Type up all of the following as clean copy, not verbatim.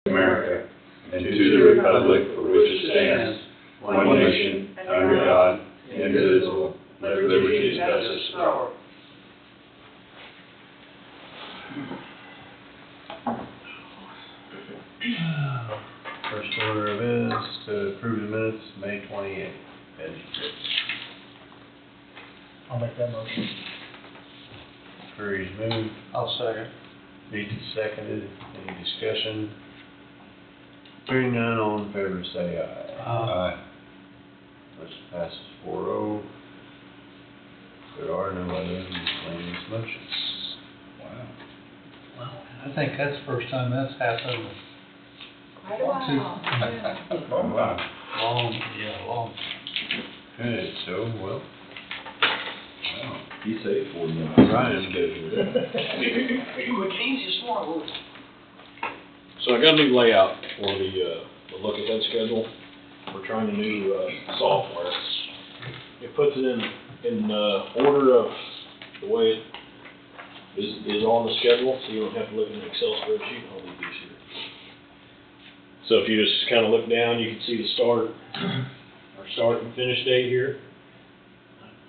America, and to the republic for which it stands, one nation, under God, indivisible, with liberty and justice for all. First order of business to approve the minutes, May 28th. I'll make that motion. Curry's moved, I'll second. Beatty seconded. Any discussion? Hearing none, all in favor say aye. Aye. Motion passes 4-0. There are no other miscellaneous motions. Wow. Wow, I think that's the first time that's happened. Quite a while, yeah. Oh, wow. Long. Okay, so, well, You say 4 minutes. Ryan So I got a new layout for the look ahead schedule. We're trying a new software. It puts it in order of the way it is on the schedule, so you don't have to look at an Excel spreadsheet. I'll leave these here. So if you just kind of look down, you can see the start and finish date here.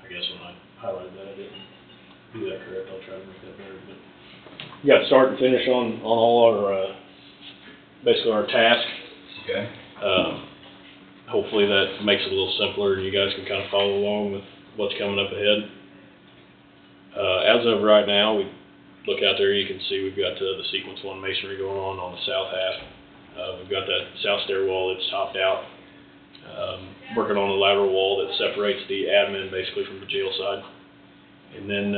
I guess when I highlighted that, I didn't do that correct. I'll try to make that better. But you got start and finish on all our basically our task. Okay. Hopefully that makes it a little simpler and you guys can kind of follow along with what's coming up ahead. As of right now, we look out there, you can see we've got the sequence 1 masonry going on the south half. We've got that south stair wall that's topped out. Working on the lateral wall that separates the admin basically from the jail side. And then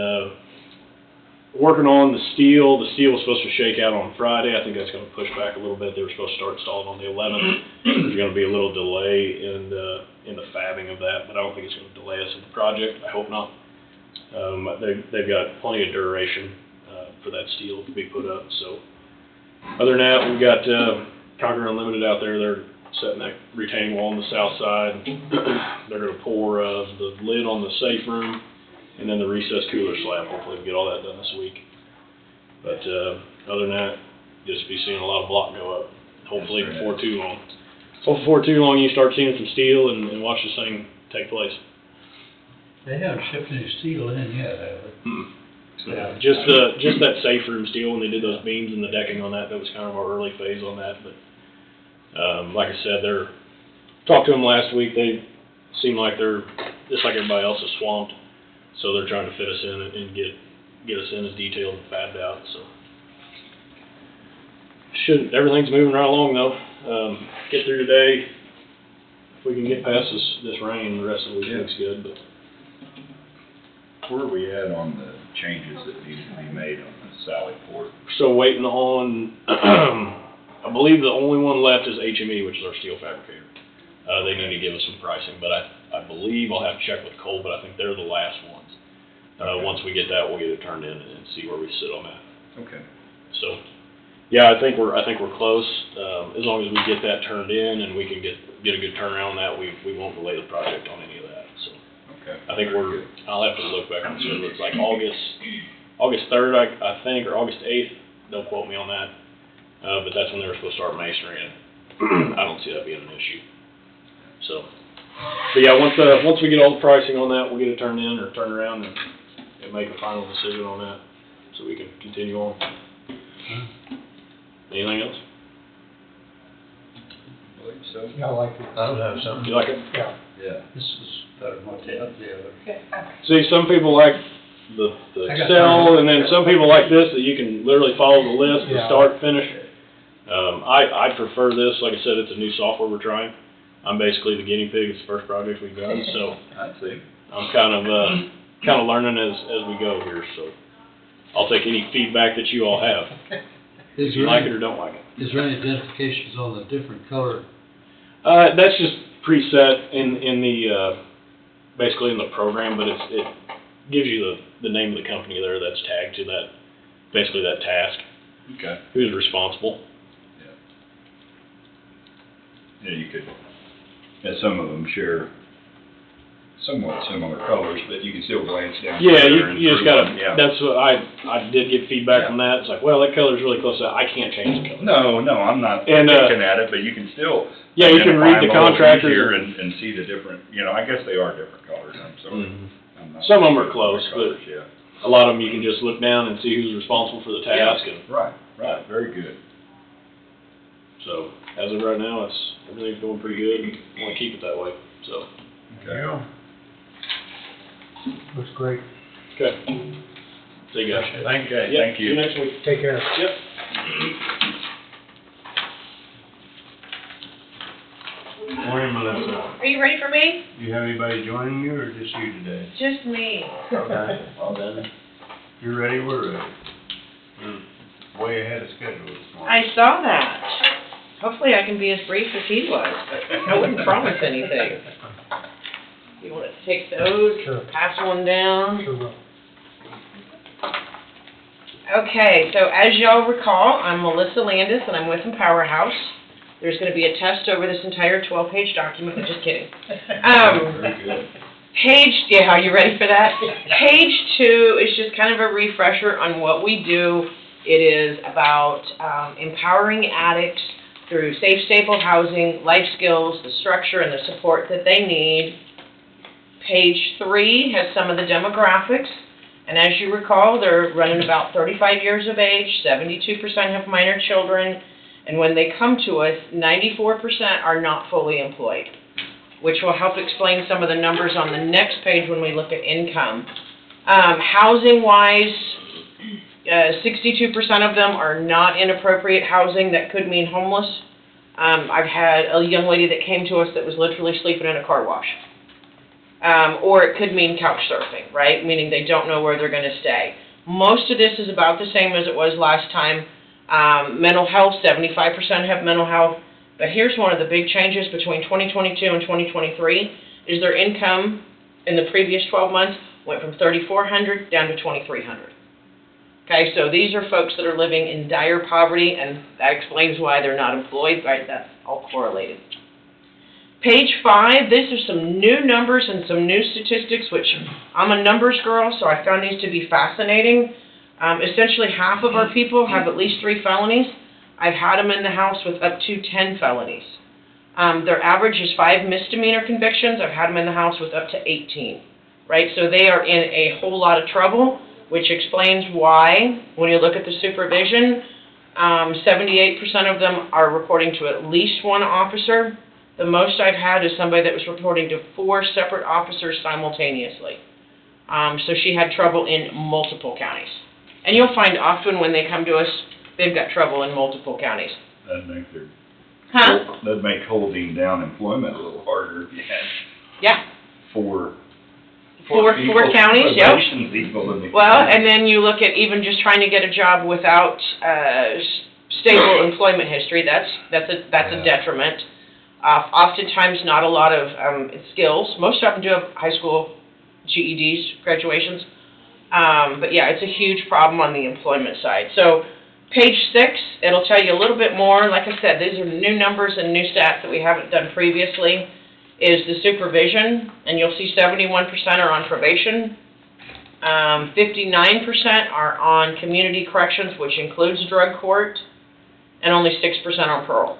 working on the steel. The steel was supposed to shake out on Friday. I think that's going to push back a little bit. They were supposed to start installing on the 11th. There's going to be a little delay in the fabbing of that, but I don't think it's going to delay us in the project. I hope not. They've got plenty of duration for that steel to be put up. So other than that, we've got Conquer Unlimited out there. They're setting that retaining wall on the south side. They're going to pour the lid on the safe room and then the recessed cooler slab. Hopefully we'll get all that done this week. But other than that, just be seeing a lot of block go up. Hopefully before too long. Hopefully before too long you start seeing some steel and watch this thing take place. They haven't shipped any steel in yet, have they? Yeah, just that safe room steel when they did those beams and the decking on that. That was kind of our early phase on that. But like I said, talked to them last week. They seem like they're just like everybody else is swamped. So they're trying to fit us in and get us in as detailed and fabbed out. So everything's moving right along though. Get through today. If we can get past this rain, the rest of the week looks good. But Where are we at on the changes that need to be made on the Sally Port? still waiting on. I believe the only one left is HME, which is our steel fabricator. They need to give us some pricing, but I believe I'll have to check with Cole, but I think they're the last ones. Once we get that, we'll get it turned in and see where we sit on that. Okay. So, yeah, I think we're close. As long as we get that turned in and we can get a good turnaround on that, we won't delay the project on any of that. So, Okay. I think I'll have to look back on the schedule. It's like August 3rd, I think, or August 8th. Don't quote me on that. But that's when they were supposed to start masonry, and I don't see that being an issue. So, but yeah, once we get all the pricing on that, we'll get it turned in or turned around and make a final decision on that, so we can continue on. Anything else? I believe so. Yeah, I like it. I don't have something. You like it? Yeah, Yeah. this is better than what the other. See, some people like the Excel, and then some people like this, that you can literally follow the list and Yeah. start, finish. I prefer this. Like I said, it's a new software we're trying. I'm basically the guinea pig. It's the first project we've done, so I see. I'm kind of learning as we go here. So I'll take any feedback that you all have. If you like it or don't like it. Is there any identifications on the different color? That's just preset in the basically in the program, but it gives you the name of the company there that's tagged to that, basically that task. Okay. Who's responsible? Yeah, you could, some of them share somewhat similar colors, but you can still glance down. Yeah, further and you just through gotta, them, yeah. that's what I did get feedback from that. It's like, well, that color's really close, I can't change the color. No, I'm not And, looking at it, but you can still. Yeah, you can read the identify them a little contractors. easier and see the different, I guess they are different colors, I'm sorry. Mhm. I'm not- Some of them are close, Colors, but yeah. a lot of them you can just look down and see who's responsible for the task, and Right, very good. so, as of right now, everything's going pretty good, and I wanna keep it that way, so. Yeah. Looks great. Okay. See you guys. Thank you. Yep, Thank see you you. next week. Take care. Yep. Morning, Melissa. Are you ready for me? You have anybody joining you or just you today? Just me. Okay, well then, you're ready, we're ready. We're way ahead of schedule this morning. I saw that. Hopefully I can be as brief as he was, but I wouldn't promise anything. You want to take those, Sure. pass one down? Sure will. Okay, so as y'all recall, I'm Melissa Landis and I'm with Empower House. There's going to be a test over this entire 12-page document, just kidding. Very good. Are you ready for that? Page 2 is just kind of a refresher on what we do. It is about empowering addicts through safe, stable housing, life skills, the structure, and the support that they need. Page 3 has some of the demographics, and as you recall, they're running about 35 years of age, 72% have minor children, and when they come to us, 94% are not fully employed, which will help explain some of the numbers on the next page when we look at income. Housing-wise, 62% of them are not in appropriate housing. That could mean homeless. I've had a young lady that came to us that was literally sleeping in a car wash. Or it could mean couch surfing, right? Meaning they don't know where they're going to stay. Most of this is about the same as it was last time. Mental health, 75% have mental health. But here's one of the big changes between 2022 and 2023 is their income in the previous 12 months went from $3,400 down to $2,300. Okay, so these are folks that are living in dire poverty, and that explains why they're not employed, right? That's all correlated. Page 5, this is some new numbers and some new statistics, which I'm a numbers girl, so I found these to be fascinating. Essentially, half of our people have at least 3 felonies. I've had them in the house with up to 10 felonies. Their average is 5 misdemeanor convictions. I've had them in the house with up to 18, right? So they are in a whole lot of trouble, which explains why, when you look at the supervision, 78% of them are reporting to at least one officer. The most I've had is somebody that was reporting to 4 separate officers simultaneously. So she had trouble in multiple counties. And you'll find often when they come to us, they've got trouble in multiple counties. That'd make holding down employment a little harder if you had. Yeah. Four counties, yep. probation people in the Well, county. and then you look at even just trying to get a job without stable employment history. That's a detriment. Oftentimes, not a lot of skills. Most of them do have high school GEDs, graduations. But yeah, it's a huge problem on the employment side. So page 6, it'll tell you a little bit more. Like I said, these are new numbers and new stats that we haven't done previously. Is the supervision, and you'll see 71% are on probation. 59% are on community corrections, which includes drug court, and only 6% on parole.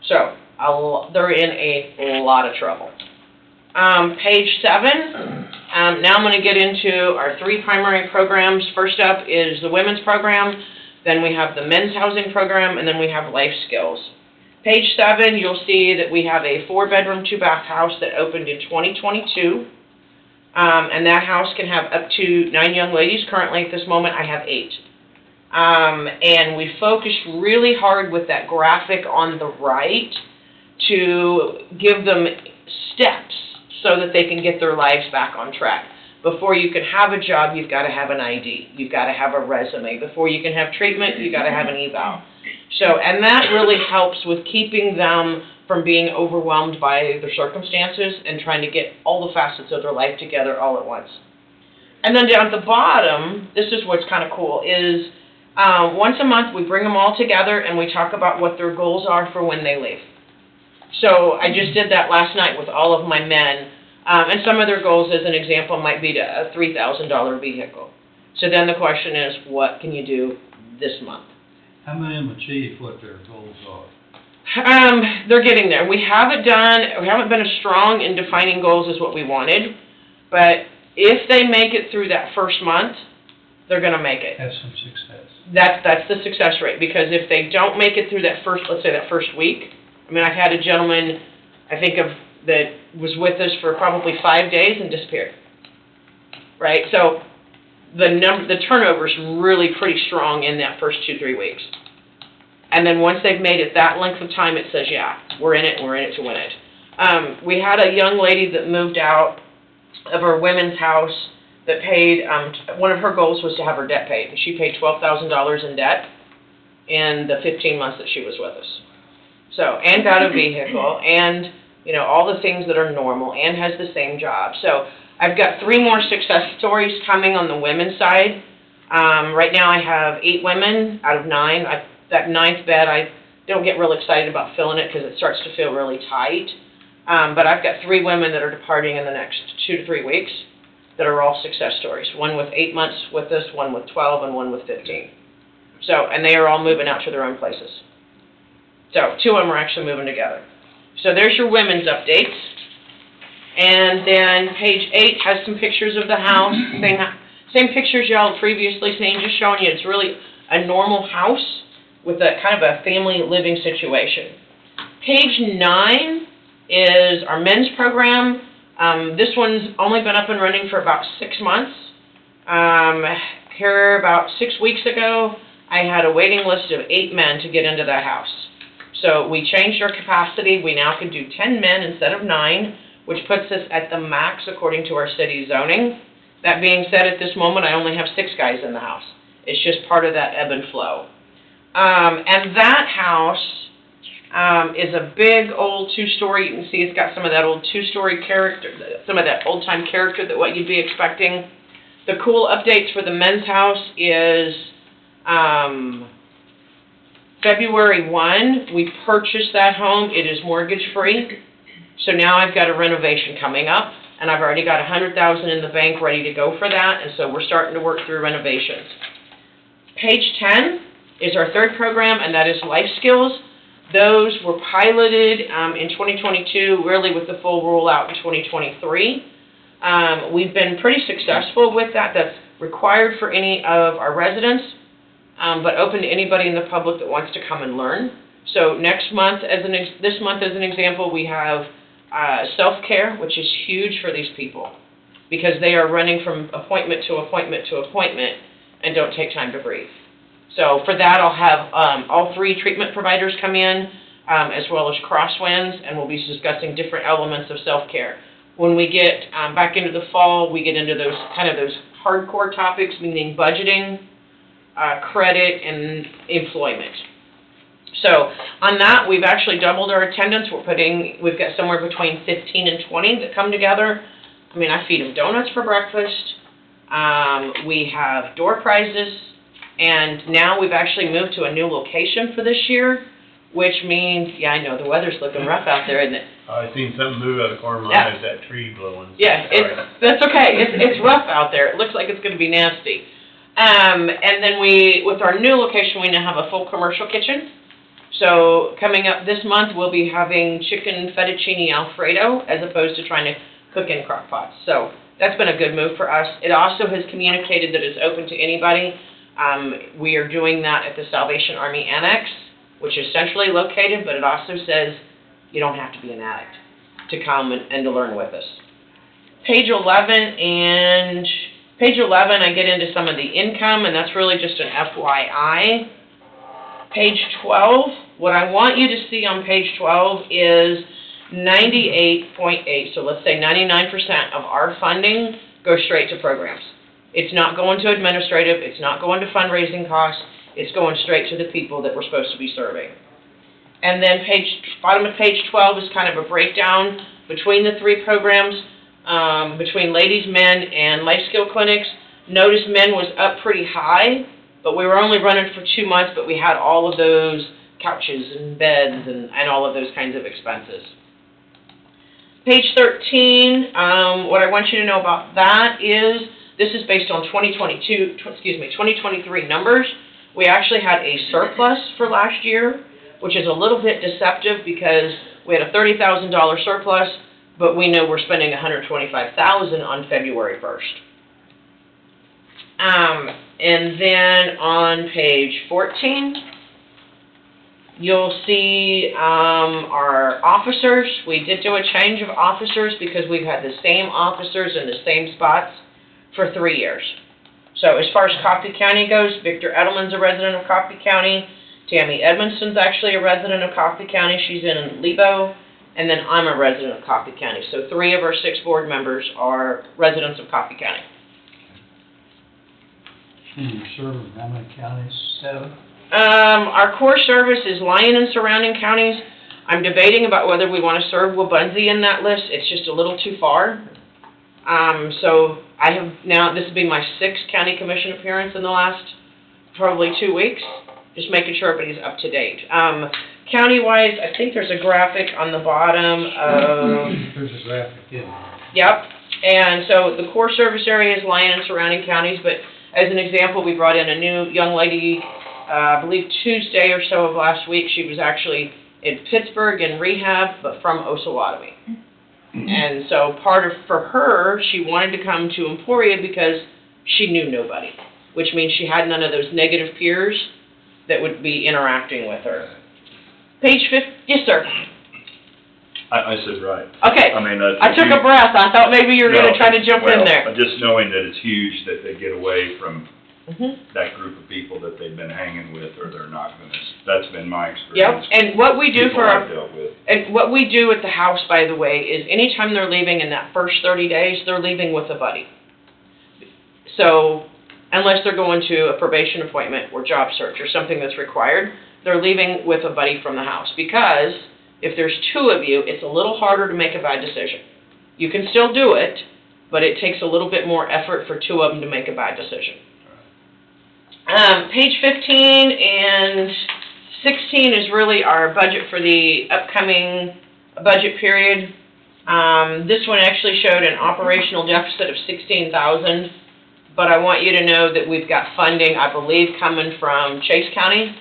So they're in a lot of trouble. Page 7, now I'm going to get into our 3 primary programs. First up is the women's program, then we have the men's housing program, and then we have life skills. Page 7, you'll see that we have a 4-bedroom, 2-bath house that opened in 2022, and that house can have up to 9 young ladies. Currently, at this moment, I have 8. And we focused really hard with that graphic on the right to give them steps so that they can get their lives back on track. Before you can have a job, you've got to have an ID. You've got to have a resume. Before you can have treatment, you've got to have an eval. So, and that really helps with keeping them from being overwhelmed by their circumstances and trying to get all the facets of their life together all at once. And then down at the bottom, this is what's kind of cool, is once a month we bring them all together and we talk about what their goals are for when they leave. So I just did that last night with all of my men. And some of their goals, as an example, might be to a $3,000 vehicle. So then the question is, what can you do this month? How many of them achieve what their goals are? They're getting there. We haven't been as strong in defining goals as what we wanted, but if they make it through that first month, they're gonna make it. Have some success. That's the success rate, because if they don't make it through that first, let's say that first week, I mean, I've had a gentleman, that was with us for probably 5 days and disappeared. Right, so the turnover is really pretty strong in that first 2-3 weeks. And then once they've made it that length of time, it says, yeah, we're in it to win it. We had a young lady that moved out of her women's house that paid, one of her goals was to have her debt paid. And she paid $12,000 in debt in the 15 months that she was with us. So, and got a vehicle, and, all the things that are normal, and has the same job. So, I've got 3 more success stories coming on the women's side. Right now I have 8 women out of 9. That 9th bed, I don't get real excited about filling it because it starts to feel really tight. But I've got 3 women that are departing in the next 2 to 3 weeks that are all success stories. One with 8 months with us, one with 12, and one with 15. So, and they are all moving out to their own places. So 2 of them are actually moving together. So there's your women's updates. And then page 8 has some pictures of the house. Same pictures y'all previously seen, just showing you it's really a normal house with a kind of a family living situation. Page 9 is our men's program. This one's only been up and running for about 6 months. Here about 6 weeks ago, I had a waiting list of 8 men to get into that house. So we changed our capacity. We now can do 10 men instead of 9, which puts us at the max according to our city zoning. That being said, at this moment, I only have 6 guys in the house. It's just part of that ebb and flow. And that house is a big old 2-story. You can see it's got some of that old 2-story character, some of that old-time character that what you'd be expecting. The cool updates for the men's house is February 1, we purchased that home. It is mortgage-free. So now I've got a renovation coming up, and I've already got $100,000 in the bank ready to go for that, and so we're starting to work through renovations. Page 10 is our 3rd program, and that is life skills. Those were piloted in 2022, really with the full rollout in 2023. We've been pretty successful with that. That's required for any of our residents, but open to anybody in the public that wants to come and learn. So next month, this month as an example, we have self-care, which is huge for these people because they are running from appointment to appointment to appointment and don't take time to breathe. So for that, I'll have all 3 treatment providers come in, as well as crosswinds, and we'll be discussing different elements of self-care. When we get back into the fall, we get into those hardcore topics, meaning budgeting, credit, and employment. So on that, we've actually doubled our attendance. We've got somewhere between 15 and 20 that come together. I mean, I feed them donuts for breakfast. We have door prizes, and now we've actually moved to a new location for this year, which means, yeah, I know, the weather's looking rough out there, isn't it? I seen something move out of the corner of my eye, is that tree blowing. Yeah, that's okay. It's rough out there. It looks like it's going to be nasty. And then with our new location, we now have a full commercial kitchen. So coming up this month, we'll be having chicken fettuccine Alfredo as opposed to trying to cook in crock pots. So that's been a good move for us. It also has communicated that it's open to anybody. We are doing that at the Salvation Army Annex, which is centrally located, but it also says you don't have to be an addict to come and to learn with us. Page 11, I get into some of the income, and that's really just an FYI. Page 12, what I want you to see on page 12 is 98.8, so let's say 99% of our funding goes straight to programs. It's not going to administrative, it's not going to fundraising costs, it's going straight to the people that we're supposed to be serving. And then bottom of page 12 is kind of a breakdown between the 3 programs, between ladies, men, and life skill clinics. Notice men was up pretty high, but we were only running for 2 months, but we had all of those couches and beds and all of those kinds of expenses. Page 13, what I want you to know about that is, this is based on 2023 numbers. We actually had a surplus for last year, which is a little bit deceptive because we had a $30,000 surplus, but we know we're spending $125,000 on February 1st. And then on page 14, you'll see our officers. We did do a change of officers because we've had the same officers in the same spots for 3 years. So as far as Coffee County goes, Victor Edelman's a resident of Coffee County. Tammy Edmondson's actually a resident of Coffee County. She's in Lebo. And then I'm a resident of Coffee County. So 3 of our 6 board members are residents of Coffee County. And you serve in how many counties? 7? Our core service is Lyon and surrounding counties. I'm debating about whether we want to serve Wabunsee in that list. It's just a little too far. So I have now, this will be my 6th county commission appearance in the last probably 2 weeks. Just making sure everybody's up to date. County-wise, I think there's a graphic on the bottom of... There's a graphic in there. Yep. And so the core service area is Lyon and surrounding counties, but as an example, we brought in a new young lady, I believe Tuesday or so of last week. She was actually in Pittsburgh in rehab, but from Osawatomie. And so for her, she wanted to come to Emporia because she knew nobody, which means she had none of those negative peers that would be interacting with her. Page 50, yes, sir. I said right. Okay. I mean, that's. I took a breath. I thought maybe you were going to try to jump in there. Just knowing that it's huge that they get away from Mm-hmm. that group of people that they've been hanging with, or they're not gonna, that's been my Yep, experience. and what we do People for I've our, dealt with. and what we do at the house, by the way, is anytime they're leaving in that first 30 days, they're leaving with a buddy. So, unless they're going to a probation appointment or job search or something that's required, they're leaving with a buddy from the house. Because if there's 2 of you, it's a little harder to make a bad decision. You can still do it, but it takes a little bit more effort for 2 of them to make a bad decision. Page 15 and 16 is really our budget for the upcoming budget period. This one actually showed an operational deficit of $16,000, but I want you to know that we've got funding, I believe, coming from Chase County.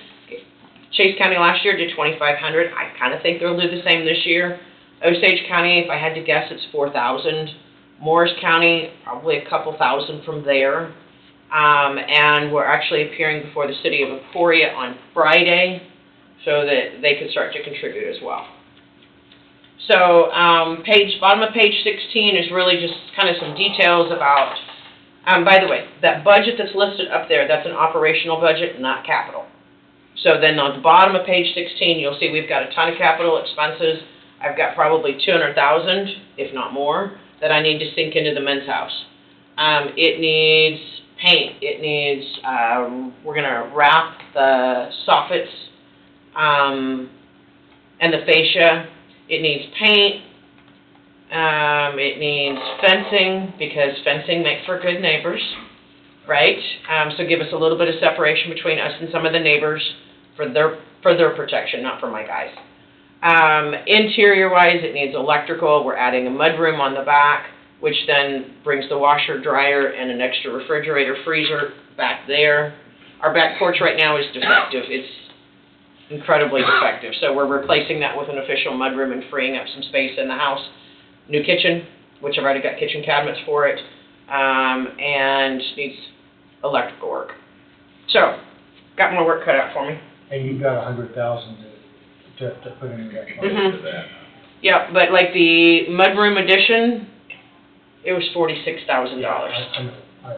Chase County last year did $2,500. I kind of think they'll do the same this year. Osage County, if I had to guess, it's $4,000. Morris County, probably a couple thousand from there. And we're actually appearing before the city of Emporia on Friday so that they can start to contribute as well. So bottom of page 16 is really just kind of some details about, by the way, that budget that's listed up there, that's an operational budget, not capital. So then on the bottom of page 16, you'll see we've got a ton of capital expenses. I've got probably $200,000, if not more, that I need to sink into the men's house. It needs paint. It needs, we're going to wrap the soffits and the fascia. It needs paint. It needs fencing, because fencing makes for good neighbors, right? So give us a little bit of separation between us and some of the neighbors for their protection, not for my guys. Interior-wise, it needs electrical. We're adding a mudroom on the back, which then brings the washer, dryer, and an extra refrigerator, freezer back there. Our back porch right now is defective. It's incredibly defective. So we're replacing that with an official mudroom and freeing up some space in the house. New kitchen, which I've already got kitchen cabinets for it, and needs electrical work. So, got more work cut out for me. And you've got $100,000 to put into that fund. Mm-hmm. Yeah, but like the mudroom addition, it was $46,000. I know.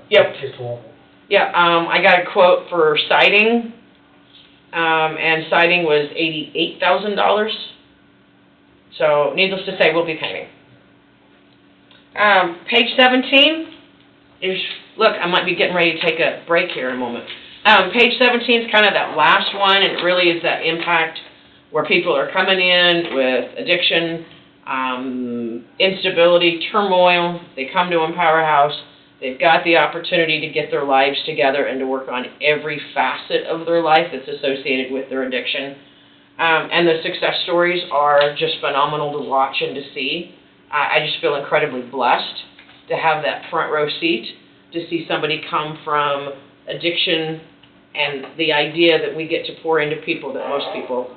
Yep. It's horrible. Yeah, I got a quote for siding, and siding was $88,000. So, needless to say, we'll be painting. Page 17 is, look, I might be getting ready to take a break here in a moment. Page 17 is kind of that last one, and it really is that impact where people are coming in with addiction, instability, turmoil. They come to Empower House. They've got the opportunity to get their lives together and to work on every facet of their life that's associated with their addiction. And the success stories are just phenomenal to watch and to see. I just feel incredibly blessed to have that front row seat, to see somebody come from addiction and the idea that we get to pour into people that most people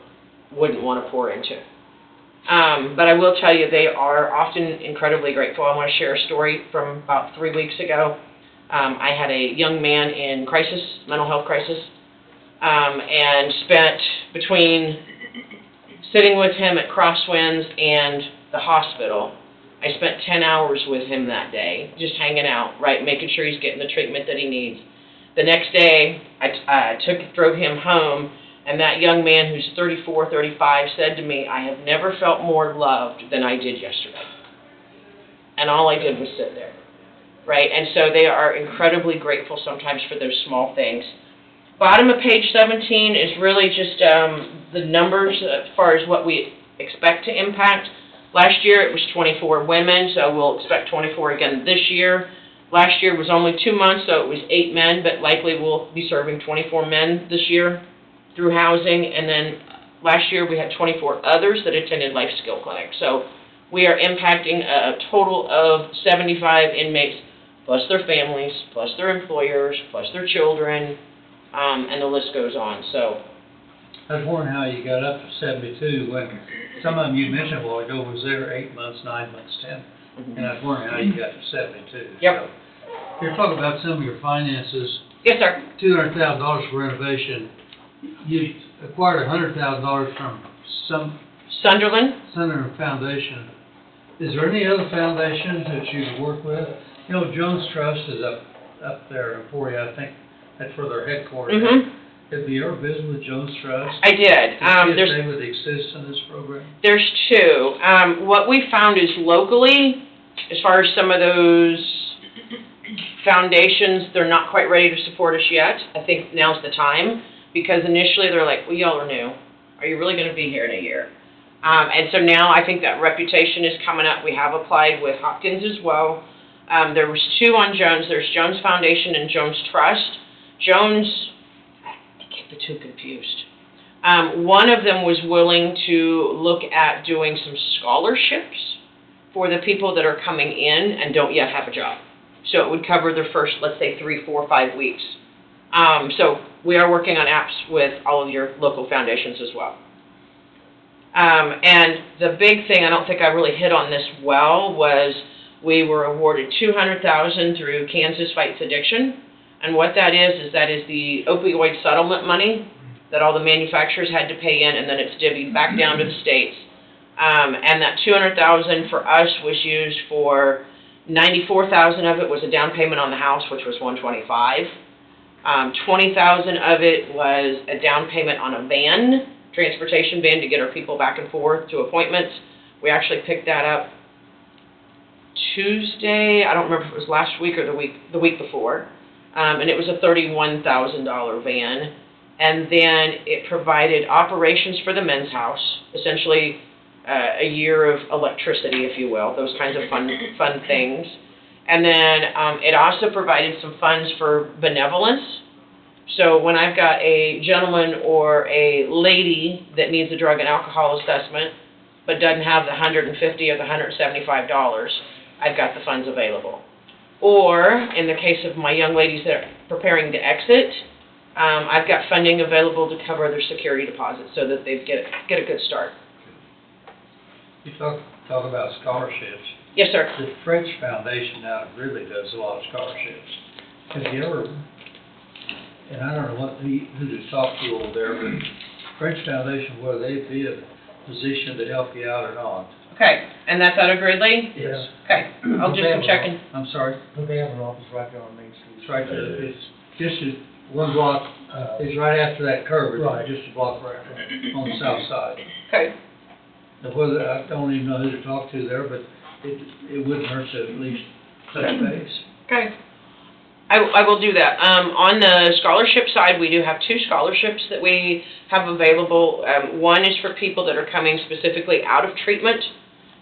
wouldn't want to pour into. But I will tell you, they are often incredibly grateful. I want to share a story from about 3 weeks ago. I had a young man in crisis, mental health crisis, and spent between sitting with him at Crosswinds and the hospital, I spent 10 hours with him that day, just hanging out, right, making sure he's getting the treatment that he needs. The next day, I drove him home, and that young man who's 34, 35 said to me, I have never felt more loved than I did yesterday. And all I did was sit there, right? And so they are incredibly grateful sometimes for those small things. Bottom of page 17 is really just the numbers as far as what we expect to impact. Last year it was 24 women, so we'll expect 24 again this year. Last year was only 2 months, so it was 8 men, but likely we'll be serving 24 men this year through housing. And then last year we had 24 others that attended life skill clinics. So we are impacting a total of 75 inmates, plus their families, plus their employers, plus their children, and the list goes on. So I was wondering how you got up to 72 when some of them you mentioned a while ago was there 8 months, 9 months, 10. And I was wondering how you got to 72. Yep. So, you're talking about some of your finances, yes, sir. $200,000 for renovation. You acquired $100,000 from some Sunderland. Foundation. Is there any other foundations that you work with? You know, Jones Trust is up there in Emporia. I think that's where their headquarters is. Mm-hmm. Have you ever visited with Jones Trust? I did. To see if they would exist in this program? There's two. What we found is locally, as far as some of those foundations, they're not quite ready to support us yet. I think now's the time, because initially they're like, well, y'all are new. Are you really going to be here in a year? And so now I think that reputation is coming up. We have applied with Hopkins as well. There was two on Jones. There's Jones Foundation and Jones Trust. Jones, I get the two confused. One of them was willing to look at doing some scholarships for the people that are coming in and don't yet have a job. So it would cover their first, let's say, 3, 4, 5 weeks. So we are working on apps with all of your local foundations as well. And the big thing, I don't think I really hit on this well, was we were awarded $200,000 through Kansas Fights Addiction. And what that is the opioid settlement money that all the manufacturers had to pay in, and then it's divvied back down to the states. And that $200,000 for us was used for $94,000 of it was a down payment on the house, which was $125,000. $20,000 of it was a down payment on a van, transportation van, to get our people back and forth to appointments. We actually picked that up Tuesday. I don't remember if it was last week or the week before. And it was a $31,000 van. And then it provided operations for the men's house, essentially a year of electricity, if you will, those kinds of fun things. And then it also provided some funds for benevolence. So when I've got a gentleman or a lady that needs a drug and alcohol assessment but doesn't have the $150 or the $175, I've got the funds available. Or in the case of my young ladies that are preparing to exit, I've got funding available to cover their security deposits so that they get a good start. You talk about scholarships. Yes, sir. The French Foundation now really does a lot of scholarships. Have you ever, and I don't know who to talk to over there, but French Foundation, whether they'd be in a position to help you out or not. Okay, and that's out of Gridley? Yes. Okay, I'll do some checking. I'm sorry? They have an office right there on Main Street. It's right there. It's just one block, it's right after that curve. Right. It's just a block right on the south side. Okay. Now, whether, I don't even know who to talk to there, but it wouldn't hurt to at least touch base. Okay. I will do that. On the scholarship side, we do have 2 scholarships that we have available. One is for people that are coming specifically out of treatment,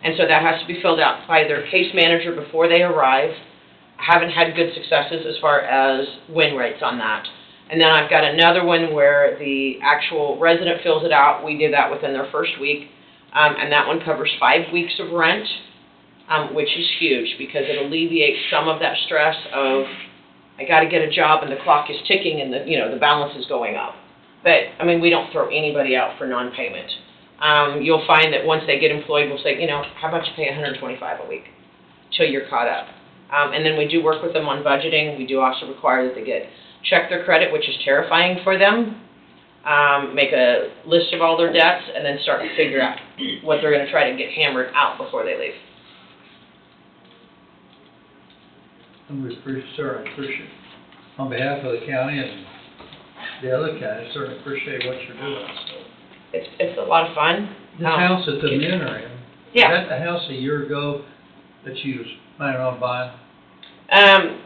and so that has to be filled out by their case manager before they arrive. I haven't had good successes as far as win rates on that. And then I've got another one where the actual resident fills it out. We did that within their first week, and that one covers 5 weeks of rent. which is huge because it alleviates some of that stress of, I gotta get a job and the clock is ticking and the balance is going up. But, I mean, we don't throw anybody out for non-payment. You'll find that once they get employed, we'll say, how about you pay $125 a week till you're caught up. And then we do work with them on budgeting. We do also require that they check their credit, which is terrifying for them, make a list of all their debts, and then start to figure out what they're going to try to get hammered out before they leave. And we certainly appreciate, on behalf of the county and the other counties, certainly appreciate what you're doing, so. It's a lot of fun. This house that the men are in, Yeah. is that the house a year ago that you was planning on buying?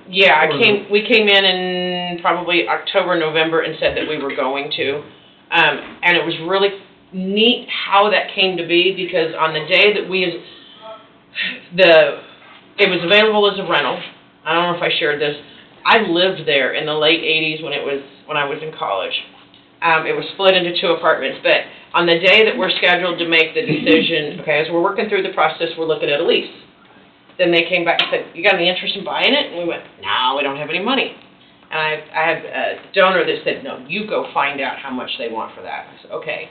Yeah, we came in probably October, November and said that we were going to. And it was really neat how that came to be because on the day that it was available as a rental. I don't know if I shared this. I lived there in the late 80s when I was in college. It was split into 2 apartments, but on the day that we're scheduled to make the decision, okay, as we're working through the process, we're looking at a lease. Then they came back and said, you got any interest in buying it? And we went, no, we don't have any money. And I had a donor that said, no, you go find out how much they want for that. I said, okay.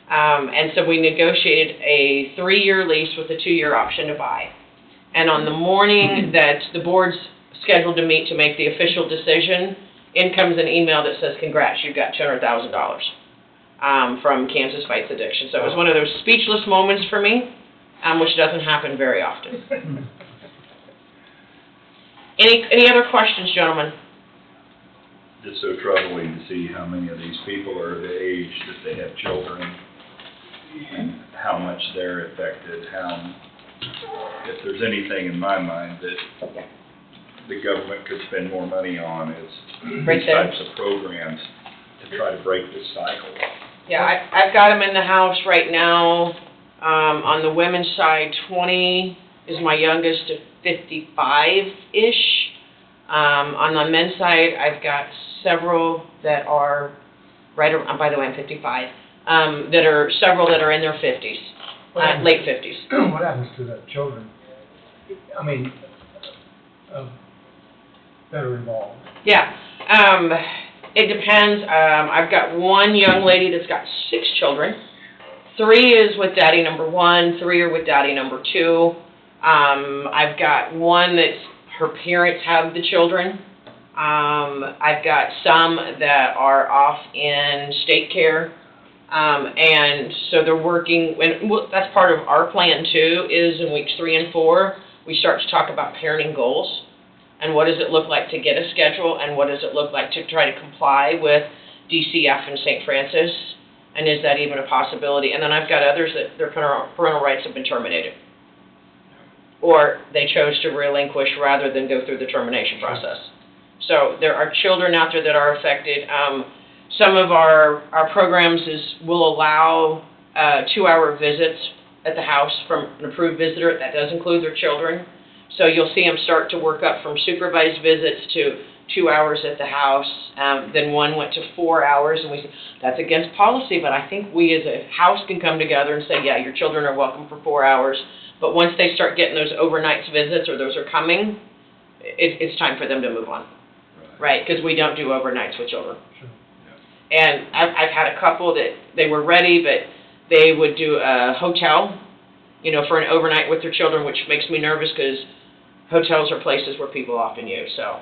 And so we negotiated a 3-year lease with a 2-year option to buy. And on the morning that the board's scheduled to meet to make the official decision, in comes an email that says, congrats, you've got $200,000 from Kansas Fights Addiction. So it was one of those speechless moments for me, which doesn't happen very often. Any other questions, gentlemen? It's so troubling to see how many of these people are the age that they have children and how much they're affected, if there's anything in my mind that the government could spend more money on is Right these there. types of programs to try to break this cycle. Yeah, I've got them in the house right now. On the women's side, 20 is my youngest to 55-ish. On the men's side, I've got several that are right around, by the way, I'm 55, several that are in their 50s, late 50s. What happens to the children? I mean, that are involved? Yeah, it depends. I've got one young lady that's got 6 children. 3 is with daddy number 1, 3 are with daddy number 2. I've got one that's her parents have the children. I've got some that are off in state care. And so they're working, and that's part of our plan too, is in weeks 3 and 4, we start to talk about parenting goals. And what does it look like to get a schedule, and what does it look like to try to comply with DCF and St. Francis, and is that even a possibility? And then I've got others that their parental rights have been terminated, or they chose to relinquish rather than go through the termination process. So there are children out there that are affected. Some of our programs will allow 2-hour visits at the house from an approved visitor. That does include their children. So you'll see them start to work up from supervised visits to 2 hours at the house. Then one went to 4 hours, and we said, that's against policy, but I think we as a house can come together and say, yeah, your children are welcome for 4 hours. But once they start getting those overnight visits, or those are coming, it's time for them to move on, right? Because we don't do overnights with children. Sure. And I've had a couple that they were ready, but they would do a hotel, for an overnight with their children, which makes me nervous because hotels are places where people often use. So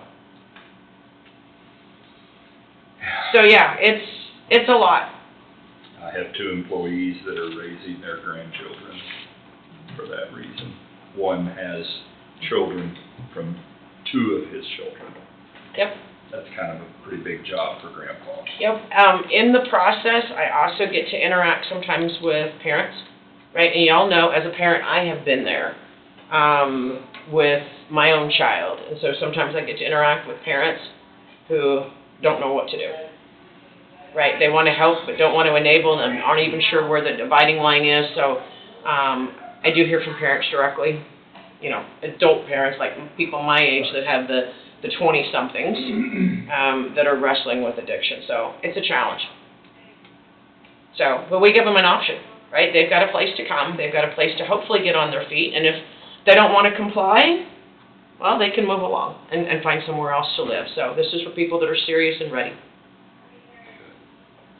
yeah, it's a lot. I have 2 employees that are raising their grandchildren for that reason. One has children from 2 of his children. Yep. That's kind of a pretty big job for Grandpa. Yep. In the process, I also get to interact sometimes with parents, right? And y'all know, as a parent, I have been there with my own child. And so sometimes I get to interact with parents who don't know what to do, right? They want to help but don't want to enable and aren't even sure where the dividing line is. So I do hear from parents directly, adult parents, like people my age that have the 20-somethings that are wrestling with addiction. So it's a challenge. But we give them an option, right? They've got a place to come. They've got a place to hopefully get on their feet. And if they don't want to comply, well, they can move along and find somewhere else to live. So this is for people that are serious and ready.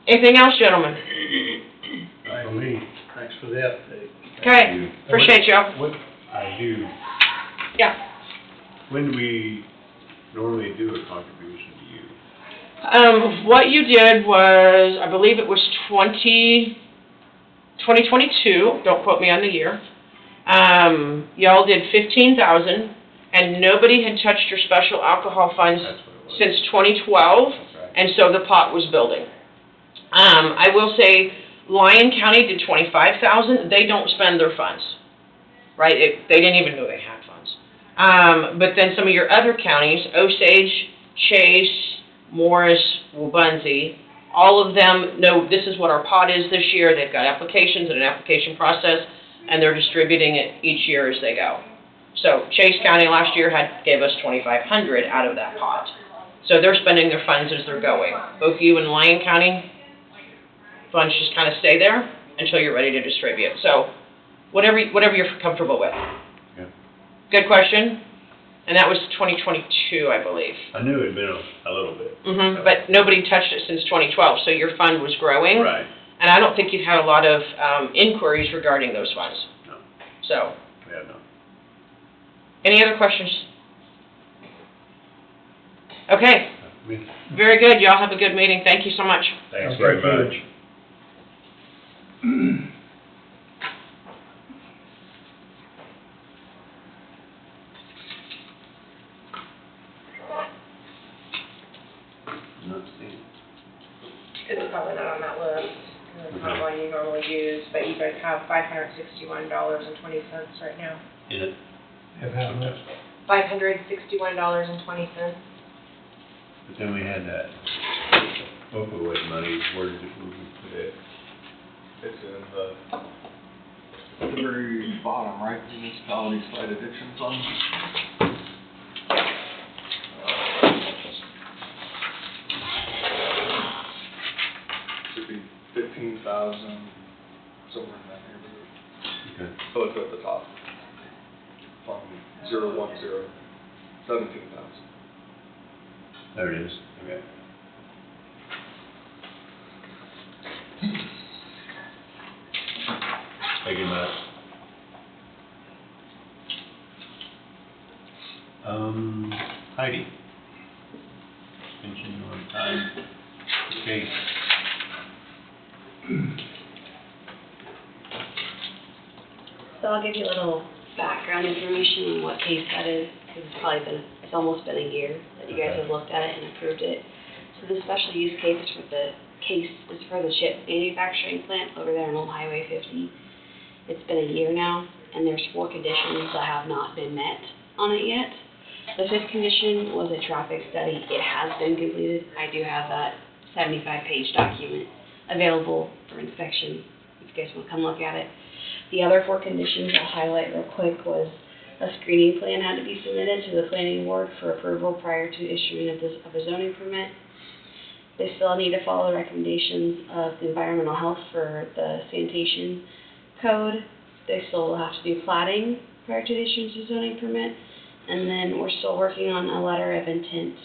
Anything else, gentlemen? For me. Thanks for the update. Okay, appreciate you. What I do, Yeah. when do we normally do a contribution to you? What you did was, I believe it was 2022, don't quote me on the year. Y'all did 15,000, and nobody had touched your special alcohol funds That's what it was. since 2012, That's right. and so the pot was building. I will say, Lyon County did 25,000, they don't spend their funds, right? They didn't even know they had funds. But then some of your other counties, Osage, Chase, Morris, Wabunsee, all of them know this is what our pot is this year. They've got applications and an application process, and they're distributing it each year as they go. So Chase County last year gave us 2,500 out of that pot. So they're spending their funds as they're going. Both you and Lyon County funds just kind of stay there until you're ready to distribute. So whatever you're comfortable with. Yeah. Good question. And that was 2022, I believe. I knew it'd been a little bit. But nobody touched it since 2012, so your fund was growing. Right. And I don't think you've had a lot of inquiries regarding those funds. No. So, We have not. any other questions? Okay, Me. very good. Y'all have a good meeting. Thank you so much. Thanks Okay, very good. much. Not seeing. It's probably not on that list, because it's not one you normally use, but you guys have $561.20 right now. In it? Have how much? $561.20. But then we had that Oakwood money, where did we put it? It's in the very bottom, right, municipality site addiction fund. Should be 15,000, somewhere in that neighborhood. Okay. So it's at the top. Fund 010, 17,000. There it is, okay. Thank you, Matt. Heidi. Pension on time. Okay. So I'll give you a little background information on what case that is, because it's almost been a year that you guys have looked at it and approved it. So the special use case is for the chip manufacturing plant over there on Old Highway 50. It's been a year now, and there's 4 conditions that have not been met on it yet. The 5th condition was a traffic study. It has been completed. I do have that 75-page document available for inspection if you guys want to come look at it. The other 4 conditions I'll highlight real quick was a screening plan had to be submitted to the planning board for approval prior to issuing of a zoning permit. They still need to follow recommendations of the environmental health for the sanitation code. They still will have to do plating prior to the issuance of zoning permit. And then we're still working on a letter of intent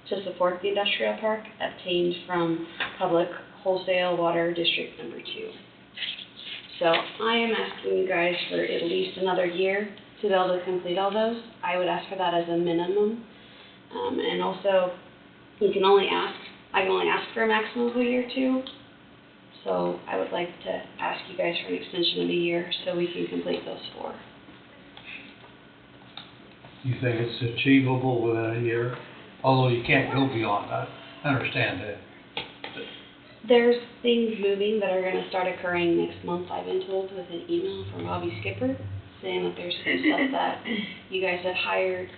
to support the industrial park obtained from Public Wholesale Water District Number 2. So I am asking you guys for at least another year to be able to complete all those. I would ask for that as a minimum. And also, I can only ask for a maximum of a year too. So I would like to ask you guys for an extension of a year so we can complete those 4. You think it's achievable within a year? Although you can't go beyond that. I understand that. There's things moving that are going to start occurring next month, I've been told, with an email from Bobby Skipper saying that there's some stuff that you guys have hired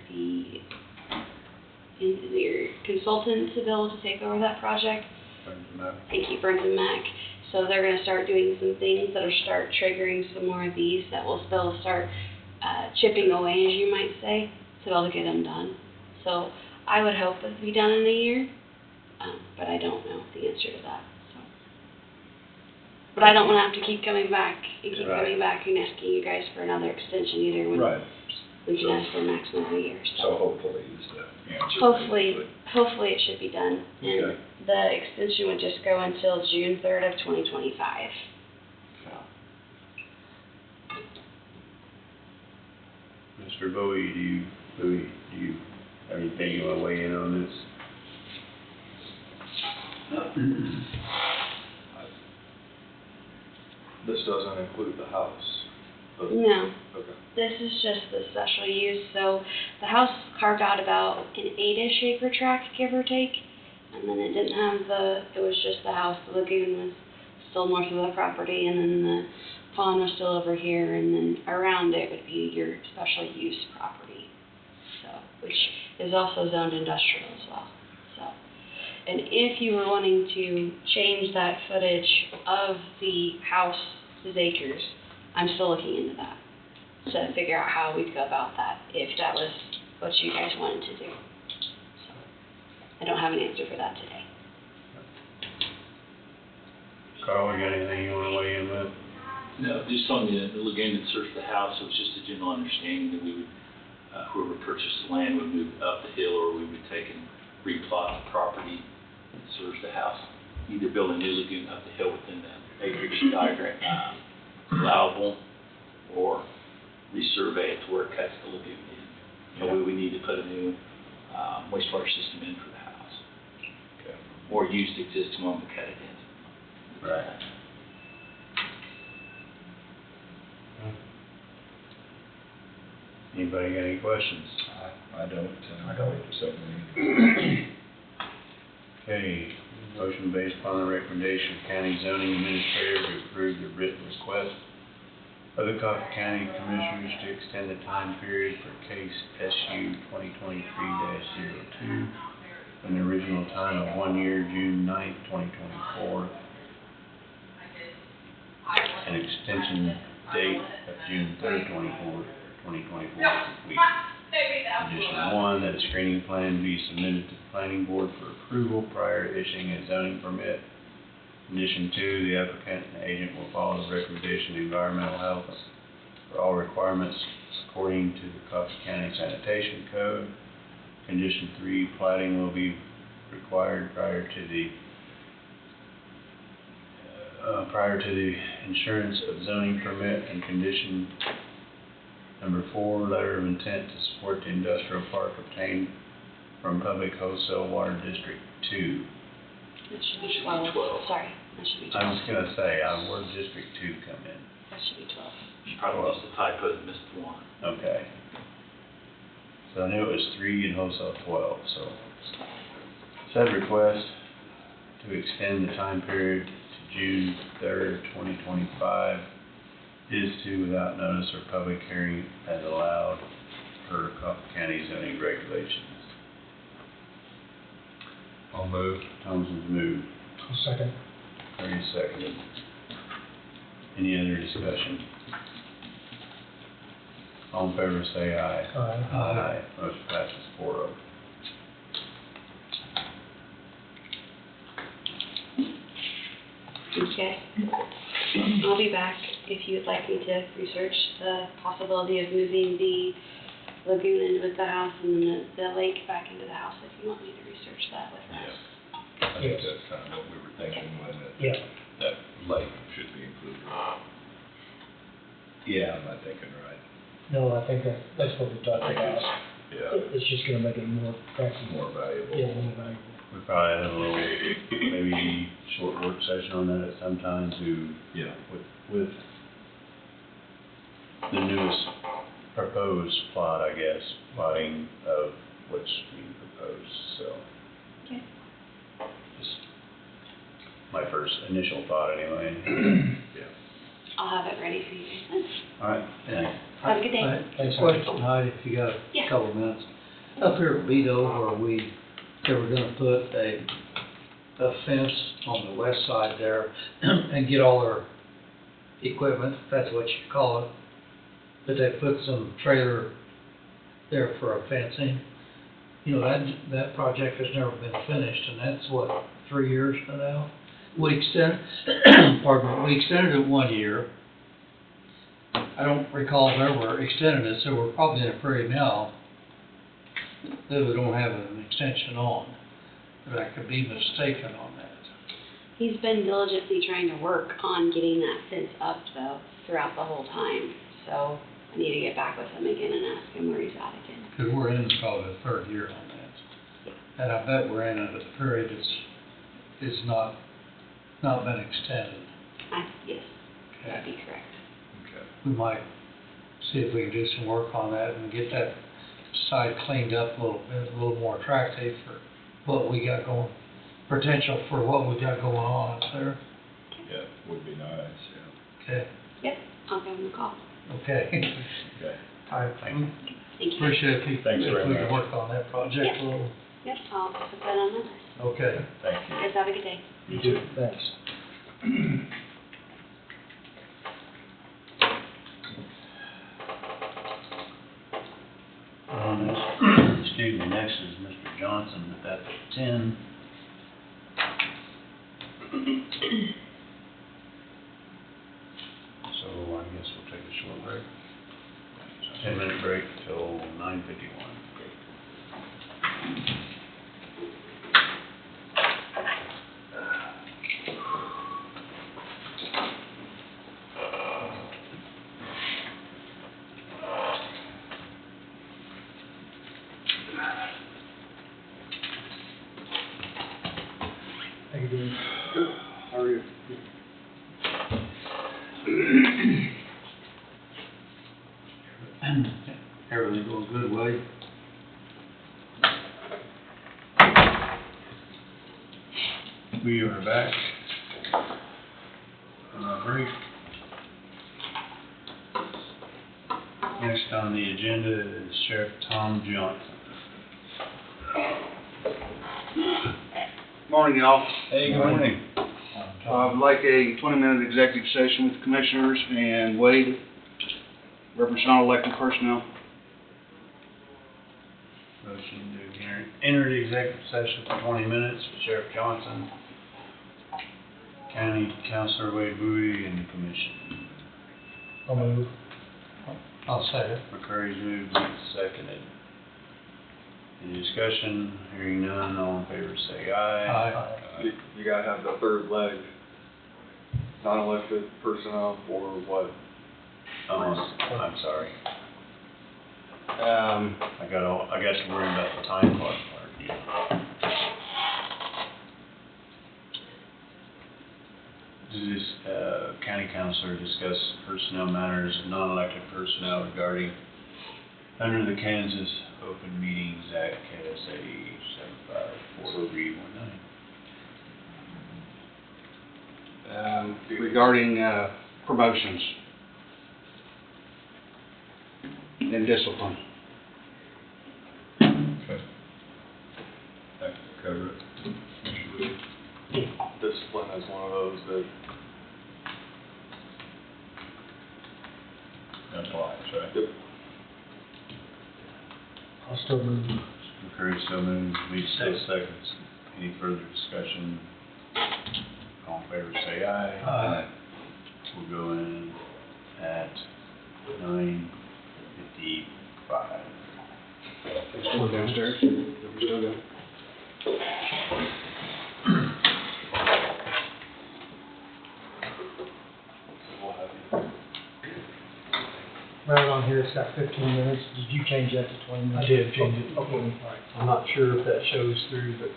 your consultant to be able to take over that project. Thank you, Burns and Mac. So they're going to start doing some things that will start triggering some more of these that will still start chipping away, as you might say, to be able to get them done. So I would hope it would be done in a year, but I don't know the answer to that. But I don't wanna have to keep coming back and keep Right. coming back and asking you guys for another extension either, when Right, we can ask for a maximum of a year, so hopefully is the answer. Hopefully it should be done, and Okay. the extension would just go until June 3rd of 2025. Mr. Bowie, do you have anything you wanna weigh in on this? This doesn't include the house. No, Okay. this is just the special use, so the house carved out about an 8-ish acre tract, give or take, and then it didn't have it was just the house, the lagoon was still north of the property, and then the pond was still over here, and then around it would be your special use property, so, which is also zoned industrial as well, so. And if you were wanting to change that footage of the house's acres, I'm still looking into that, to figure out how we'd go about that, if that was what you guys wanted to do. So, I don't have an answer for that today. Carl, you got anything you wanna weigh in with? No, just on the lagoon that serves the house, it was just a general understanding that we would, whoever purchased the land would move up the hill, or we would take and replot the property that serves the house. Either build a new lagoon up the hill within the acreage diagram, allowable, or resurvey it to where it cuts the lagoon in. So we need to put a new wastewater system in for the house. Okay. Or use the existing one to cut it in. Right. Anybody got any questions? I don't, so. Okay, motion based upon the recommendation of County Zoning Administrator to approve the written request of the Coffee County Commissioners to extend the time period for case SU 2023-02 from the original time of 1 year, June 9th, 2024, an extension date of June 3rd, 2024 complete. Condition 1, that a screening plan be submitted to the planning board for approval prior to issuing a zoning permit. Condition 2, the applicant and agent will follow the recommendation of environmental health for all requirements according to the Coffee County Sanitation Code. Condition 3, plating will be required prior to the insurance of zoning permit. And condition number 4, letter of intent to support the industrial park obtained from Public Wholesale Water District 2. That should be 12, sorry, that should be I 12. was gonna say, where did District 2 come in? That should be 12. Probably just a typo that missed one. Okay. So I knew it was 3 and wholesale 12, so. Said request to extend the time period to June 3rd, 2025 is to without notice or public hearing as allowed per Coffee County zoning regulations. I'll move. Thompson's moved, I'll second. Curry seconded. Any other discussion? All in favor say aye. Aye. Motion passes 4-0. Okay. I'll be back if you would like me to research the possibility of moving the lagoon in with the house and then the lake back into the house, if you want me to research that with us. I think that's kind of what we were thinking when Yeah. that lake should be included. Yeah, I'm not thinking right. No, I think that's what we talked about. Yeah, It's just gonna make it more attractive. more valuable. Yeah, more valuable. We probably have a little, maybe short work session on that at some time to, Yeah. with the newest proposed plot, I guess, plotting of what's being proposed, so. Okay. Just my first initial thought anyway. I'll have it ready for you guys then. All right, yeah. Have a good day. Thanks, Question, Heidi, if you got Yeah. a couple of minutes. Up here at Beto, where they were gonna put a fence on the west side there and get all their equipment, if that's what you call it. But they put some trailer there for a fencing. You know, that project has never been finished, and that's what, 3 years now? we pardon me, we extended it 1 year. I don't recall if ever extended it, so we're probably in a period now that we don't have an extension on, but I could be mistaken on that. He's been diligently trying to work on getting that fence up though, throughout the whole time. So I need to get back with him again and ask him where he's at again. Because we're in probably the 3rd year on that. And I bet we're in a period that's not been extended. Yes, Okay. that'd be correct. Okay. We might see if we can do some work on that and get that side cleaned up a little bit, a little more attractive for what we got going, potential for what we got going on up there. Yeah, would be nice, yeah. Okay, Yep, I'll give him a call. okay. Okay. I Thank you. appreciate if Thanks very we can much. work on that project a little. Yep, I'll put that on the list. Okay. Thank You you. guys have a good day. You too. Thanks. Excuse me, next is Mr. Johnson, but that's at 10. So I guess we'll take a short break. 10-minute break till 9:51. How you doing? How are you? Everything going good, Wade? We are back from our break. Next on the agenda is Sheriff Tom Johnson. Morning, y'all. Hey, good morning. I'd like a 20-minute executive session with the commissioners and Wade, representing all elected personnel. Motion to enter the executive session for 20 minutes with Sheriff Johnson, County Councilor Wade Bowie, and the commission. I'll move. I'll say it. McCurry's moved, Booth seconded. Any discussion? Hearing none, all in favor say aye. Aye. You gotta have the third leg, non-elected personnel for what? Oh, I'm sorry. Um, I got to worry about the time clock part, yeah. Does this, county councilor discuss personnel matters of non-elected personnel regarding under the Kansas Open Meetings Act, KSA 754319? regarding promotions and discipline. Okay. That could cover it. Discipline is one of those that Applies, right? Yep. I'll still move. McCurry so moved, Lee still seconds. Any further discussion? All in favor say aye. Aye. We'll go in at 9:55. Still downstairs? Still down. Right on here, it's got 15 minutes. Did you change that to 20 minutes? I did change it to Okay, 20. all right. I'm not sure if that shows through, but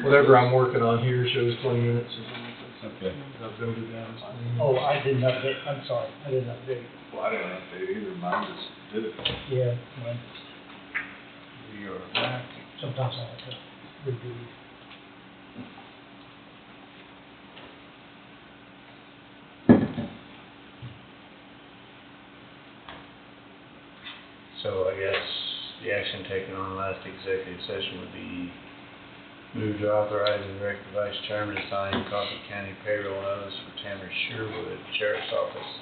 whatever I'm working on here shows 20 minutes or something. Okay. I've noted that as 20 minutes. Oh, I didn't update, I'm sorry, I didn't update. well, I didn't update either, mine just did it. Yeah, mine, We are back. sometimes I have to redo. So I guess the action taken on the last executive session would be move to authorize and direct the vice chairman to sign Coffee County payroll notice for Tanner Sherwood, Sheriff's Office.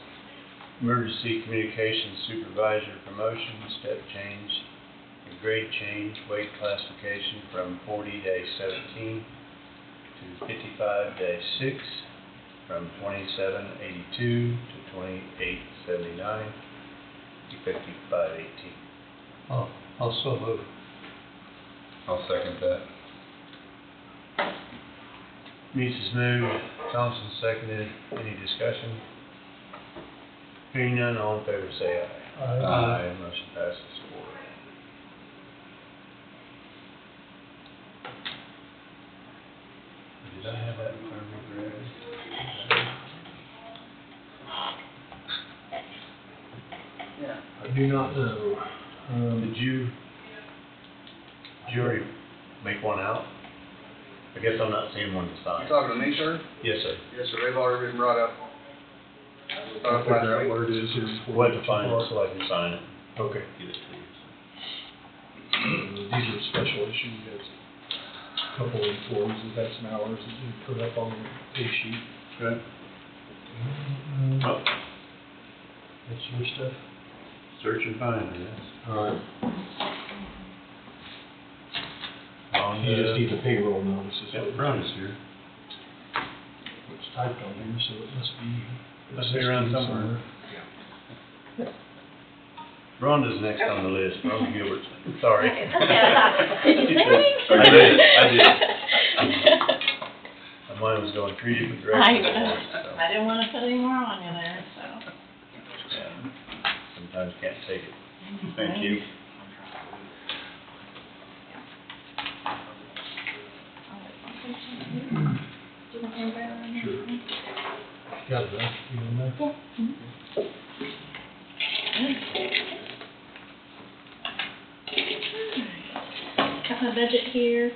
Emergency Communications Supervisor promotion, step change, and grade change, weight classification from 40-17 to 55-6 from 2782 to 2879, effective 5/18. Oh, I'll so move. I'll second that. Mrs. moved, Thompson seconded. Any discussion? Hearing none, all in favor say aye. Aye. Motion passes 4. Did I have that in front of me, Greg? I do not know. Did you already make one out? I guess I'm not seeing one to sign. You talking to me, sir? Yes, sir. Yes, sir, they've already been brought up. I'll figure out what it is here. We'll have to find it so I can sign it. Okay. Get it to you. These are special issues, you guys. A couple of employees have had some hours that you put up on the pay sheet. Okay. Oh, That's your stuff? search and find, I guess. Alright. You just need the payroll notices. Yep, Ron is here. It's typed on here, so it must be around somewhere. Rhonda's next on the list, Ron Gilbert. Sorry. Did you say me? I did. Mine was going 3 different directions. I didn't wanna put any more on you there, so. Yeah. Sometimes can't take it. Thank you. Sure. Got it, right? You on there? Got my budget here.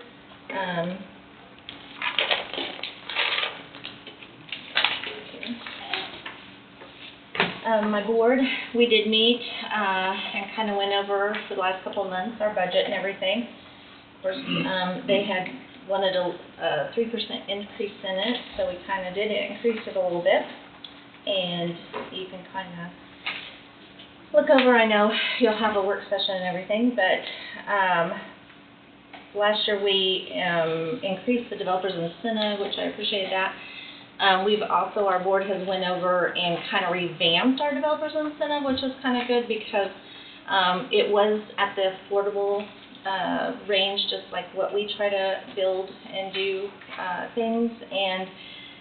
My board, we did meet, and kind of went over for the last couple of months, our budget and everything. Of course, they had wanted a 3% increase in it, so we kind of did increase it a little bit. And you can kind of look over, I know you'll have a work session and everything, but last year we increased the developers incentive, which I appreciate that. We've also, our board has went over and kind of revamped our developers incentive, which is kind of good because it was at the affordable range, just like what we try to build and do things, and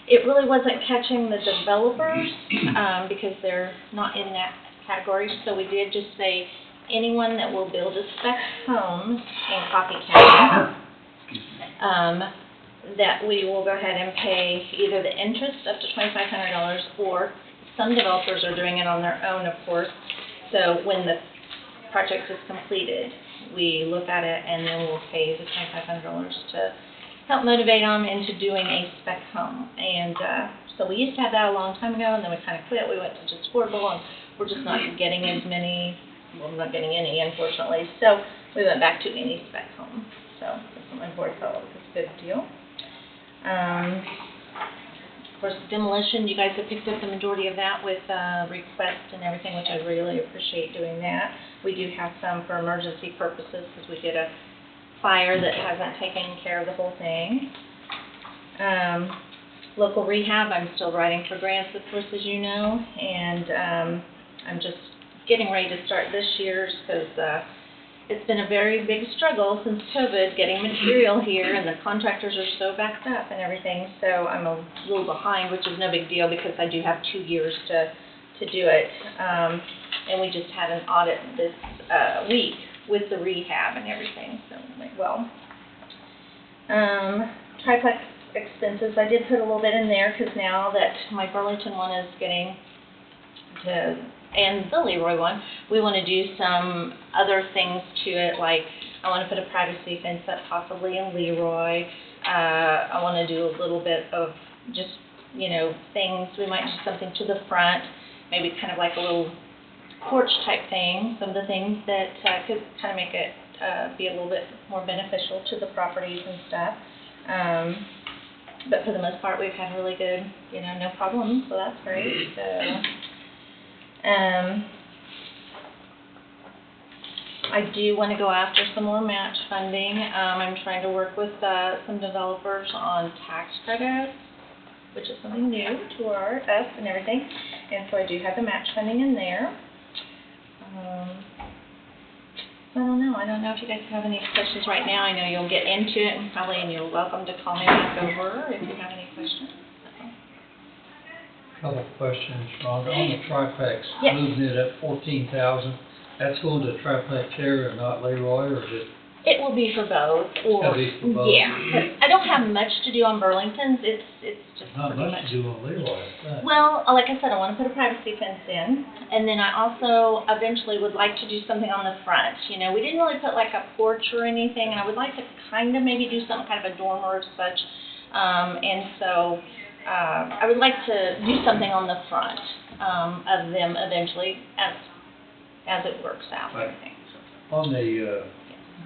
it really wasn't catching the developers because they're not in that category. So we did just say anyone that will build a spec home in Coffee County, that we will go ahead and pay either the interest up to $2,500, or some developers are doing it on their own, of course. So when the project is completed, we look at it and then we'll pay the $2,500 to help motivate them into doing a spec home. And so we used to have that a long time ago, and then we kind of quit. We went to just affordable, and we're just not getting as many, well, we're not getting any, unfortunately. So we went back to any spec home. So that's what my board felt was a good deal. Of course, demolition, you guys have picked up the majority of that with requests and everything, which I really appreciate doing that. We do have some for emergency purposes because we did a fire that hasn't taken care of the whole thing. Local rehab, I'm still writing for grants, of course, as you know, and I'm just getting ready to start this year's because it's been a very big struggle since COVID getting material here, and the contractors are so backed up and everything, so I'm a little behind, which is no big deal because I do have 2 years to do it. And we just had an audit this week with the rehab and everything, so it went well. Triplex expenses, I did put a little bit in there because now that my Burlington one is getting to, and the Leroy one, we want to do some other things to it, like I want to put a privacy fence up possibly in Leroy. I want to do a little bit of just, you know, things. We might do something to the front, maybe kind of like a little porch type thing, some of the things that could kind of make it be a little bit more beneficial to the properties and stuff. But for the most part, we've had really good, you know, no problems, so that's great. So, I do want to go after some more match funding. I'm trying to work with some developers on tax credits, which is something new to us and everything. And so I do have the match funding in there. I don't know. I don't know if you guys have any questions right now. I know you'll get into it and you're welcome to call me back over if you have any questions. Couple of questions, Rhonda. On the triplex, Yes. moving it up 14,000, that's going to triplex area, not Leroy, or is it? It will be for both. Gotta be for both. Yeah. 'Cause I don't have much to do on Burlington's. It's just Not pretty much to do on Leroy, I think. Well, like I said, I want to put a privacy fence in, and then I also eventually would like to do something on the front. You know, we didn't really put like a porch or anything, and I would like to kind of maybe do some kind of a dormer or such. And so I would like to do something on the front of them eventually as it works out. and everything. On the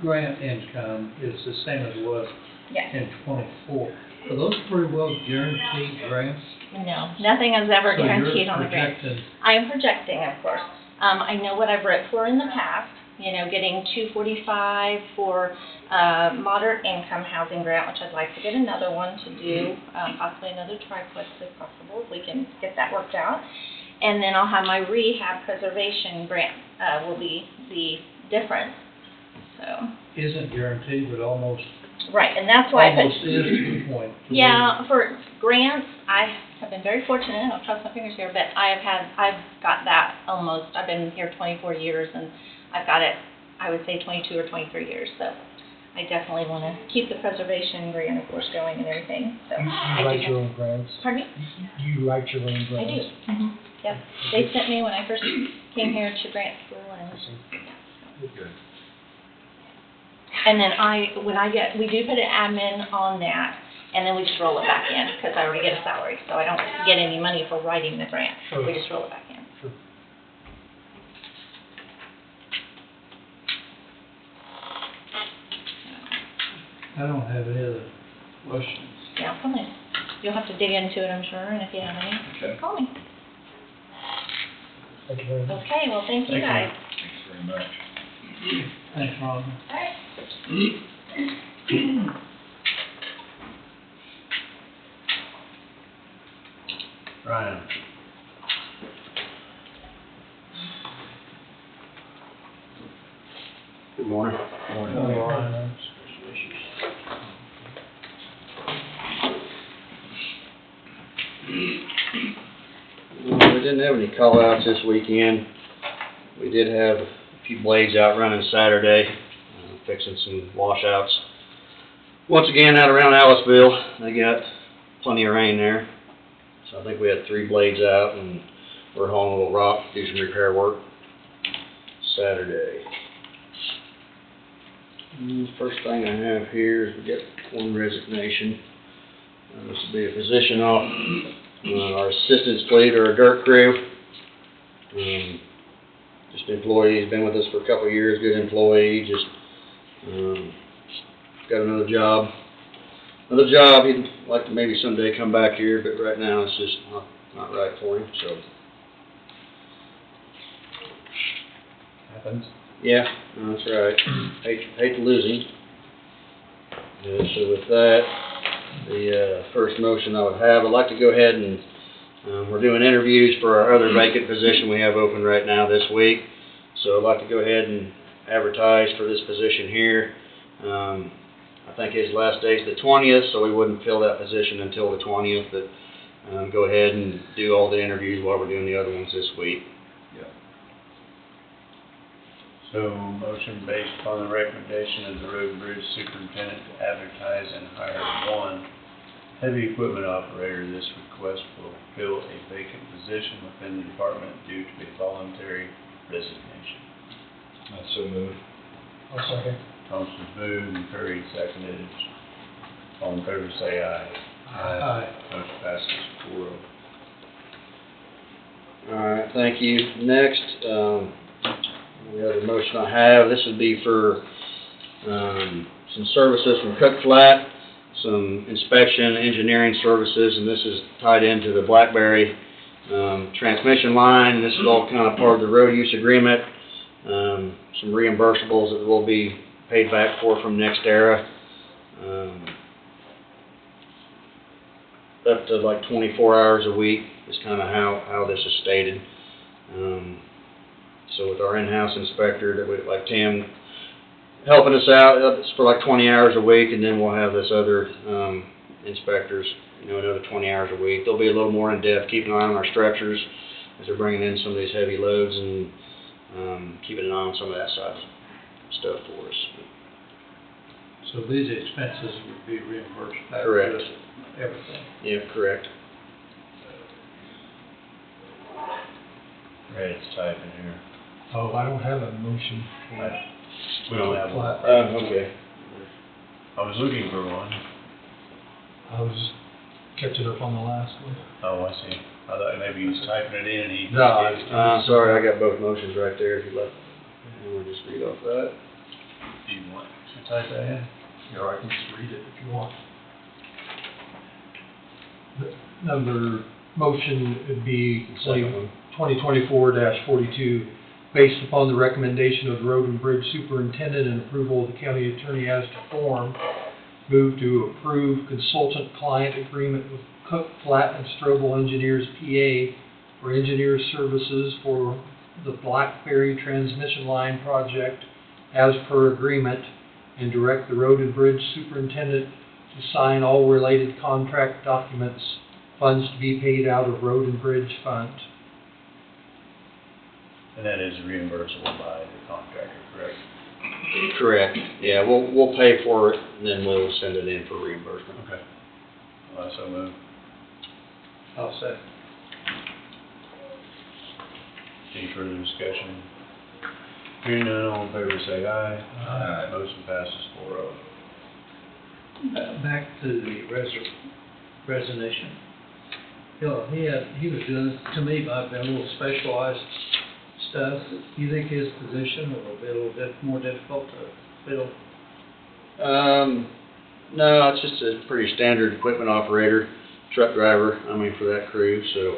grant income, it's the same as it was Yes. in '24. Are those pretty well guaranteed grants? No, nothing is ever So you're guaranteed on the grant. projecting- I am projecting, of course. I know what I've wrote for in the past, you know, getting $245 for moderate income housing grant, which I'd like to get another one to do, possibly another triplex if possible, if we can get that worked out. And then I'll have my rehab preservation grant will be the difference, so. Isn't guaranteed, but almost, Right, and that's why I put. almost is to the point. Yeah, for grants, I have been very fortunate, I'll cross my fingers here, but I've got that almost, I've been here 24 years, and I've got it, I would say 22 or 23 years, so I definitely want to keep the preservation grant, of course, going and everything, so. You I do write have- your own grants? Pardon me? You write your own I grants? do. Yep, they sent me when I first came here to grant school, and then we do put an admin on that, and then we just roll it back in, because I already get a salary, so I don't get any money for writing the grant. Sure. We just roll it back in. Sure. I don't have any other questions. Yeah, come in. You'll have to dig into it, I'm sure, and if you have any, Okay. call me. Thank you very much. Okay, well, thank you Thank you. guys. Thanks very much. Thanks, Rhonda. All right. Ryan. Good morning. Rhonda. We didn't have any call-outs this weekend. We did have a few blades out running Saturday, fixing some washouts. Once again, out around Aliceville, they got plenty of rain there. So I think we had 3 blades out, and we're hauling a little rock, do some repair work Saturday. First thing I have here is we got one resignation. This will be a position off our assistance fleet or our dirt crew. Just an employee, he's been with us for a couple of years, good employee, just got another job. He'd like to maybe someday come back here, but right now it's just not right for him, so. Happens. Yeah, that's right. Hate to lose him. So with that, the first motion I would have, I'd like to go ahead and we're doing interviews for our other vacant position we have open right now this week. So I'd like to go ahead and advertise for this position here. I think his last day is the 20th, so we wouldn't fill that position until the 20th, but go ahead and do all the interviews while we're doing the other ones this week. So, motion based upon the recommendation of the road and bridge superintendent to advertise and hire one heavy equipment operator. This request will fill a vacant position within the department due to a voluntary resignation. I so move. I'll second. Thompson's moved and Perry seconded. All in favor say aye. Aye. Motion passes 4-0. All right, thank you. Next, the other motion I have, this would be for some services from Cook Flat, some inspection, engineering services, and this is tied into the Blackberry transmission line. This is all kind of part of the road use agreement. some reimbursables that will be paid back for from NextEra. Up to like 24 hours a week is kind of how this is stated. So with our in-house inspector, that we, like Tim, helping us out, it's for like 20 hours a week, and then we'll have this other inspectors, another 20 hours a week. They'll be a little more in-depth, keeping an eye on our structures as they're bringing in some of these heavy loads, and keeping an eye on some of that side stuff for us. So these expenses would be reimbursed back to Correct. us, everything. Yeah, correct. Ready to type in here. Oh, I don't have a motion for it. We don't have one. Okay. I was looking for one. I was catching up on the last one. Oh, I see. I thought maybe he was typing it in and he. No, Sorry, I got both motions right there, if you'd like. We'll just read off that. Do you want to type that in? or I can just read it if you want. The number motion would be Second one. 2024-42, based upon the recommendation of the Road and Bridge Superintendent and approval of the county attorney as to form, move to approve consultant-client agreement with Cook, Flat, and Strobel Engineers, PA, for engineer services for the Blackberry transmission line project as per agreement, and direct the Road and Bridge Superintendent to sign all related contract documents, funds to be paid out of Road and Bridge Fund. And that is reimbursable by the contractor, correct? Correct. Yeah, we'll pay for it, and then we'll send it in for reimbursement. Okay. Well, so move. I'll second. Any further discussion? Hearing none, all in favor say aye. Aye. Motion passes 4-0. Back to the resignation. You know, he was doing, to me, might be a little specialized stuff. Do you think his position will be a little bit more difficult to fill? No, it's just a pretty standard equipment operator, truck driver, for that crew, so.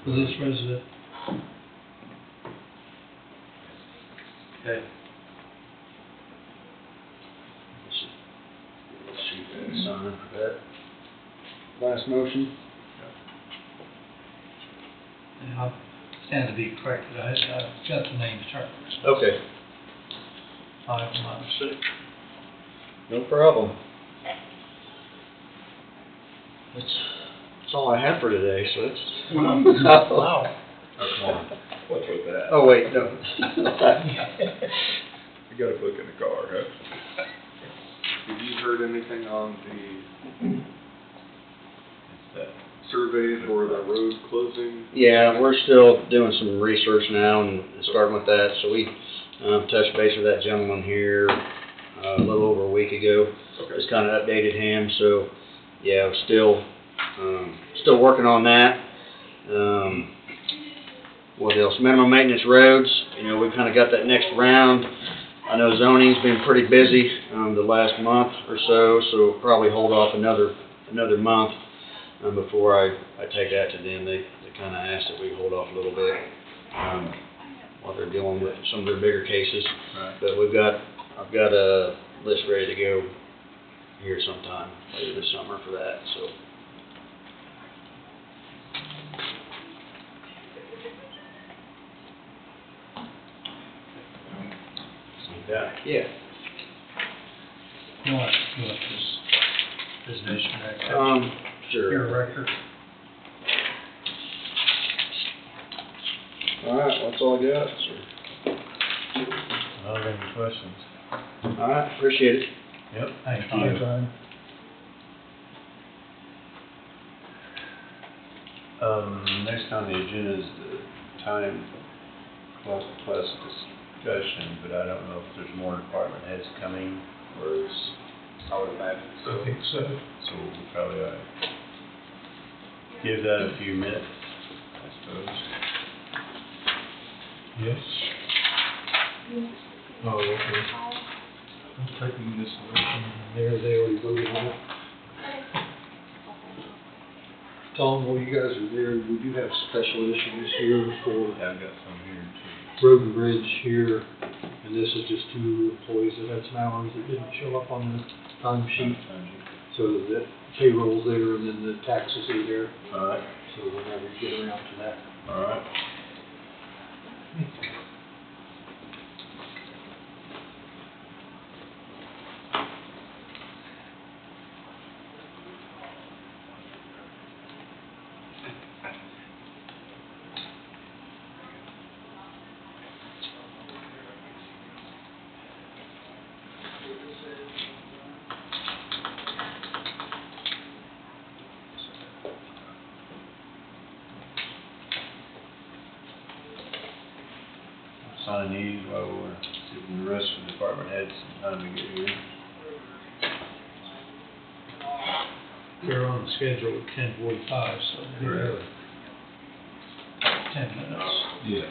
For this resident? Okay. Let's shoot that sign for that last motion. And I stand to be corrected. I got the names turned. Okay, I'm not sick. no problem. That's all I have for today, so it's. Wow. Oh, come on. What's with that? Oh, wait, no. You got a book in the car, huh? Have you heard anything on the survey for the road closing? Yeah, we're still doing some research now and starting with that, so we touched base with that gentleman here a little over a week ago. Okay. Just kind of updated him, so, yeah, still working on that. What else? Minimum maintenance roads, we've kind of got that next round. I know zoning's been pretty busy the last month or so, so we'll probably hold off another month before I take that to them. They kind of asked that we hold off a little bit while they're dealing with some of their bigger cases. Right. But I've got a list ready to go here sometime later this summer for that, so. Yeah. You want this resignation act? Sure. Your record? All right, that's all I got, sir. I don't have any questions. All right, appreciate it. Yep. Thank you. you. Next on the agenda is the time plus discussion, but I don't know if there's more department heads coming, or is, I would imagine so. I think so. so we probably ought to give that a few minutes, I suppose. Yes. Oh, okay. I'm typing this motion, they already voted on it. Tom, while you guys are there, we do have special issues here for Yeah, I've got some here too. Road and Bridge here, and this is just 2 employees that had some hours that didn't show up on the time sheet. So the payroll's there and then the taxes are there, Alright, so whenever you get around to that. alright. Sign these while we're sitting the rest of the department heads some time to get here. They're on the schedule at 10:45, so they're 10 minutes. Yeah.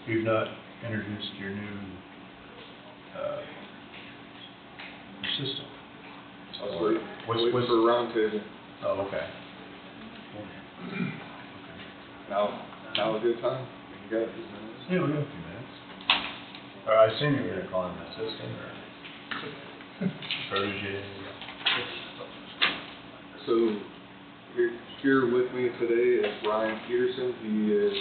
You've not introduced your new, system. Wait for a round table. Oh, okay. Now a good time? You got a few minutes? Yeah, we got a few minutes. I assume you're gonna call him an assistant or protege. So, here with me today is Ryan Peterson. He is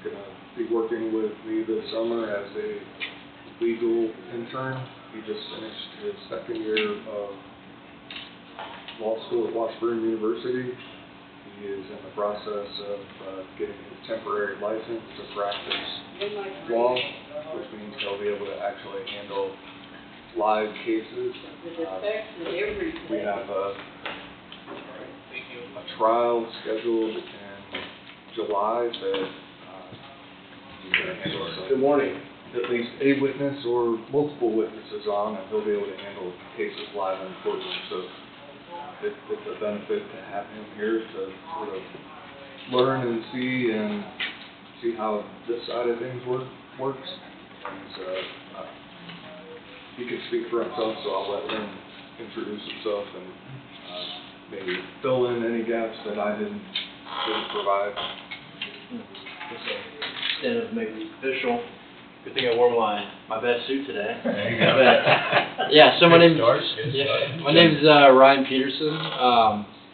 gonna be working with me this summer as a legal intern. He just finished his 2nd year of law school at Washburn University. He is in the process of getting his temporary license to practice law, which means he'll be able to actually handle live cases. We have a trial scheduled in July that he's going to handle. Good morning. At least a witness or multiple witnesses on, and he'll be able to handle cases live in courtroom. So it's a benefit to have him here to sort of learn and see how this side of things works. And he can speak for himself, so I'll let him introduce himself and maybe fill in any gaps that I didn't provide. Instead of making it official, good thing I wore my best suit today. There you go. But, yeah, so my Good name's start. my name's Ryan Peterson.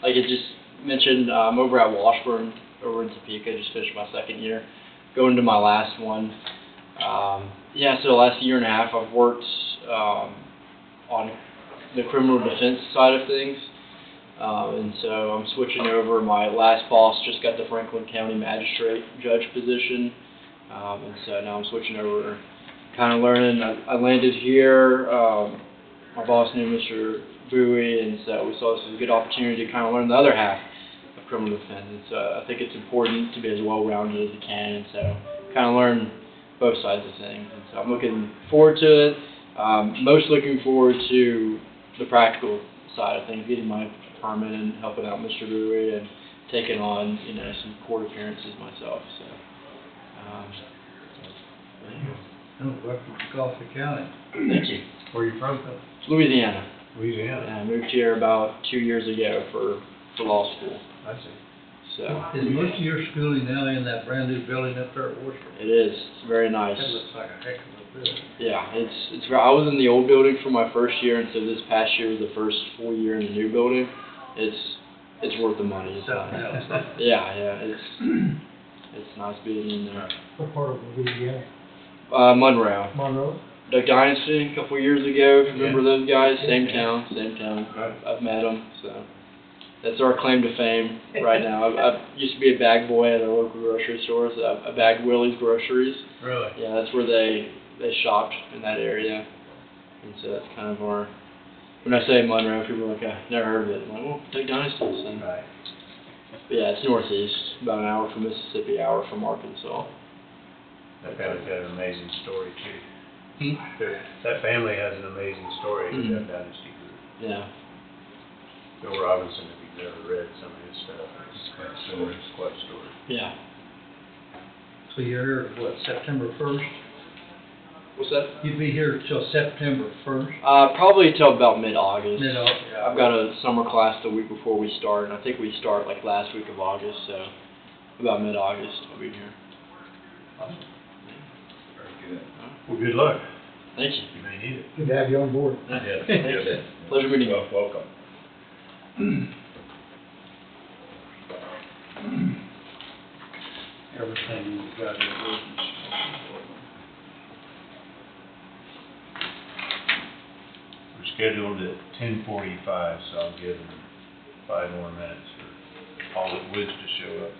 Like I just mentioned, I'm over at Washburn over in Topeka. Just finished my 2nd year, going to my last one. Yeah, so the last year and a half I've worked on the criminal defense side of things. And so I'm switching over. My last boss just got the Franklin County Magistrate Judge position. And so now I'm switching over, kind of learning. I landed here. My boss knew Mr. Bowie, and so we saw this as a good opportunity to kind of learn the other half of criminal defense. And so I think it's important to be as well-rounded as I can, and so kind of learn both sides of things. And so I'm looking forward to it. Most looking forward to the practical side of things, getting my permit and helping out Mr. Bowie and taking on, some court appearances myself. So. Welcome to Coffee County. Thank you. Where are you from? Louisiana. Louisiana. And I moved here about 2 years ago for law school. I see. So Is most of your schooling now in that brand new building up there at Washburn? it is. It's very nice. That looks like a heck of a Yeah, I was in the old building for my first year, and so this past year was the first full year in the new building. It's worth the money. It's nice. Yeah, it's nice being in there. What part of Louisiana? Monroe. Monroe? The Dynasty a couple years ago. Remember those guys? Same Yeah. town. I've met them, so that's our claim to fame right now. I used to be a bag boy at a local grocery store. So I bagged Willie's groceries. Really? Yeah, that's where they shopped in that area, and so that's kind of our. When I say Monroe, people are like, "I never heard of it." I'm like, "Well, take Dynasty." And, Right. but yeah, it's northeast, about an hour from Mississippi, hour from Arkansas. That family's got an amazing story too. Hmm? That family has an amazing story with Mhm. that Dynasty group. Yeah. Bill Robinson, if you've never read some of his stuff, it's quite a story. It's quite a story. Yeah. So you're here, what, September 1st? What's that? You'd be here till September 1st? Probably till about mid-August. Mid-August, yeah. I've got a summer class the week before we start, and I think we start like last week of August, so about mid-August I'll be here. Very good. Well, good luck. Thank you. You may need it. Good to have you on board. Yes, Thank yes. you. Pleasure meeting you. Welcome. Everything we've got in business. We're scheduled at 10:45, so I'll give them 5 more minutes for all the woods to show up.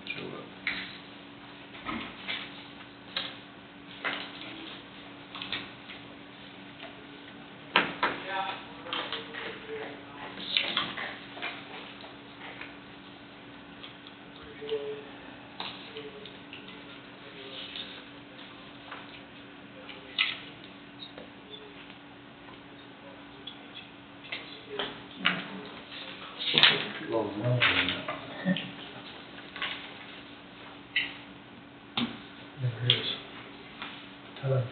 There it is. Hello.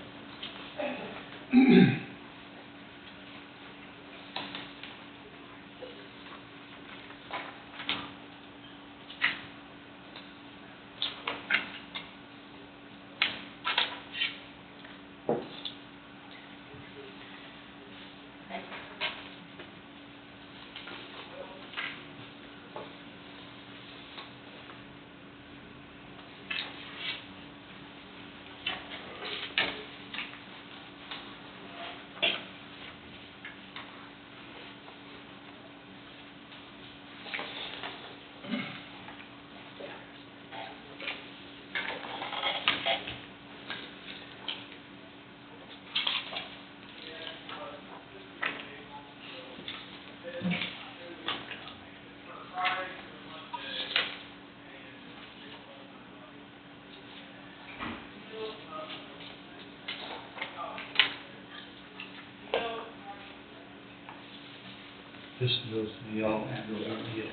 This goes to y'all and goes over to you.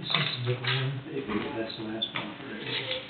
This is a different one. That's the last one for today.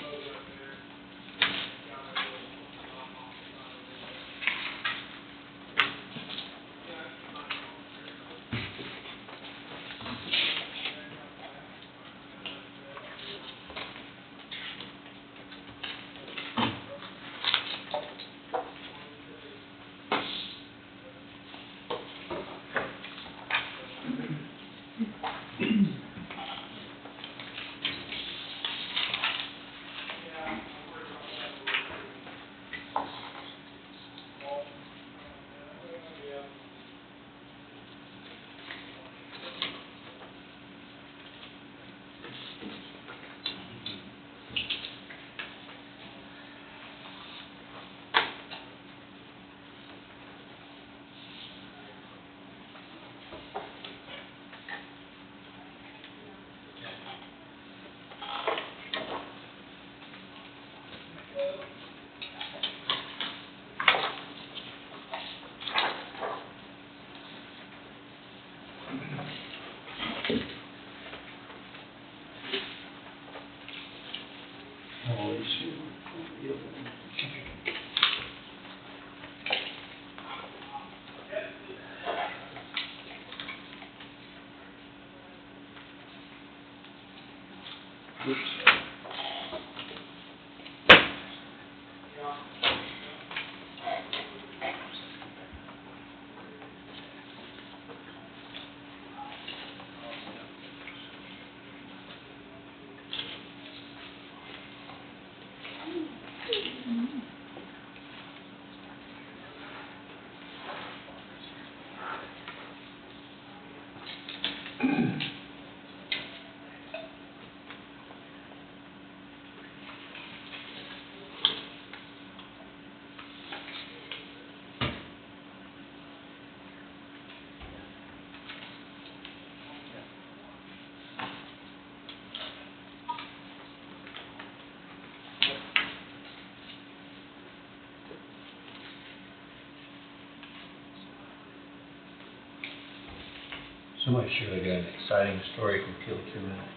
Somebody sure they got an exciting story can kill 2 minutes.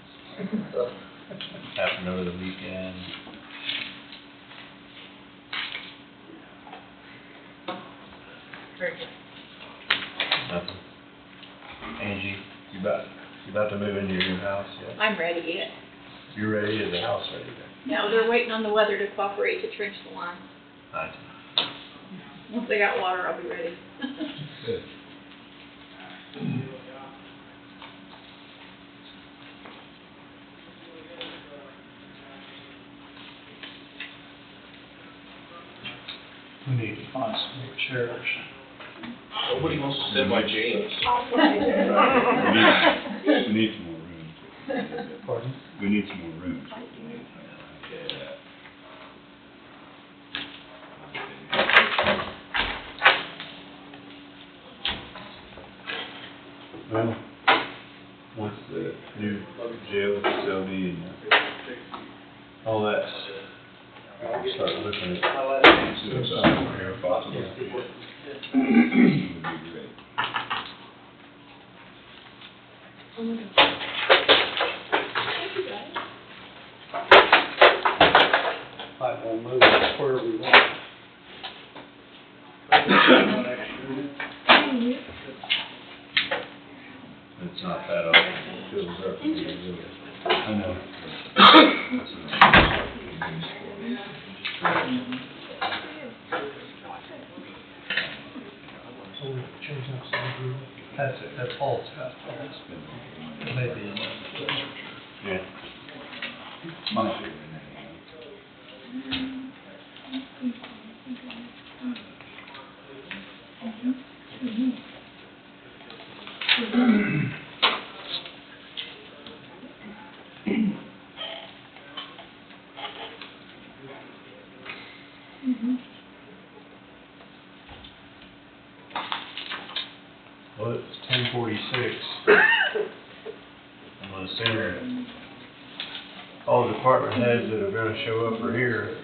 Happened over the weekend. Nothing. Angie, you about to move into your new house yet? I'm ready yet. You ready? Is the house ready then? No, they're waiting on the weather to cooperate to trench the line. I Once they got water, I'll be ready. Good. We need to find some more chairs. Nobody wants to sit by James. We need some more room. Pardon? We need some more room. Well, once the new jail facility and all that, we'll start looking at suicide here possible. Would be great. I will move it where we want. It's not that often, it fills up. I know. So we change that to the That's it, that's all it's got. Maybe. Yeah. It's my favorite. Well, it's 10:46. I'm gonna assume all the department heads that are gonna show up are here.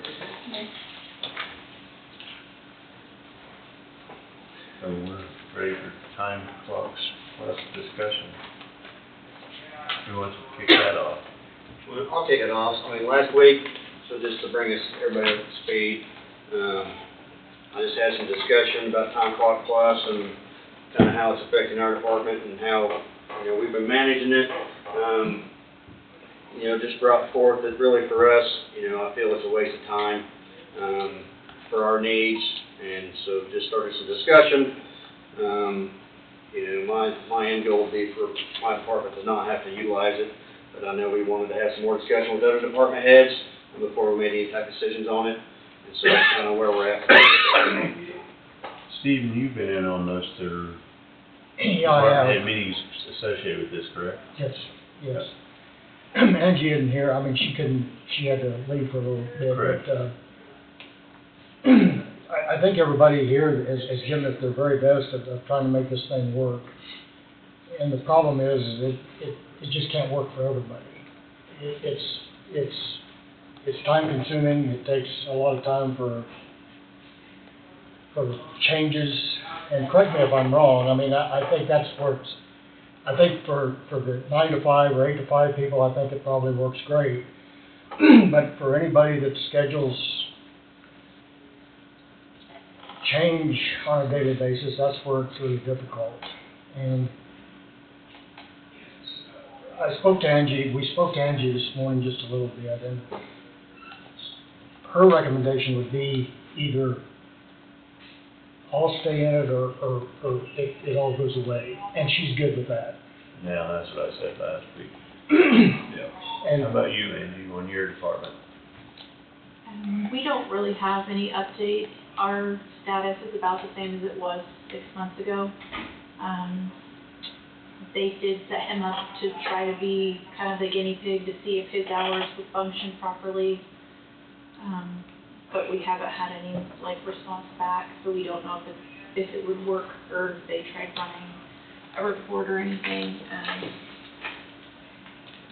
So we're ready for time clocks plus discussion. Who wants to kick that off? Well, I'll kick it off. I mean, last week, so just to bring us, everybody up to speed, I just had some discussion about time clock plus and kind of how it's affecting our department and how, we've been managing it. Just brought forth that really for us, I feel it's a waste of time, for our needs. And so just started some discussion. My end goal would be for my department to not have to utilize it, but I know we wanted to have some more discussion with other department heads before we made any type of decisions on it. And so that's kind of where we're at. Stephen, you've been in on most of Yeah, I department head have. meetings associated with this, correct? Yes. Angie isn't here, I mean, she had to leave for a little bit, Correct. but, I think everybody here has given it their very best of trying to make this thing work. And the problem is it just can't work for everybody. It's time consuming, it takes a lot of time for changes, and correct me if I'm wrong, I mean, I think that's where I think for the 9 to 5 or 8 to 5 people, I think it probably works great. But for anybody that schedules change on a daily basis, that's where it's really difficult. And we spoke to Angie this morning just a little bit, and her recommendation would be either all stay in it or it all goes away, and she's good with that. Yeah, that's what I said last week. Yeah. And How about you, Angie, on your department? We don't really have any update. Our status is about the same as it was 6 months ago. They did set him up to try to be kind of the guinea pig to see if his hours would function properly. But we haven't had any response back, so we don't know if it would work, or if they tried running a report or anything.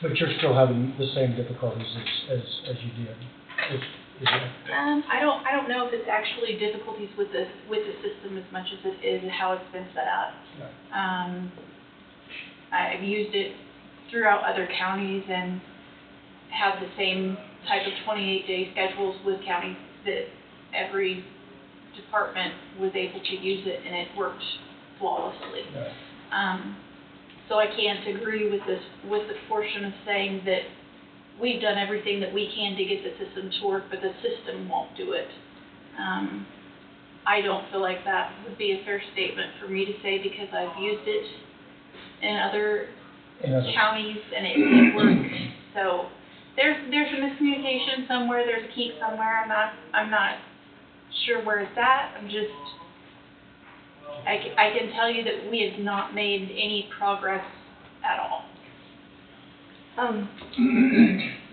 but you're still having the same difficulties as you did. Is that? I don't know if it's actually difficulties with the system as much as it is how it's been set up. Yeah. I've used it throughout other counties and have the same type of 28-day schedules with counties that every department was able to use it, and it worked flawlessly. Yeah. So I can't agree with the portion of saying that we've done everything that we can to get the system to work, but the system won't do it. I don't feel like that would be a fair statement for me to say, because I've used it in other counties and it works. So there's a miscommunication somewhere, there's a kink somewhere. I'm not sure where it's at. I can tell you that we have not made any progress at all.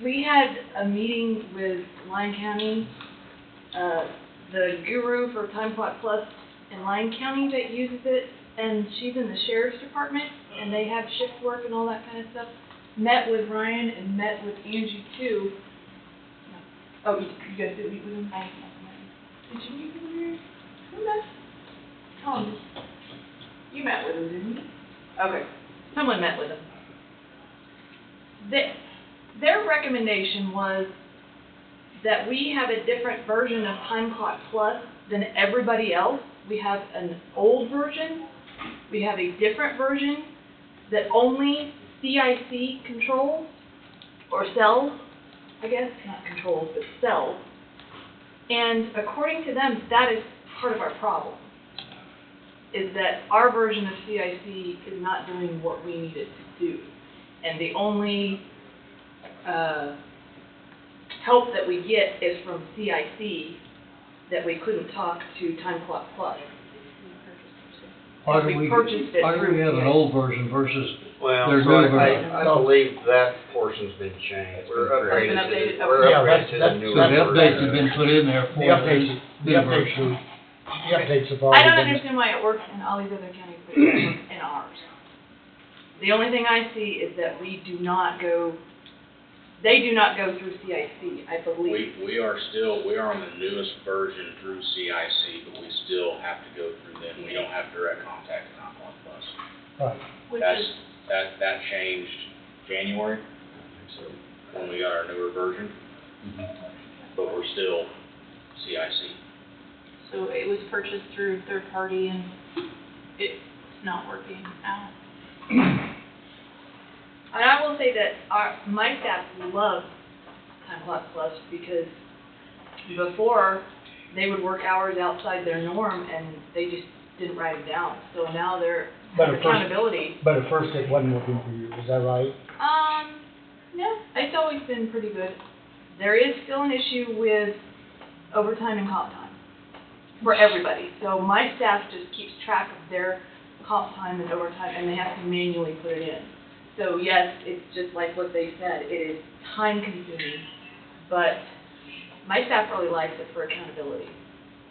We had a meeting with Lyon County, the guru for Time Clock Plus in Lyon County that uses it, and she's in the sheriff's department, and they have shift work and all that kind of stuff. Met with Ryan and met with Angie too. Oh, you guys did meet with him? Did you meet with him? Who met? Tom. You met with him, didn't you? Okay. Someone met with him. Their recommendation was that we have a different version of Time Clock Plus than everybody else. We have an old version. We have a different version that only CIC controls, or sells, I guess, not controls, but sells. And according to them, that is part of our problem, is that our version of CIC is not doing what we need it to do. And the only help that we get is from CIC, that we couldn't talk to Time Clock Plus. Why do we have an old version versus their new version? I believe that portion's been changed. We're upgraded to the new So the version. updates have been put in there for the new version. The updates have I already don't been. understand why it works in all these other counties, but it doesn't work in ours. The only thing I see is that they do not go through CIC, I believe. We are on the newest version through CIC, but we still have to go through them. We don't have direct contact with Time Clock Plus. Right. That changed January, when we got our newer version, but we're still CIC. So it was purchased through third party and it's not working out. And I will say that my staff love Time Clock Plus, because before they would work hours outside their norm and they just didn't write it down. So now they're accountability. But at first it wasn't working for you, is that right? No, it's always been pretty good. There is still an issue with overtime and comp time for everybody. So my staff just keeps track of their comp time and overtime, and they have to manually put it in. So yes, it's just like what they said, it is time consuming, but my staff really likes it for accountability.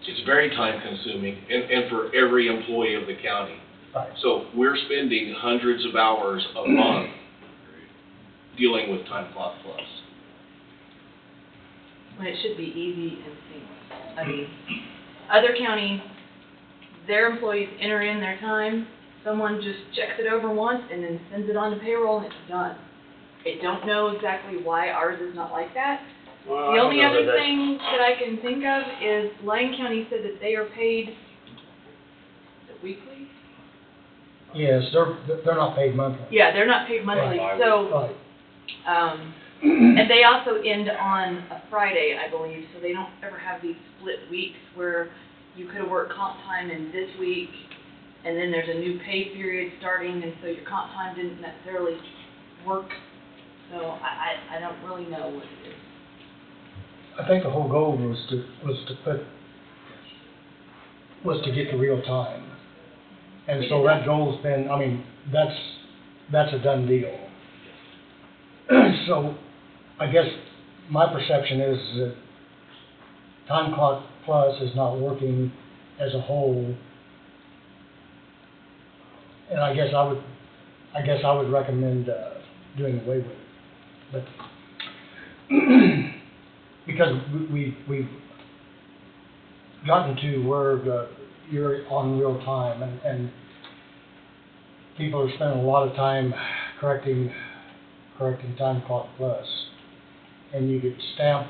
It's very time consuming, and for every employee of the county. Right. So we're spending hundreds of hours a month dealing with Time Clock Plus. When it should be easy and seamless. I mean, other counties, their employees enter in their time, someone just checks it over once and then sends it on to payroll and it's done. I don't know exactly why ours is not like that. Well, The only other thing that I can think of is Lyon County said that they are paid, is it weekly? Yes, they're not paid monthly. Yeah, they're not paid monthly, Right. so, Right. and they also end on a Friday, I believe, so they don't ever have these split weeks where you could have worked comp time in this week, and then there's a new pay period starting, and so your comp time didn't necessarily work. So I don't really know what it is. I think the whole goal was to get to real time. And so that goal's been, I mean, that's a done deal. So I guess my perception is that Time Clock Plus is not working as a whole. And I guess I would recommend doing away with it. But because we've gotten to where you're on real time and people are spending a lot of time correcting Time Clock Plus, and you could stamp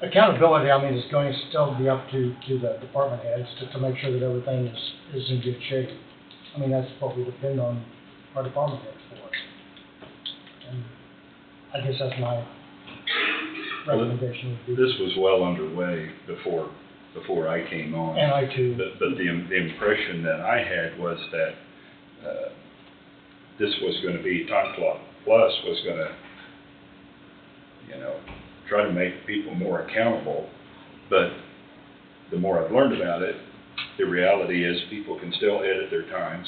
accountability. I mean, it's going to still be up to the department heads to make sure that everything is in good shape. I mean, that's what we depend on our department heads for. And I guess that's my recommendation would be. This was well underway before I came on. And I too. But the impression that I had was that this was going to be, Time Clock Plus was going to, try to make people more accountable. But the more I've learned about it, the reality is people can still edit their times.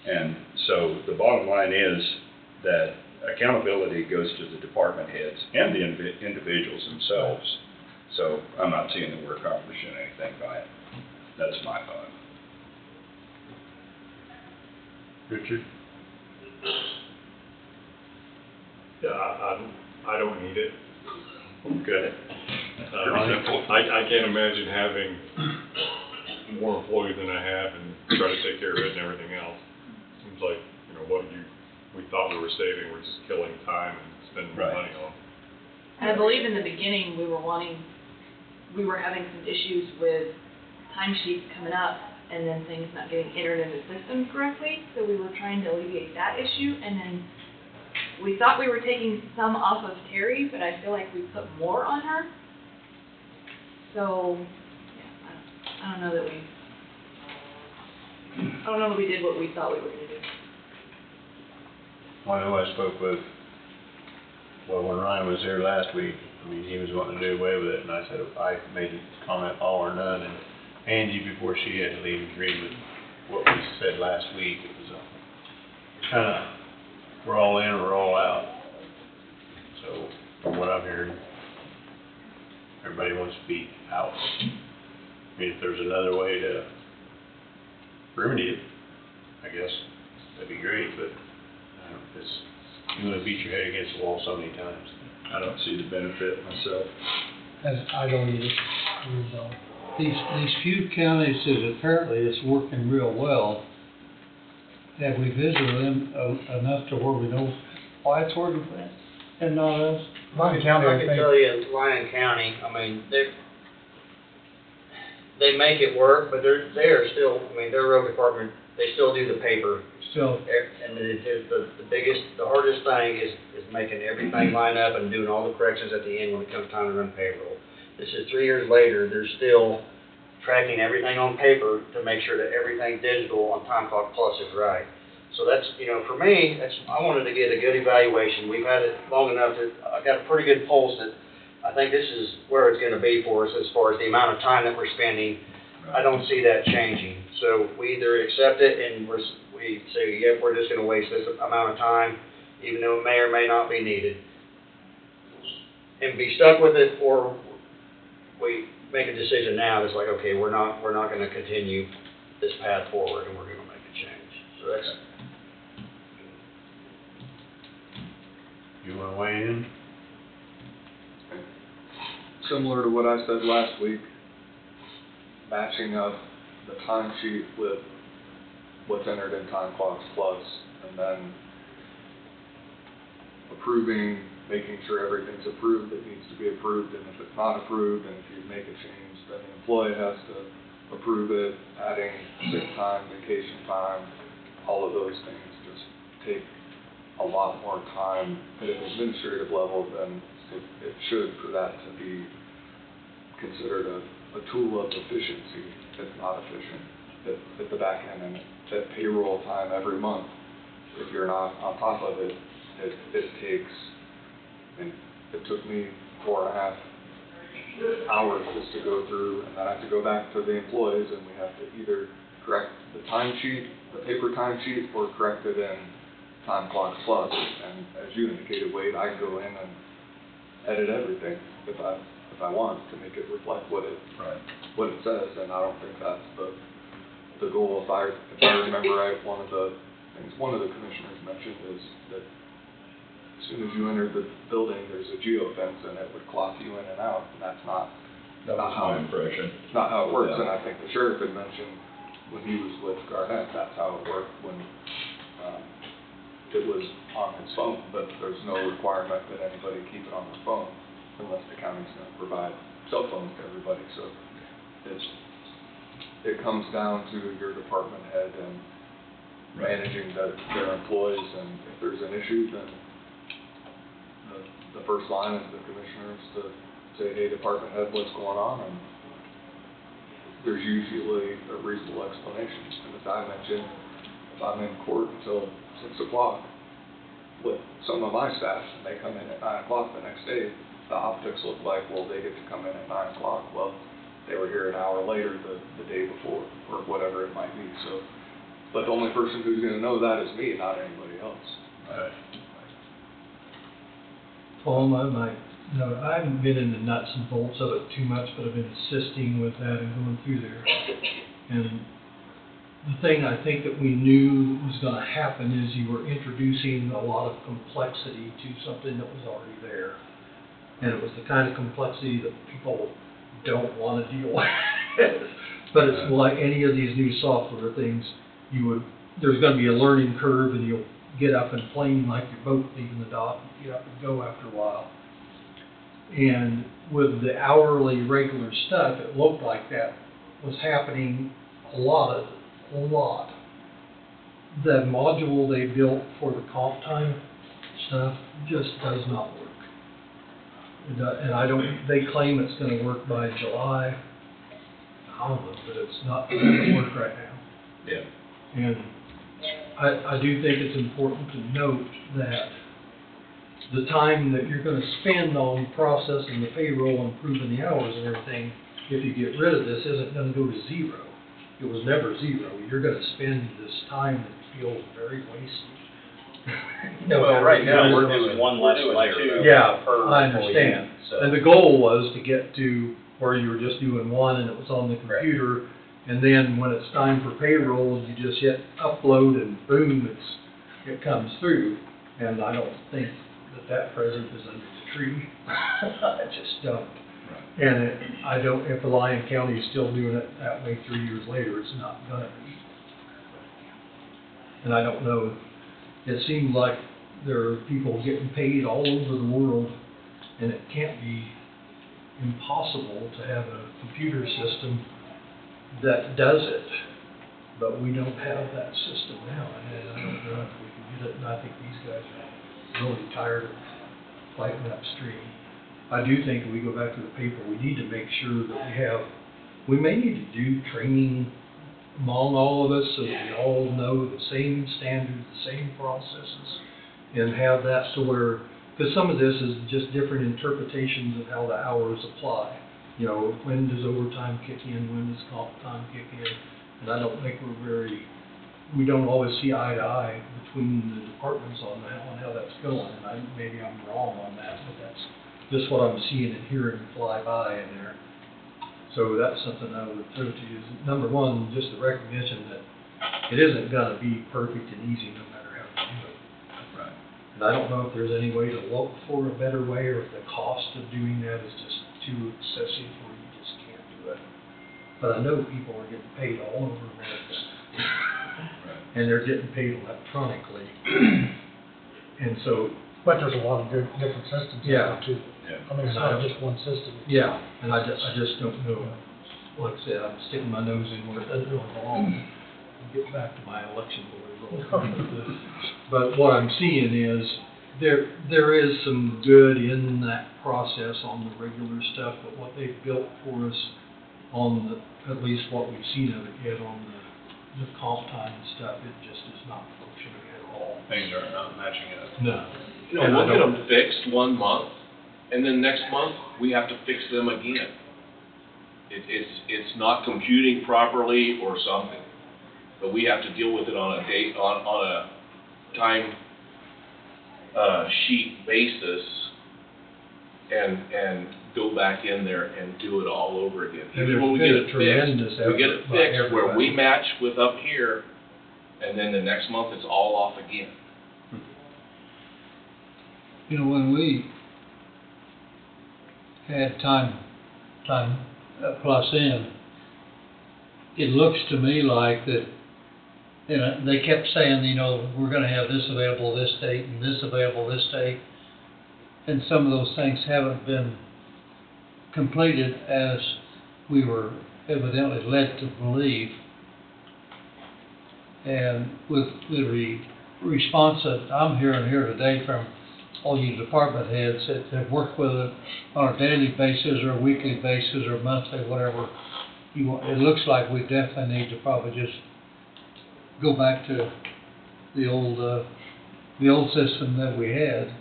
And so the bottom line is that accountability goes to the department heads and the individuals themselves. So I'm not seeing that we're accomplishing anything by it. That's my thought. Richard? Yeah, I don't need it. Okay. Pretty simple. I can't imagine having more employees than I have and try to take care of it and everything else. Seems like, we thought we were saving, we're just killing time and spending more money on. And I believe in the beginning, we were having some issues with timesheets coming up and then things not getting entered in the system correctly. So we were trying to alleviate that issue, and then we thought we were taking some off of Terry, but I feel like we put more on her. So, yeah, I don't know that we did what we thought we were going to do. Well, I know I spoke with, when Ryan was here last week, he was wanting to do away with it, and I said, I made a comment, all or none, and Angie, before she had to leave, agreed with what we said last week. It was kind of, we're all in, we're all out. So, from what I'm hearing, everybody wants to be out. If there's another way to remedy it, I guess, that'd be great, but you're going to beat your head against the wall so many times. I don't see the benefit myself. I don't either. I really don't. These few counties that apparently it's working real well, have we visited them enough to where we know why it's working for them and not us? Lyon County, I can tell you, Lyon County, they make it work, but they are still, their road department, they still do the paper. Still. And the hardest thing is making everything line up and doing all the corrections at the end when it comes time to run payroll. This is 3 years later, they're still tracking everything on paper to make sure that everything digital on Time Clock Plus is right. So that's, for me, I wanted to get a good evaluation. We've had it long enough that I got a pretty good pulse that I think this is where it's going to be for us as far as the amount of time that we're spending. I don't see that changing. So we either accept it and we say, yep, we're just going to waste this amount of time, even though it may or may not be needed, and be stuck with it, or we make a decision now that's like, okay, we're not going to continue this path forward, and we're going to make a change. So that's. You want to weigh in? Similar to what I said last week, matching up the timesheet with what's entered in time clocks plus, and then approving, making sure everything's approved that needs to be approved, and if it's not approved, and if you make a change, then the employee has to approve it, adding sick time, vacation time, all of those things just take a lot more time at an administrative level than it should for that to be considered a tool of efficiency. It's not efficient at the back end, and at payroll time every month, if you're not on top of it, it takes, and it took me 4.5 hours just to go through, and then I have to go back to the employees, and we have to either correct the timesheet, the paper timesheet, or correct it in time clock plus. And as you indicated, Wade, I can go in and edit everything if I want to make it reflect what it says, and I don't think that's the goal. If I remember right, one of the commissioners mentioned is that as soon as you enter the building, there's a geofence and it would clock you in and out, and that's not. That was my impression. It's not how it works, Yeah. and I think the sheriff had mentioned when he was with Garnett, that's how it worked when it was on his phone, but there's no requirement that anybody keep it on their phone unless the county's going to provide cell phones to everybody. So it comes down to your department head and managing their employees, and if there's an issue, then the first line is the commissioners to say, hey, department head, what's going on? And there's usually a reasonable explanation. And as I mentioned, if I'm in court until 6 o'clock with some of my staff, and they come in at 9 o'clock the next day, the optics look like, well, they get to come in at 9 o'clock. Well, they were here an hour later the day before, or whatever it might be. So, but the only person who's going to know that is me, not anybody else. Right. Tom, I haven't been in the nuts and bolts of it too much, but I've been assisting with that and going through there. And the thing I think that we knew was going to happen is you were introducing a lot of complexity to something that was already there. And it was the kind of complexity that people don't want to deal with. But it's like any of these new software things, there's going to be a learning curve, and you'll get up and plane like your boat leaving the dock, and get up and go after a while. And with the hourly regular stuff, it looked like that was happening a lot. The module they built for the comp time stuff just does not work. And they claim it's gonna work by July. I don't know, but it's not gonna work right now. Yeah. And I do think it's important to note that the time that you're gonna spend on processing the payroll and proving the hours and everything, if you get rid of this, isn't gonna go to zero. It was never zero. You're gonna spend this time that feels very wasted. Well, right now, we're doing one less layer. Yeah, per I understand. employee, so. And the goal was to get to where you were just doing one and it was on the computer, and then when it's time for payroll, you just hit upload and boom, it comes through. And I don't think that present is under the tree. I just don't. And if Lyon County is still doing it that way 3 years later, it's not gonna be. And I don't know, it seems like there are people getting paid all over the world, and it can't be impossible to have a computer system that does it, but we don't have that system now, and I don't know if we can get it, and I think these guys are really tired of fighting upstream. I do think if we go back to the paper, we need to make sure that we may need to do training among all of us so that we all know the same standards, the same processes, and have that to where, because some of this is just different interpretations of how the hours apply. You know, when does overtime kick in, when does comp time kick in, and I don't think we don't always see eye to eye between the departments on how that's going, and maybe I'm wrong on that, but that's just what I'm seeing and hearing fly by in there. So that's something I would throw to you is, number one, just the recognition that it isn't gonna be perfect and easy no matter how you do it. Right. And I don't know if there's any way to look for a better way, or if the cost of doing that is just too excessive where you just can't do it. But I know people are getting paid all over America. Right. and they're getting paid electronically. And so, But there's a lot of different systems out Yeah. there too. Yeah. I mean, it's not just one system. yeah, and I just don't know. Like I said, I'm sticking my nose in where it doesn't really belong. Get back to my election board role. But what I'm seeing is, there is some good in that process on the regular stuff, but what they've built for us on the, at least what we've seen of it yet on the comp time and stuff, it just is not functioning at all. Things are not matching up. No. You know, we'll get them fixed one month, and then next month, we have to fix them again. It's not computing properly or something, but we have to deal with it on a date, on a time, sheet basis, and go back in there and do it all over again. And Even when we there's get been a it tremendous fixed, we get it effort by fixed where we everybody. match with up here, and then the next month it's all off again. You know, when we had time plus in, it looks to me like that, you know, they kept saying, you know, we're gonna have this available this date and this available this date. And some of those things haven't been completed as we were evidently led to believe. And with the response that I'm hearing here today from all you department heads that have worked with it on a daily basis or a weekly basis or monthly, whatever you want, it looks like we definitely need to probably just go back to the old system that we had.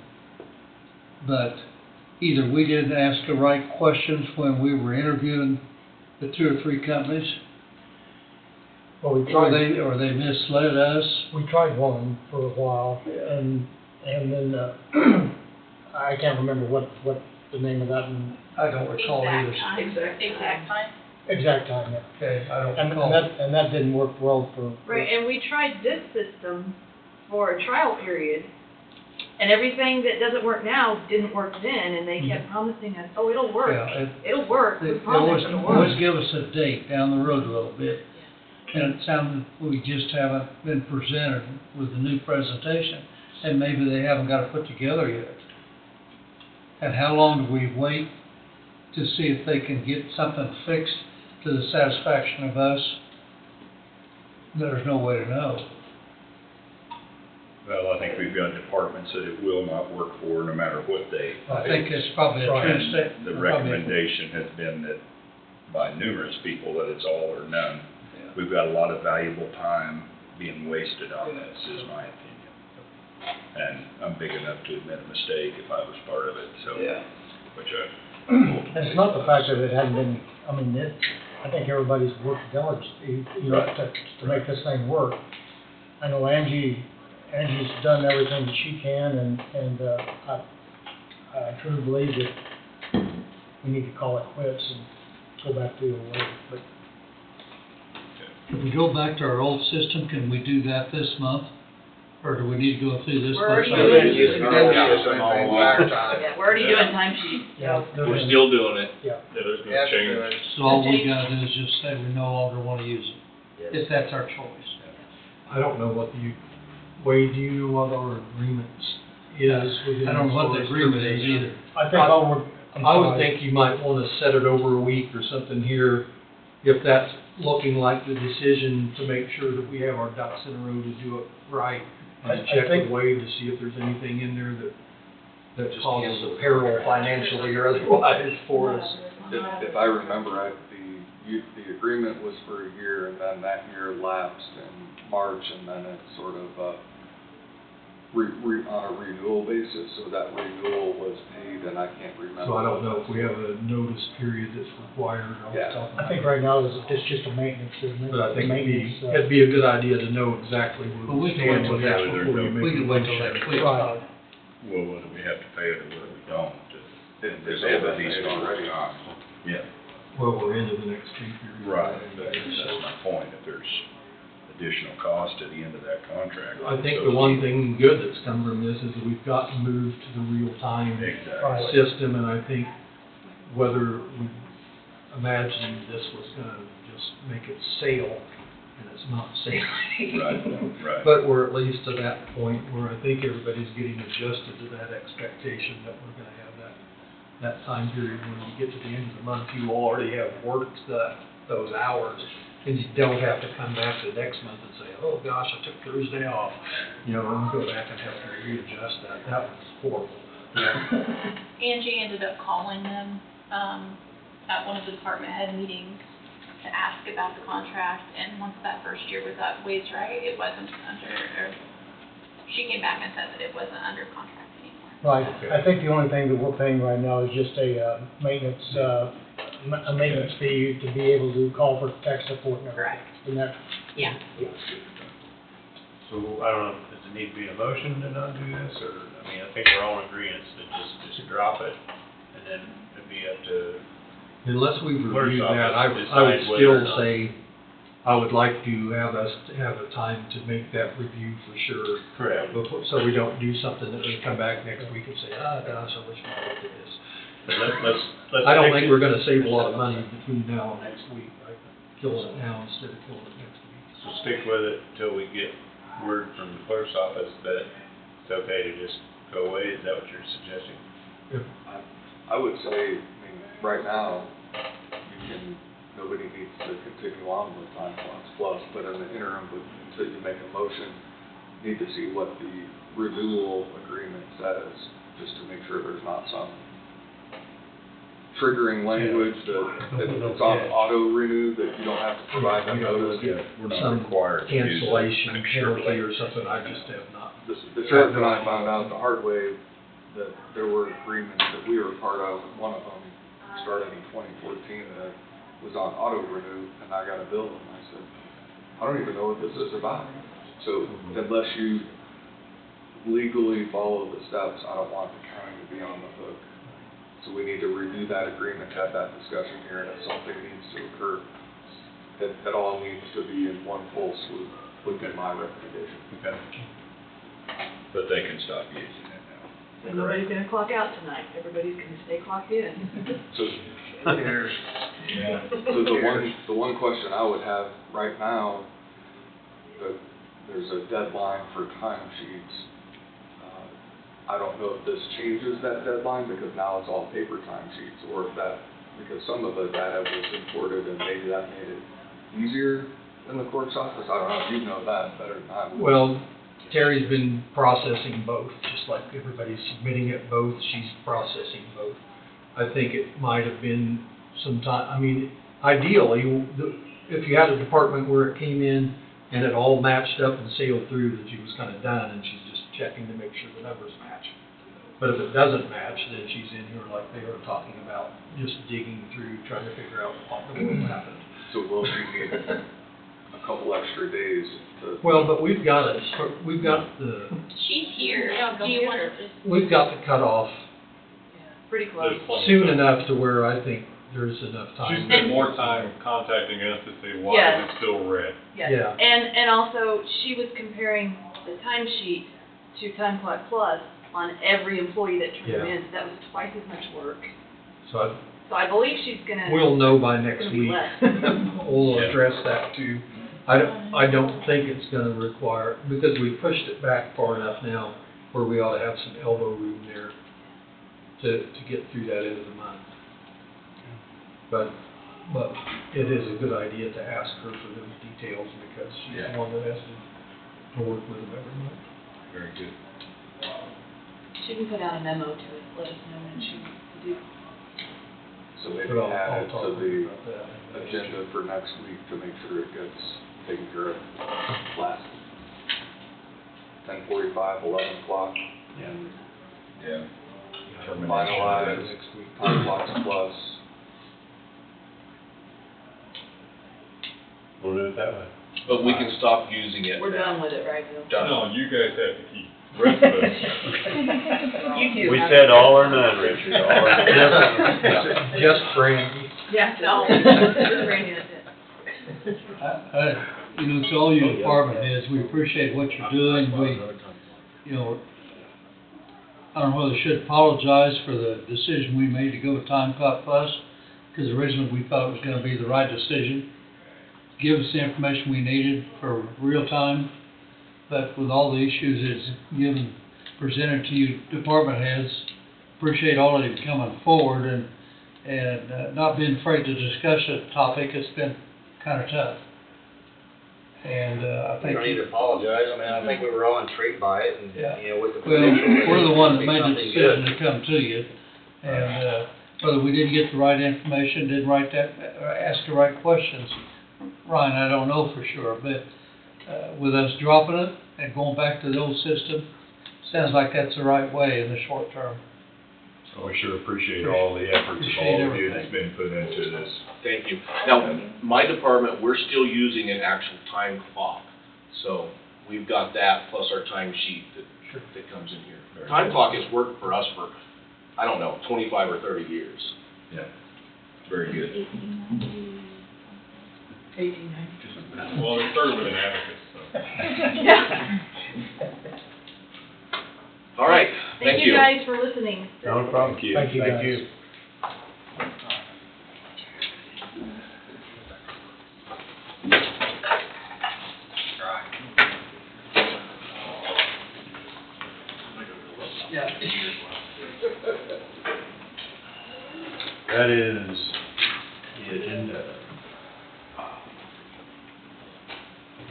But either we didn't ask the right questions when we were interviewing the 2 or 3 companies, Well, we or tried, they misled us. we tried one for a while, and then, I can't remember what the name of that one. I don't recall either. Exact time. Exact time, yeah. Okay, I don't And recall. that didn't work well for. Right, and we tried this system for a trial period, and everything that doesn't work now didn't work then, and they kept promising us, oh, it'll work, Yeah, it'll work, we They promise it'll work. always give us a date down the road a little bit, and it sounds we just haven't been presented with a new presentation, and maybe they haven't got it put together yet. And how long do we wait to see if they can get something fixed to the satisfaction of us? There's no way to know. Well, I think we've got departments that it will not work for no matter what they. I think it's probably a true And statement. the recommendation has been that by numerous people that it's all or none. We've got a lot of valuable time being wasted on this, is my opinion. And I'm big enough to admit a mistake if I was part of it, so. Yeah. Which I. And it's not the fact that it hadn't been, I mean, I think everybody's worked diligently, you know, to make this thing work. I know Angie's done everything that she can, and I truly believe that we need to call it quits and go back to the old way, but. If we go back to our old system, can we do that this month? Or do we need to go through this? We're already first? doing Yeah, we're already doing timesheets, so. We're still doing it. Yeah. Yeah, there's no change. So all we gotta do is just say we no longer wanna use it, if that's our choice. I don't know what Wade, do you know what our agreements is within? I don't know what the agreement is either. I think I would think you might wanna set it over a week or something here, if that's looking like the decision to make sure that we have our ducks in a row to do it right. And I to check think- with Wade to see if there's anything in there that causes a peril financially or otherwise for us. If I remember right, the agreement was for a year, and then that year lapsed in March, and then it sort of, on a renewal basis, so that renewal was paid, and I can't remember. So I don't know if we have a notice period that's required off the top of my I think right now it's just a maintenance, isn't it? But I think Maintenance, it'd be a good idea to know exactly where But we we can wait stand till with that next before you make. We can a wait till motion. next week. Right. Well, whether we have to pay it or whether we don't, They have that these paid already. Yeah, Well, we're into the next pay period. right, that's my point, if there's additional cost at the end of that contract. I think the one thing good that's come from this is that we've gotten moved to the real-time Exactly. system, and I think whether we imagined this was gonna just make it sail, and it's not safe. Right. But we're at least to that point where I think everybody's getting adjusted to that expectation that we're gonna have that time period when you get to the end of the month, you already have worked those hours, and you don't have to come back the next month and say, oh gosh, I took Thursday off, you know, and go back and have to readjust that. That was horrible. Angie ended up calling them, at one of the department head meetings to ask about the contract, and once that first year was up, Wade's right, it wasn't under, or she came back and said that it wasn't under contract anymore. Right, I think the only thing that we're paying right now is just a maintenance fee to be able to call for tech support and everything. Correct. And that, Yeah. So, I don't know, does it need to be a motion to not do this, or, I mean, I think we're all in agreement to just drop it, and then it'd be up to, Unless we've reviewed Clerk's that, office I would decide whether or still not- say, I would like to have us to have a time to make that review for sure. correct. So we don't do something that we come back next week and say, gosh, I wish we looked at this. Let's I don't fix think it. we're gonna save a lot of money between now and next week, right? Killing it now instead of killing it next week. So stick with it until we get word from the clerk's office that it's okay to just go away, is that what you're suggesting? I would say, right now, nobody needs to continue on with time plus, but in the interim, until you make a motion, you need to see what the renewal agreement says, just to make sure there's not some triggering language that it's on auto renew, that you don't have to provide that notice. We're not Some required to use it. cancellation Surely. penalty or something, I just have not. The sheriff and I found out the hard way that there were agreements that we were part of, one of them started in 2014 that was on auto renew, and I got a bill, and I said, I don't even know what this is about. So unless you legally follow the steps, I don't want the county to be on the hook. So we need to review that agreement, have that discussion here, and if something needs to occur, that all needs to be in one full swoop, would be my recommendation. Okay. But they can stop using it now. So nobody's gonna clock out tonight, everybody's gonna stay clocked in. So So the one question I would have right now, there's a deadline for timesheets. I don't know if this changes that deadline, because now it's all paper timesheets, or if that, because some of the data was imported and maybe that made it easier in the clerk's office. I don't know if you know that better than I would. Well, Terry's been processing both, just like everybody's submitting it both, she's processing both. I think it might have been some time, I mean, ideally, if you had a department where it came in and it all matched up and sailed through, that she was kind of done and she's just checking to make sure the numbers match. But if it doesn't match, then she's in here like they were talking about, just digging through, trying to figure out what the world happened. So will she need a couple extra days to? Well, but we've got the, She's here. Yeah, Do you want to we've got the cutoff Pretty close. soon enough to where I think there's enough She time. spent more time contacting us to say, why Yes. is it still red? Yes. Yeah. And also, she was comparing the timesheet to Time Clock Plus on every employee that turned them Yeah. in, so that was twice as much work. So So I believe she's gonna. we'll know by next It's gonna be week. less. We'll address that too. I don't think it's gonna require, because we pushed it back far enough now where we ought to have some elbow room there to get through that end of the month. But it is a good idea to ask her for those details, because she's the one that has to work with them every month. Very good. She can put out a memo to us, let us know when she wants to do. So maybe But I'll add it talk to to the her about that. agenda for next week to make sure it gets taken care of last 10:45, 11 o'clock, and Yeah. finalize Next week. Time Clocks Plus. We'll do it that way. But we can stop using it. We're done with it, right, Bill? Done. No, you guys have to keep, the rest of us. You two. We have said to- all or none, Richard, all or none. Just Brandy. Yeah, no, just Randy, that's it. You know, to all you department heads, we appreciate what you're doing. You know, I don't know whether I should apologize for the decision we made to go with Time Clock Plus, because originally we thought it was gonna be the right decision. give us the information we needed for real time. But with all the issues it's given, presented to you department heads, appreciate all of you coming forward and not being afraid to discuss a topic. It's been kind of tough. And I We think. don't need to apologize. I mean, I think we were all intrigued by it and, Yeah. you know, with the Well, potential. we're the one that made the something decision good. to come to you, and, whether we didn't get the right information, didn't write that, or ask the right questions, Ryan, I don't know for sure, but, with us dropping it and going back to the old system, sounds like that's the right way in the short term. So we sure appreciate all the efforts of Appreciate all of you everything. that's been put into this. Thank you. Now, my department, we're still using an actual time clock. So we've got that plus our time sheet that comes in here. Very Time good. clock has worked for us for, I don't know, 25 or 30 years. Yeah, very good. 1890. Well, it started with an abacus, so. Yeah. All right, Thank you guys for listening. No problem. Thank you. Thank you, Thank guys. you. That is the agenda.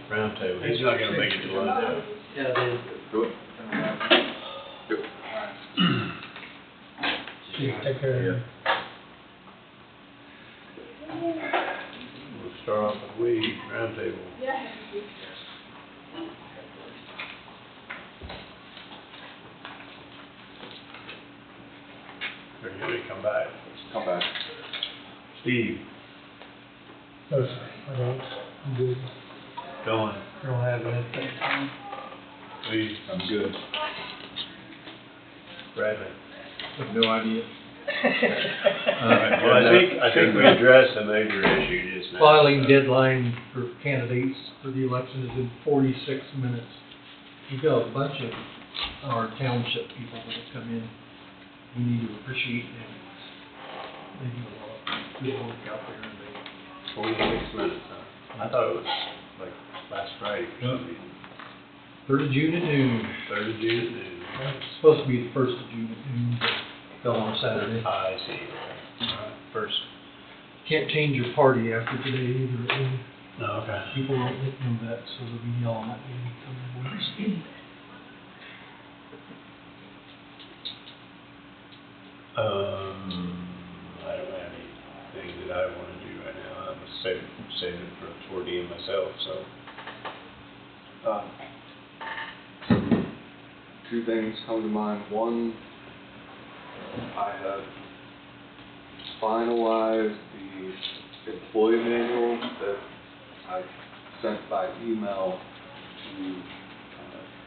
Roundtable, he's not gonna make it to lunch. Good. Take care. We'll start off with we, roundtable. Are you gonna come back? Come back. Steve, No, sir, I don't, I'm good. Dawn, We don't have anything. please, I'm good. Bradley. No idea. Well, I think we addressed the major issue just now. Filing deadline for candidates for the election is in 46 minutes. We've got a bunch of our township people that have come in. We need to appreciate them. They do a lot of good work out there, and they 46 minutes, huh? I thought it was like last Friday for some reason. 3rd of June at noon. 3rd of June at noon. It's supposed to be the 1st of June at noon, but fell on Saturday. I see. All right, first. Can't change your party after today either. No, okay. People don't know that, so they'll be yelling at me coming once. I don't have anything that I wanna do right now. I'm saving it for toward the end myself, so. Two things come to mind. One, I have finalized the employee manual that I sent by email to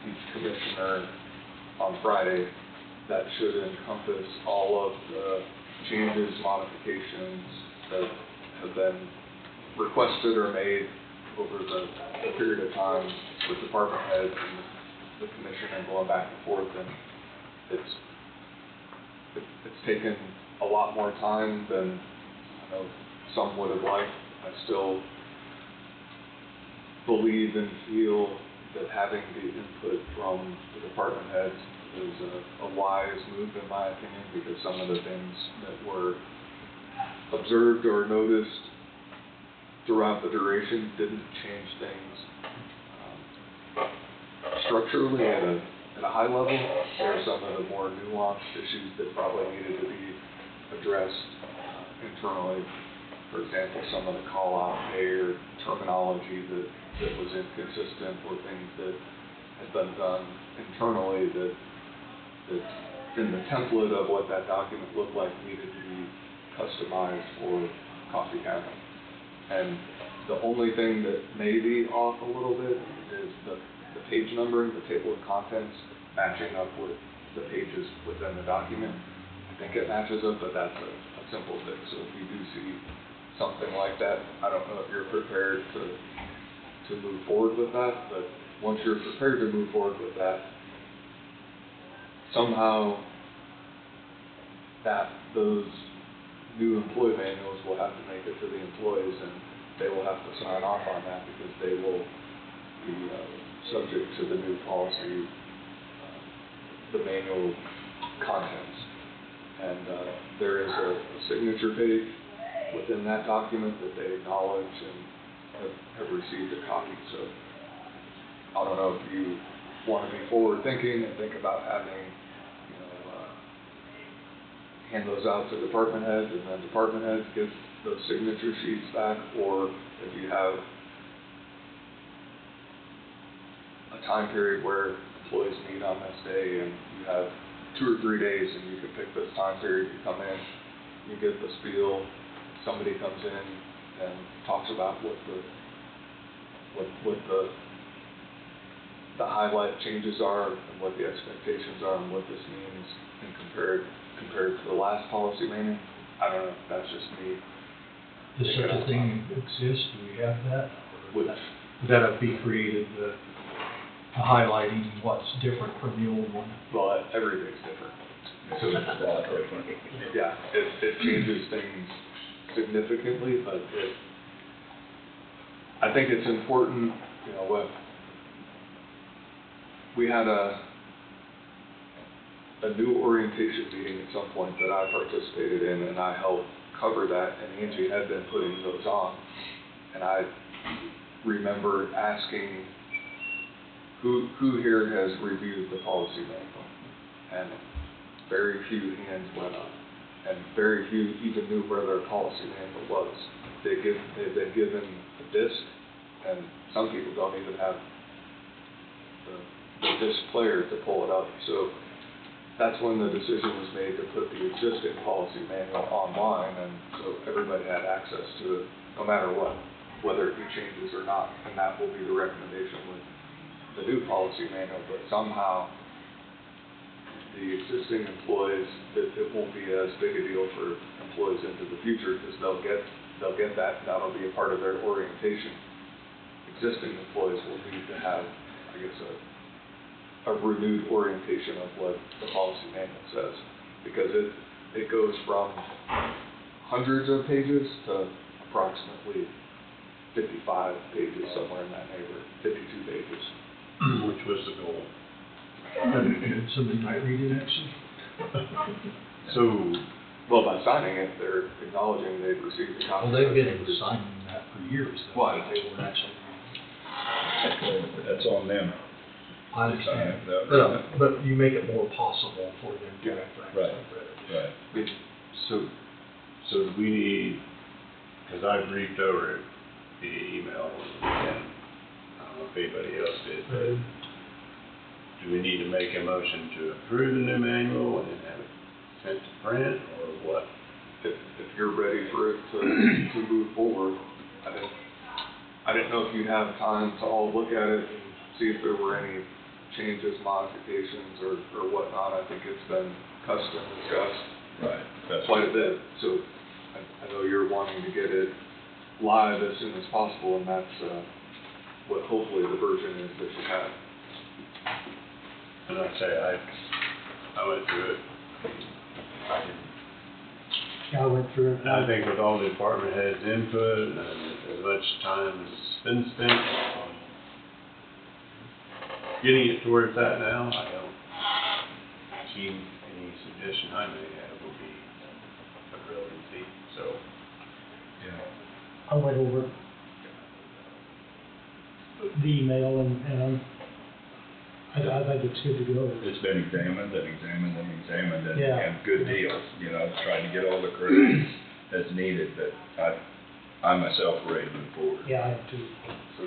each commissioner on Friday. That should encompass all of the changes, modifications that have been requested or made over the period of time with department heads and the commission and going back and forth, and it's taken a lot more time than I know some would have liked. I still believe and feel that having the input from the department heads is a wise move in my opinion, because some of the things that were observed or noticed throughout the duration didn't change things structurally at a high level. There are some of the more nuanced issues that probably needed to be addressed internally. For example, some of the call-out pay or terminology that was inconsistent, or things that had been done internally that in the template of what that document looked like needed to be customized for coffee having. And the only thing that may be off a little bit is the page numbering, the table of contents, matching up with the pages within the document. I think it matches up, but that's a simple fix. So if you do see something like that, I don't know if you're prepared to move forward with that, but once you're prepared to move forward with that, somehow those new employee manuals will have to make it to the employees, and they will have to sign off on that because they will be subject to the new policy, the manual contents. And there is a signature page within that document that they acknowledge and have received a copy. So I don't know if you want to be forward thinking and think about having, hand those out to department heads and then department heads get those signature sheets back, or if you have a time period where employees meet on this day and you have 2 or 3 days and you can pick this time period, you come in, you get the spiel, somebody comes in and talks about what the highlight changes are and what the expectations are and what this means and compared to the last policy manual. I don't know, that's just me. Does such a thing exist? Do we have that? Would that have be created, the highlighting what's different from the old one? Well, everything's different. So it's a lot different. Yeah, it changes things significantly, but I think it's important, we had a new orientation meeting at some point that I participated in, and I helped cover that, and Angie had been putting those on. And I remember asking, who here has reviewed the policy manual? And very few hands went up, and very few even knew where their policy manual was. They've been given a disc, and some people don't even have the disc player to pull it up. So that's when the decision was made to put the existing policy manual online, and so everybody had access to it, no matter what, whether it be changes or not. And that will be the recommendation with the new policy manual. But somehow, the existing employees, it won't be as big a deal for employees into the future because they'll get that, and that'll be a part of their orientation. Existing employees will need to have, I guess, a renewed orientation of what the policy manual says, because it goes from hundreds of pages to approximately 55 pages, somewhere in that neighborhood, 52 pages. Which was the goal. Somebody might read it actually. So, well, by signing it, they're acknowledging they've received a copy. Well, they've been signing that for years, though. Why? They weren't actually. That's on them. I understand, Sign but you make it more possible for them to have Right. Right. So do we need, because I briefed over it via email, and I don't know if anybody else did, but do we need to make a motion to approve the new manual and have it sent to print, or what? If you're ready for it to move forward, I didn't know if you'd have time to all look at it and see if there were any changes, modifications, or whatnot. I think it's been custom discussed quite a bit. So I know you're wanting to get it live as soon as possible, and that's what hopefully the version is that you have. And like I say, I went through it. I went through it. I think with all the department heads' input and as much time as been spent on getting it to where it's at now, I don't see any suggestion I may have would be a relevancy. So, I went over the email and I think it's good to go. It's been examined and Yeah. and good deals, trying to get all the credit that's needed, but I myself are ready to move forward. Yeah, I have too.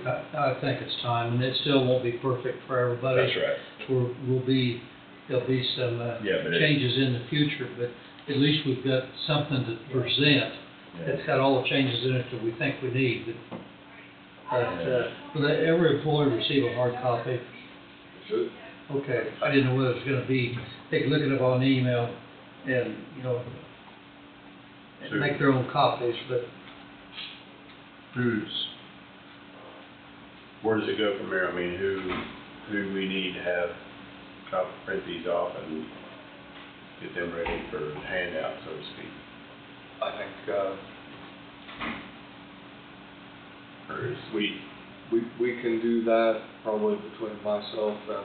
I think it's time, and it still won't be perfect for everybody. That's right. There'll be some Yeah, but changes in the future, but at least we've got something to present that's got all the changes in it that we think we need. But will every employee receive a hard copy? Should. Okay, I didn't know what it was gonna be. They can look at it on email and, and make their own copies, but where does it go from here? I mean, who we need to have print these off and get them ready for handout, so to speak? I think or is? We can do that probably between myself and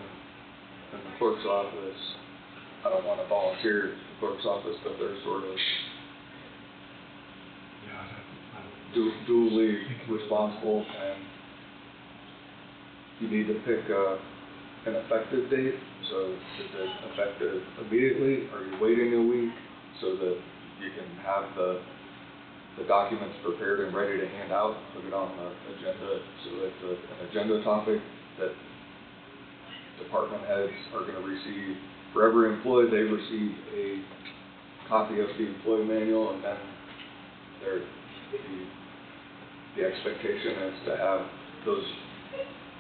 the clerk's office. I don't wanna volunteer at the clerk's office, but they're sort of dually responsible, and you need to pick an effective date. So is it effective immediately? Are you waiting a week so that you can have the documents prepared and ready to hand out, put it on the agenda, so it's an agenda topic that department heads are gonna receive. For every employee, they receive a copy of the employee manual, and then the expectation is to have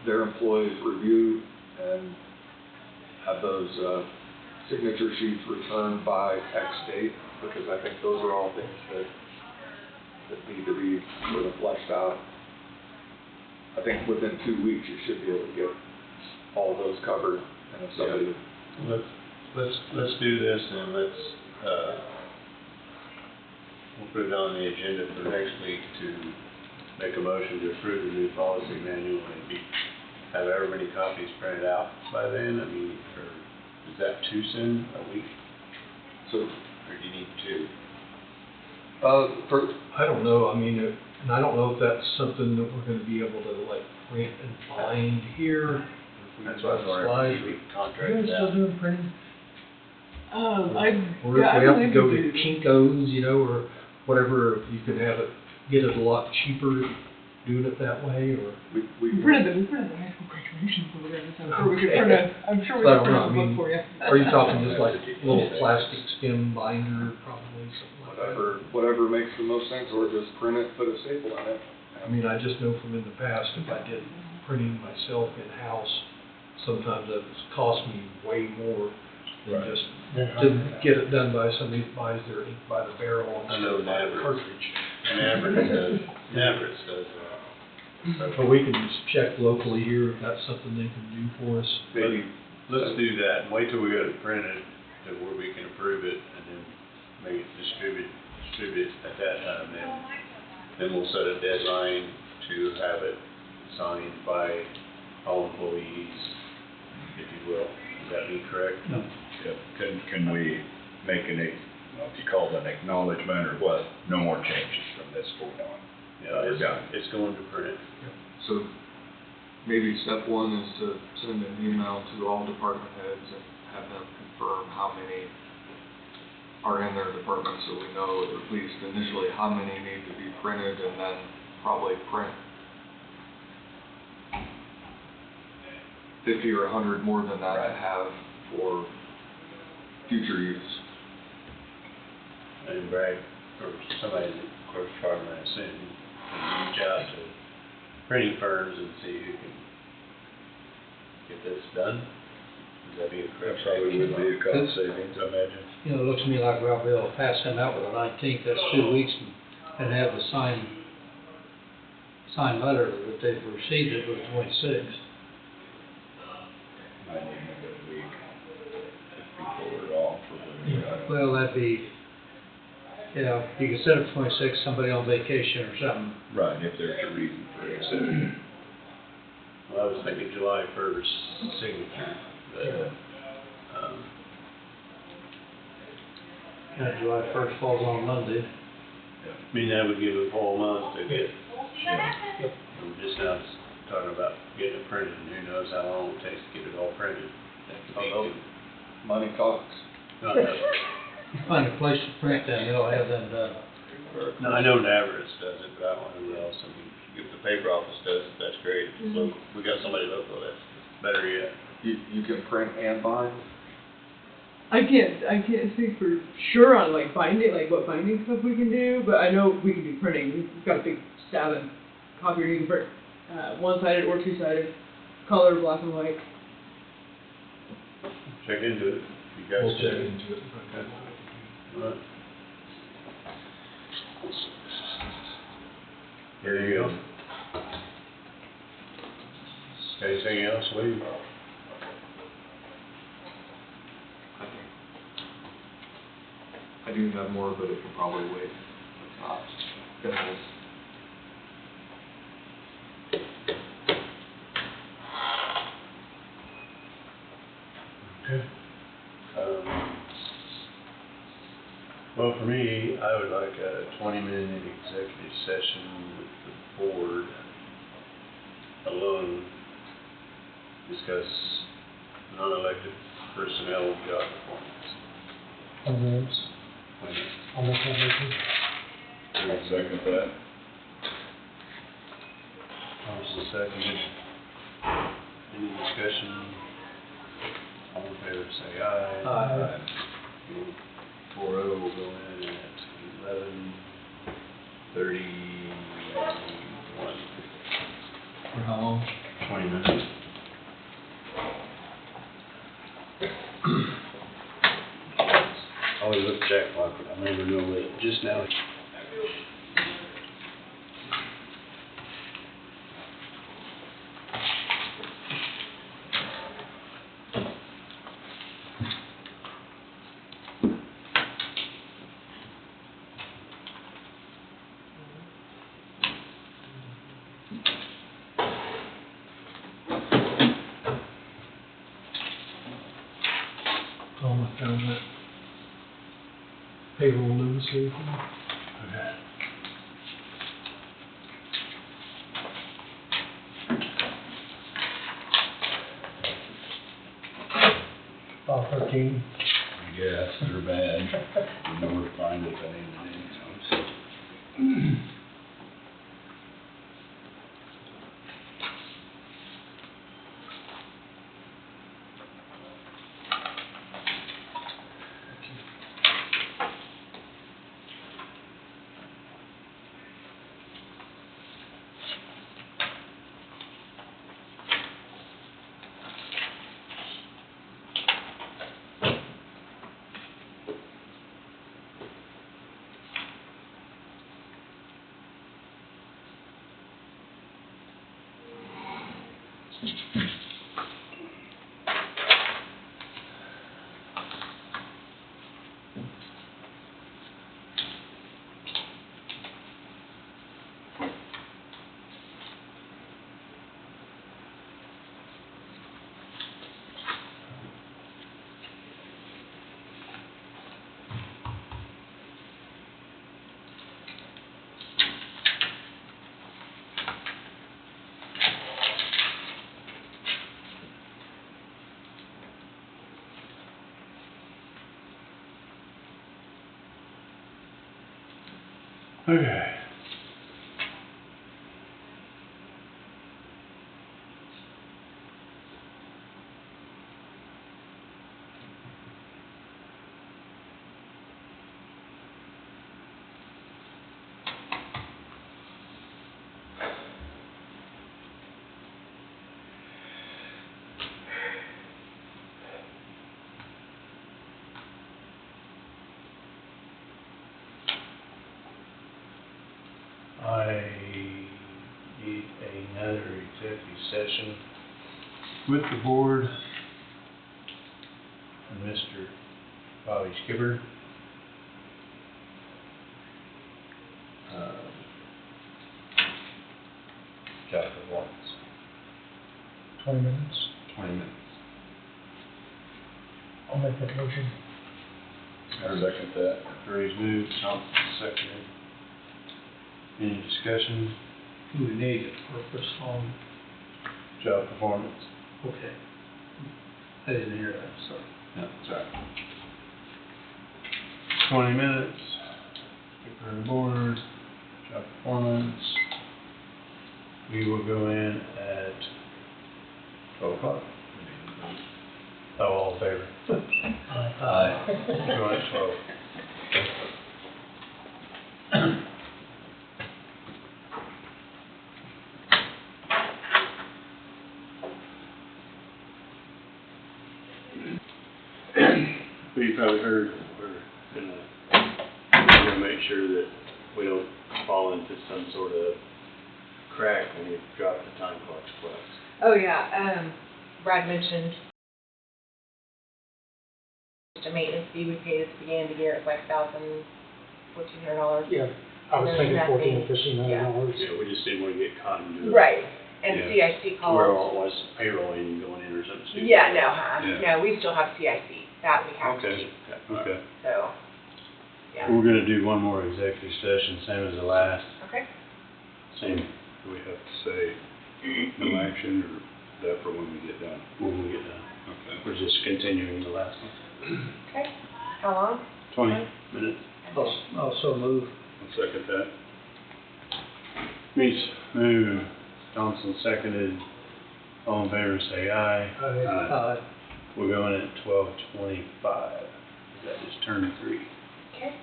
their employees review and have those signature sheets returned by X date, because I think those are all things that need to be sort of fleshed out. I think within 2 weeks, you should be able to get all those covered, and if somebody. Let's do this, and we'll put it on the agenda for next week to make a motion to approve the new policy manual and have however many copies printed out by then. I mean, or is that too soon, a week? So, or do you need 2? I don't know, I mean, and I don't know if that's something that we're gonna be able to like print and bind here. That's why I was wondering if we contract You guys still that. doing printing? I, Or if yeah, I we have to believe go we to do. Kinko's, you know, or whatever, if you can get it a lot cheaper doing it that way, or. We printed the high school graduation program, so I'm sure we could print I'm sure we But I could don't know, I print a mean, book for you. are you talking just like a little plastic stem binder, probably, something like that? Whatever makes the most sense, or just print it, put a staple on it. I mean, I just know from in the past, if I did printing myself in-house, sometimes it's cost me way more than just to get it done by somebody that buys their ink by the barrel I know instead of by the Navarrete. cartridge. Navarrete does that. But we can just check locally here if that's something they can do for us. Maybe. Let's do that, and wait till we get it printed, to where we can approve it, and then maybe distribute it at that time, then we'll set a deadline to have it signed by all employees, if you will. Would that be correct? No. Can we make if you call it an acknowledgement or what, no more changes from this point on? Yeah, it's going to print. So maybe step 1 is to send an email to all department heads and have them confirm how many are in their department, so we know at least initially how many need to be printed, and then probably print 50 or 100 more than that to have for future use. And Brad, or somebody in the clerk's department, I assume, can reach out to printing firms and see who can get this done. Would that be a correct? Probably would be a cost savings, I imagine. You know, it looks to me like we'll be able to pass them out with the 19th, that's 2 weeks, and have the signed letter that they've received it with the 26th. Might need another week if people are off or whatever. Well, that'd be, yeah, you can set it for 26th, somebody on vacation or something. Right, if there's a reason for it. Well, I was thinking July 1st signature, but, July 1st falls on Monday. I mean, that would give a whole month to get, we're just now talking about getting it printed, and who knows how long it takes to get it all printed. Although money talks. You find a place to print, then they'll have them done. No, I know Navarrete does it, but I don't know who else. I mean, if the paper office does it, that's great. If it's local, we got somebody local, that's better yet. You can print and bind? I can't speak for sure on like binding, like what binding stuff we can do, but I know we can do printing. We've got a big Savin copier, you can print one-sided or two-sided, color, black and white. Check into it. You guys We'll check do. into it. Okay. All right. There you go. Anything else, Lee? I do have more, but it can probably wait. It's not gonna Okay. Well, for me, I would like a 20-minute executive session with the board alone. Discuss non-elected personnel job performance. 20 minutes. 20 minutes. I'll make that motion. I'll second that. Thompson seconded. Any discussion? All in favor, say aye. Aye. 4-0 will go in at 11:31. For how long? 20 minutes. Always look at that clock, but I never know what, just now. I found that payroll notice here. Okay. File 13. Yes, they're bad. You know where to find it if I need anything else. Okay. I need another executive session with the board and Mr. Bobby Skipper. Job performance. 20 minutes. 20 minutes. I'll make that motion. I second that. Brady's moved, Thompson seconded. Any discussion? Do we need a purpose on, Job performance? okay. I didn't hear that, so. No, sorry. 20 minutes. Skipper and board. Job performance. We will go in at 12 o'clock. Oh, all in favor? Aye. Go in at 12. But you probably heard, we're gonna make sure that we don't fall into some sort of crack when we drop the time clock's plus. Oh, yeah, Brad mentioned the maintenance fee we paid at the beginning of the year, it's like $1,400. Yeah, I was thinking $1,400 or $1,500. Yeah, we just didn't wanna get caught into it. Right, And Yeah. CIC Where calls. all was payrolling going in or something stupid. Yeah, Yeah. no, we still have CIC, that we have to Okay, keep, okay. so, yeah. We're gonna do one more executive session, same as the last, Okay. same Do we have to say no action, or that for when we get done? when we get done. Okay. We're just continuing the last one. Okay, how long? 20 minutes. Also move. I'll second that. Meets, move, Thompson seconded, all in favor say aye. Aye. We're going at 12:25, that just turned 3. Okay.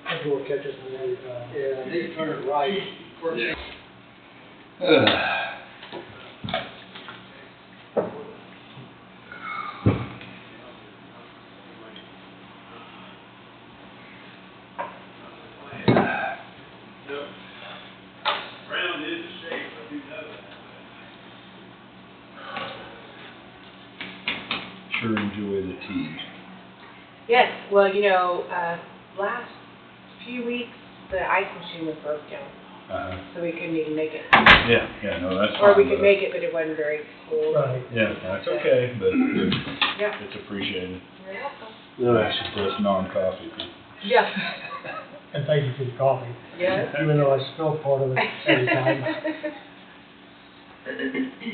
That door catches me every time. Yeah, I need to turn it right. Round is the shape, I do know that. Sure enjoy the tea. Yes, well, last few weeks, the ice machine was broken, so we couldn't even make it. Yeah, no, that's fine. Or we could but- make it, but it wasn't very cold. Right. Yeah, that's okay, but Yeah. it's appreciated. You're welcome. No action. Plus non-coffee people. Yeah. And thank you for the coffee. Yes. Even though I spilled part of it every time.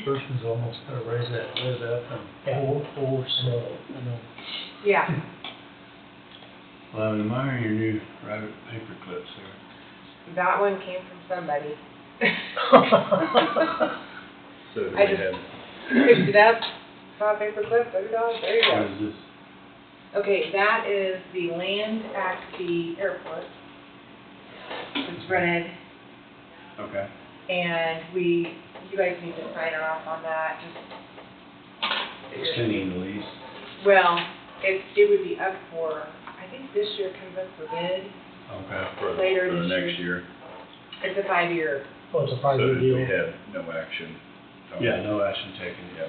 Person's almost gonna raise that lid up and pour snow. I know. Yeah. Well, I'm admiring your new rabbit paper clips there. That one came from somebody. So do I we just- have, Picked it up, saw a paper clip, there you go, there you What go. is this? Okay, that is the land at the airport. It's rented, Okay. and you guys need to sign off on that, just. Extending the lease. Well, it would be up for, I think this year comes up for bid, Okay. for Later the this next year? it's a 5-year. Oh, it's a So 5-year did deal. we have no action? Yeah, no action taken. Yeah.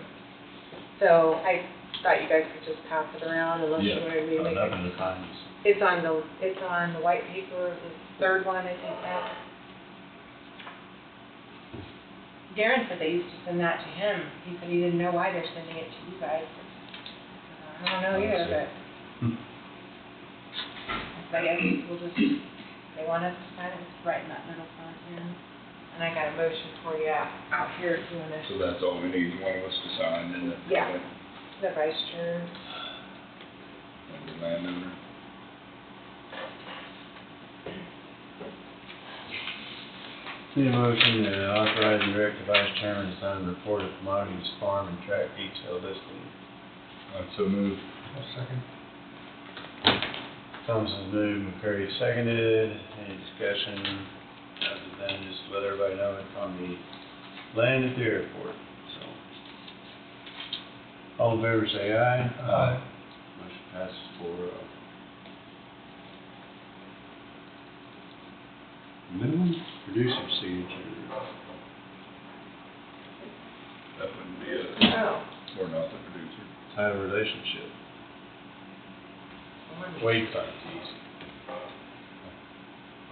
So I thought you guys could just pass it around unless you Yeah. wanted me to make Nothing it. to find. It's on the white paper, the third one, I think that. Darren said they used to send that to him. He said he didn't know why they're sending it to you guys. I don't know either, but. So I guess we'll just, they want us to sign it, just right in that middle front here. And I got a motion for you out here if you wanna. So that's all we need, one of us to sign, and Yeah. The vice chair. and the landowner. Need a motion to authorize and direct the vice chairman to sign the report of commodities, farm, and track detail listing. So move. I'll second. Thompson's moved, McCurry seconded. Any discussion other than just to let everybody know it's on the land at the airport, so. All in favor say aye. Aye. Motion passes 4-0. Minimum producer signature. That wouldn't be it. Oh. We're not the producer. Title relationship. Wade funds, easy.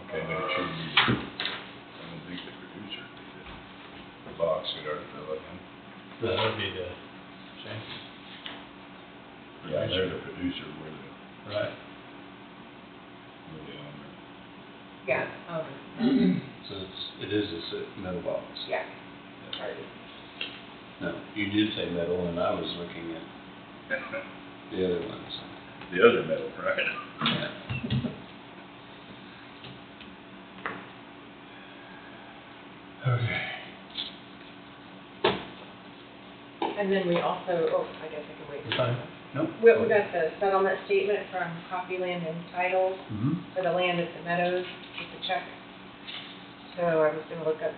Okay, but it should be, I don't think the producer did it. The box could already fill it in. No, that'd be the change. Yeah, they're the producer, we're the, Right. we're the owner. Yeah, So it is a metal box. yeah. Sorry. No, you did say metal, and I was looking at the other ones. The other metal, right? Yeah. Okay. And then we also, I guess I can wait. You're fine. Nope. We got the settlement statement from Coffee Land and Title Mm-hmm. for the land at the Meadows, just a check. So I was gonna look up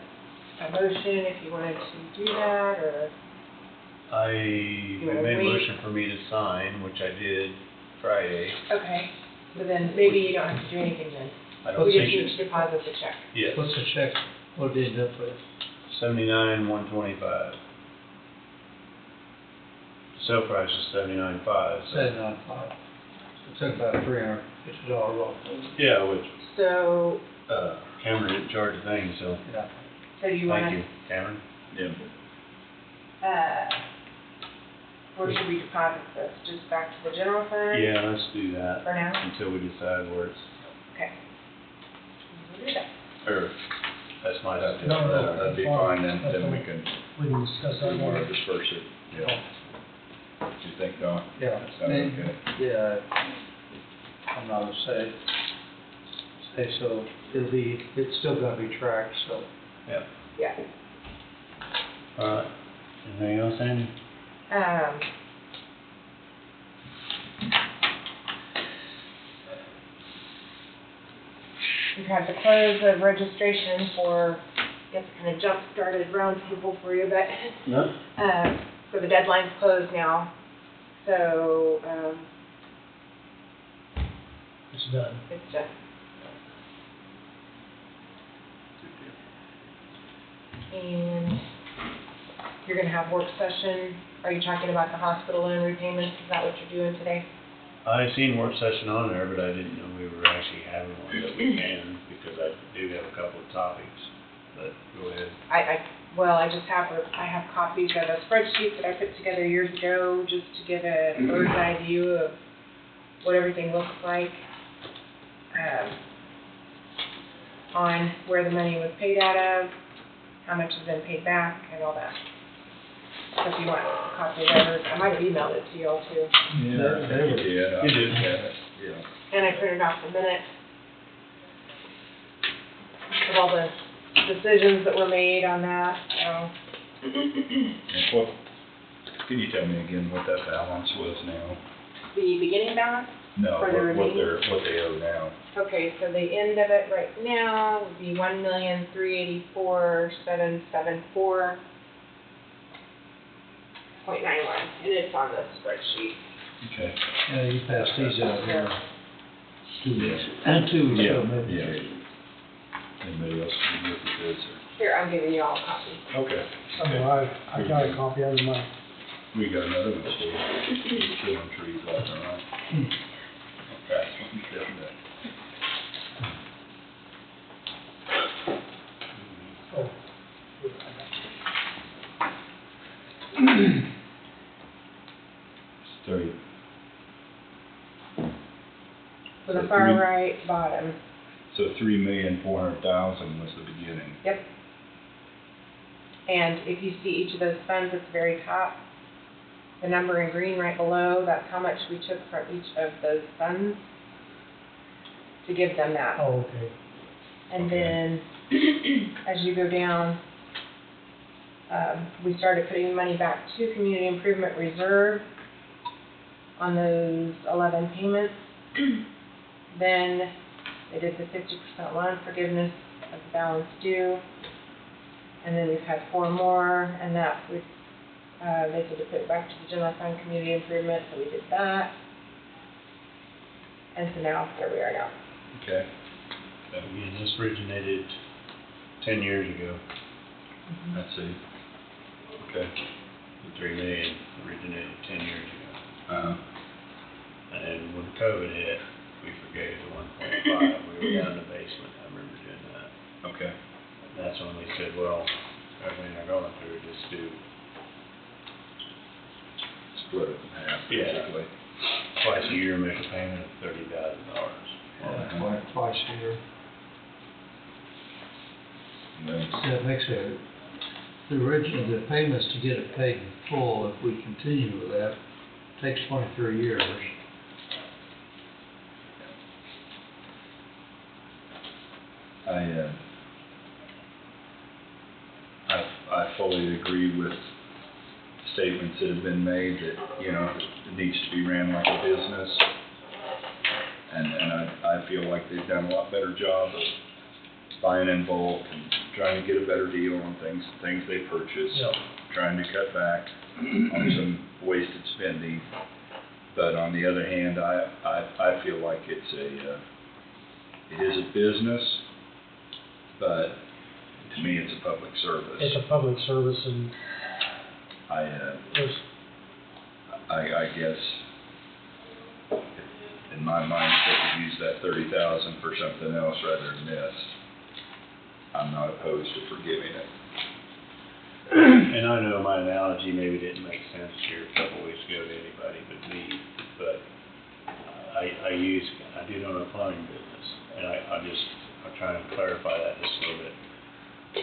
a motion if you wanted to do that, or, You wanna made a wait? motion for me to sign, which I did Friday. okay. So then maybe you don't have to do anything then. I don't We just think need to deposit the check. Yes. What's the check? What did it end up with? 79,125. Sale price is 79,500. So. 795. So it took about $350 off. Yeah, which So, Cameron didn't charge a thing, so So do you thank wanna, you, Cameron. Yeah. where should we deposit this? Just back to the general fund? Yeah, let's do that For now? until we decide where it's, Okay. We'll do that. or, that's my suggestion. That'd be fine, then we can, We can discuss we that wanna more. disperse it, yeah. What do you think, Don? Yeah. That sounds okay. Yeah, I'm not gonna say so, it's still gonna be tracked, so. Yeah. All right, anything else, Andy? We've had the close of registration for, I guess kind of jump-started roundtable for you, but, No. so the deadline's closed now. So, It's done. it's just. And you're gonna have work session, are you talking about the hospital loan repayments, is that what you're doing today? I seen work session on there, but I didn't know we were actually having one, but we can, because I do have a couple of topics, but go ahead. I just have, I have copies of a spreadsheet that I put together years ago, just to get a bird's eye view of what everything looks like, on where the money was paid out of, how much has been paid back, and all that. So if you want a copy of that, I might have emailed it to you all too. Yeah, I think you did. You did. Yeah. And I printed off the minutes of all the decisions that were made on that, so. And what, can you tell me again what that balance was now? The beginning balance? No, For the what remaining? what they owe now. Okay, so the end of it right now would be 1,384,774.91, and it's on the spreadsheet. Okay. Yeah, you passed these out here. Yeah. And two, so Yeah, maybe yeah. three. Anybody else can look at this? Here, I'm giving you all a copy. Okay. I got a copy of mine. We got another one, so we're killing trees left and right. That's what you said that. So, So the So far three- right bottom, 3,400,000 was the beginning. yep. And if you see each of those funds at the very top, the number in green right below, that's how much we took from each of those funds to give them that. Oh, okay. And Okay. then, as you go down, we started putting money back to community improvement reserve on those 11 payments. Then they did the 50% loan forgiveness of the balance due. And then we've had 4 more, and that we, they said to put it back to the general fund community improvement, so we did that. And so now, here we are now. Okay. Again, this originated 10 years ago. I see. Okay. The 3 million originated 10 years ago. And then when COVID hit, we forgave the 1.5. We were down in the basement. I remember doing that. Okay. And that's when we said, well, everything they're going through, just do Split it in half, Yeah. basically. twice a year, make a payment of $30,000. Twice a year. And then, That makes it, the payments to get it paid in full, if we continue with that, takes 23 years. I fully agree with statements that have been made that, you know, it needs to be ran like a business. And I feel like they've done a lot better job of buying in bulk and trying to get a better deal on things they purchase. Yep. Trying to cut back on some wasted spending. But on the other hand, I feel like it is a business, but to me, it's a public service. It's a public service and I guess, in my mind, they could use that 30,000 for something else rather than this. I'm not opposed to forgiving it. And I know my analogy maybe didn't make sense here a couple weeks ago to anybody but me, but I do know the plumbing business, and I'm trying to clarify that just a little bit.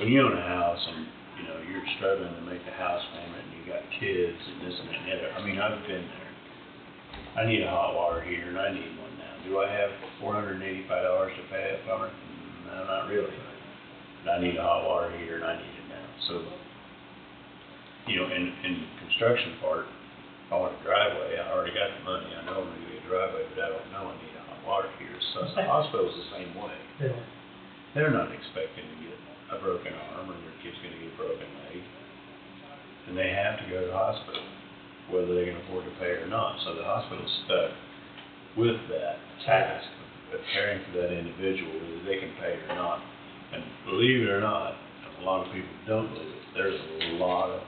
When you own a house and, you know, you're struggling to make the house payment and you got kids and this and that and the other, I mean, I've been there. I need a hot water heater and I need one now. Do I have $485 to pay a plumber? No, not really. But I need a hot water heater and I need it now. So, you know, in the construction part, if I want a driveway, I already got the money. I know I'm gonna get a driveway, but I don't know I need a hot water heater. So the hospital's the same way. Yeah. They're not expecting to get a broken arm or their kid's gonna get a broken leg. And they have to go to the hospital, whether they can afford to pay or not. So the hospital's stuck with that task of caring for that individual, whether they can pay or not. And believe it or not, a lot of people don't do it. There's a lot of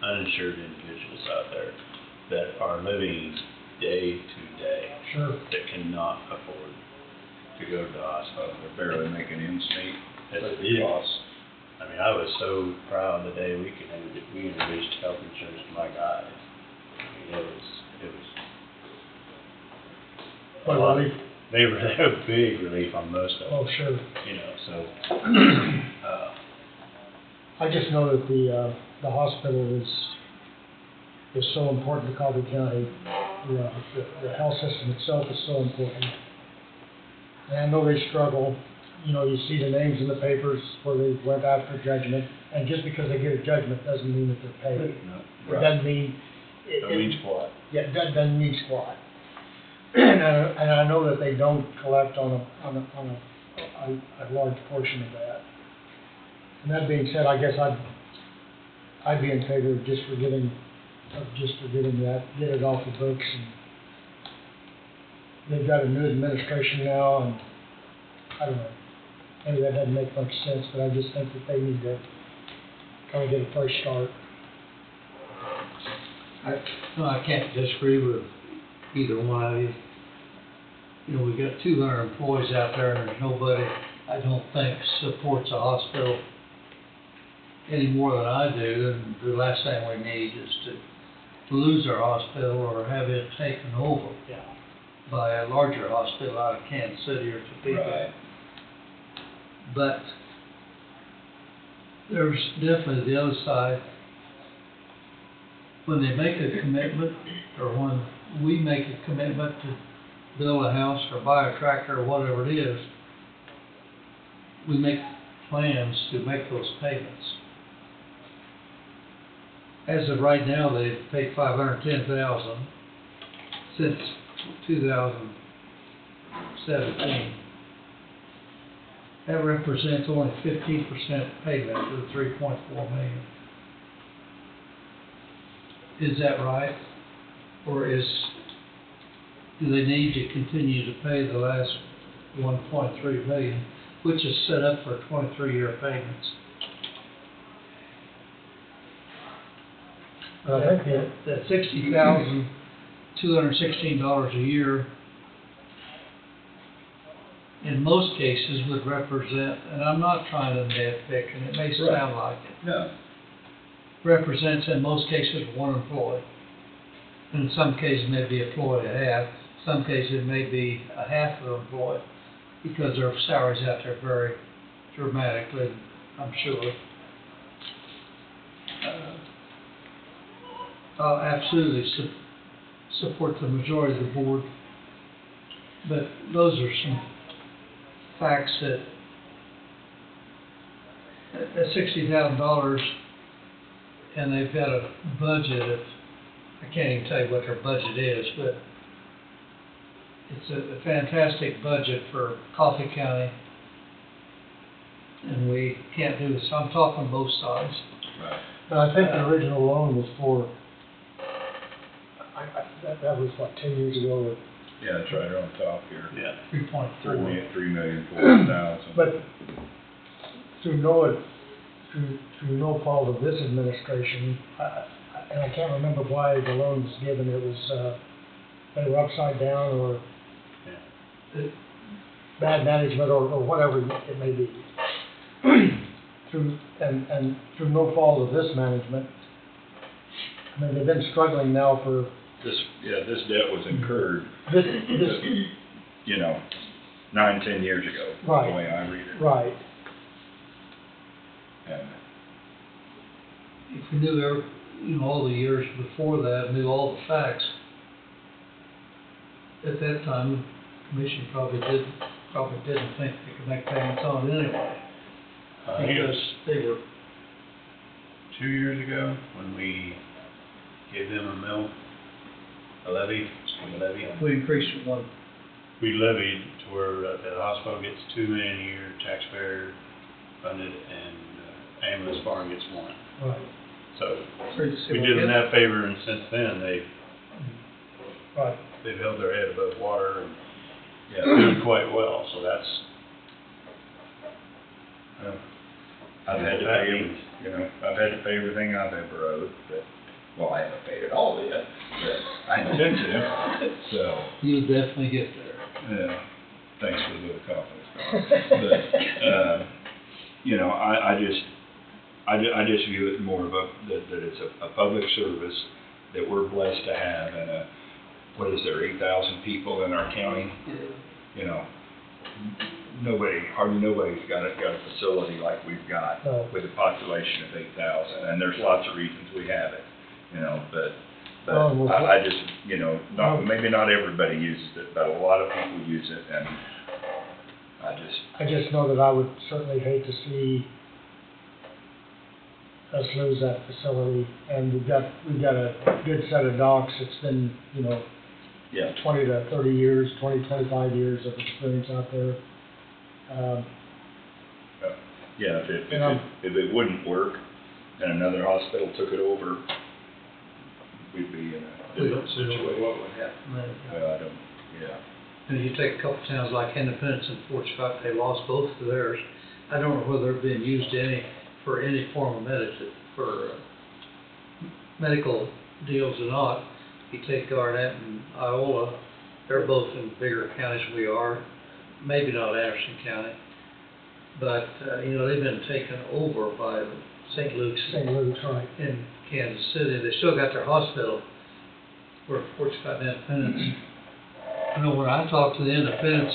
uninsured individuals out there that are living day to day. Sure. That cannot afford to go to the hospital. They're barely making ends meet. As it is. I mean, I was so proud the day we introduced health insurance to my guys. I mean, it was. Well, relief. They were a big relief on most of them. Oh, sure. You know, so. I just know that the hospital is so important to Coffee County. The health system itself is so important. And I know they struggle. You know, you see the names in the papers where they went after judgment, and just because they get a judgment doesn't mean that they're paid. No, It doesn't mean. Don't mean squat. Yeah, it doesn't mean squat. And I know that they don't collect on a large portion of that. And that being said, I guess I'd be in favor of just forgetting that, get it off the books. And they've got a new administration now, and I don't know, maybe that doesn't make much sense, but I just think that they need to kind of get a fresh start. I can't disagree with either one of you. You know, we've got 200 employees out there, and there's nobody, I don't think, supports a hospital any more than I do, and the last thing we need is to lose our hospital or have it taken over by a larger hospital out of Kansas City or Topeka. Right. But there's definitely the other side. When they make a commitment, or when we make a commitment to build a house or buy a tractor or whatever it is, we make plans to make those payments. As of right now, they've paid $510,000 since 2017. That represents only 15% payment of the $3.4 million. Is that right? Or do they need to continue to pay the last $1.3 million, which is set up for 23-year payments? That $60,216 a year, in most cases, would represent, and I'm not trying to nitpick, and it may sound like it. No. Represents in most cases one employee. In some cases, maybe employee and a half. Some cases, it may be a half of an employee, because their salaries out there vary dramatically, I'm sure. I'll absolutely support the majority of the board, but those are some facts that at $60,000, and they've got a budget of, I can't even tell you what their budget is, but it's a fantastic budget for Coffee County, and we can't do this. I'm talking both sides. Right. But I think the original loan was for, that was what, 10 years ago? Yeah, it's right on top here. Yeah. 3.4. $3,040,000. But through no fault of this administration, and I can't remember why the loan was given. It was, they were upside down or bad management or whatever it may be. and through no fault of this management, I mean, they've been struggling now for, This debt was incurred, this, you know, 9-10 years ago, Right. the way I read it. right, And If we knew all the years before that, knew all the facts, at that time, the commission probably didn't think they could make payments on it anyway. I think it Because was they were, 2 years ago when we gave them a levy. we increased it one, We levied to where the hospital gets $2 million a year, taxpayer funded, and ambulance barn gets $1 million. right, So so you see we what did them I that favor, and since then right. they've held their head above water and yeah, doing quite well. So that's I've had to pay, I've had to pay everything I've ever owed, but, well, I haven't paid it all yet, but I intend to, so, you'll definitely get there. yeah, thanks for the vote of confidence. But, you know, I just view it more of that it's a public service that we're blessed to have, and what is there, 8,000 people in our county? You know, hardly nobody's got a facility like we've got No. with a population of 8,000, and there's lots of reasons we have it, you know, but Well, I just, you know, maybe not everybody uses it, but a lot of people use it, and I just know that I would certainly hate to see us lose that facility, and we've got a good set of docs. It's been, you know, yeah. 20 to 30 years, 25 years of experience out there. Yeah, if it wouldn't work and another hospital took it over, we'd be in a different situation. What would happen then. Well, I don't, yeah. And you take a couple towns like Independence and Fort Scott, they lost both of theirs. I don't know whether they're being used for any form of medical deals or not. You take Garnett and Iola, they're both in bigger counties than we are, maybe not Anderson County. But, you know, they've been taken over by St. Luke's. St. Luke's, right. In Kansas City. They still got their hospital where Fort Scott and Independence. You know, when I talked to the Independence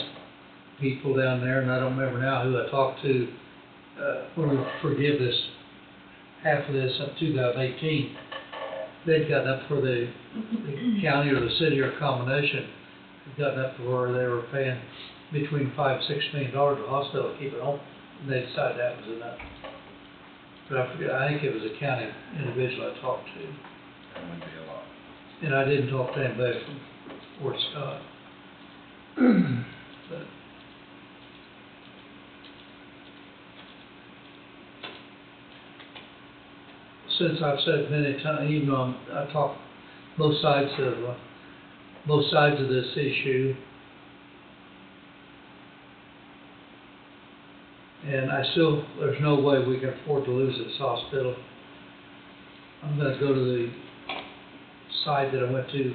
people down there, and I don't remember now who I talked to, when we forgive this, half of this up 2018, they'd gotten up for the county or the city or combination, had gotten up to where they were paying between $5 and $6 million a hospital to keep it open, and they decided that was enough. But I forget, I think it was a county individual I talked to. That wouldn't be a lot. And I didn't talk to anybody from Fort Scott. But since I've said it many times, even though I talk both sides of this issue, and there's no way we can afford to lose this hospital. I'm gonna go to the side that I went to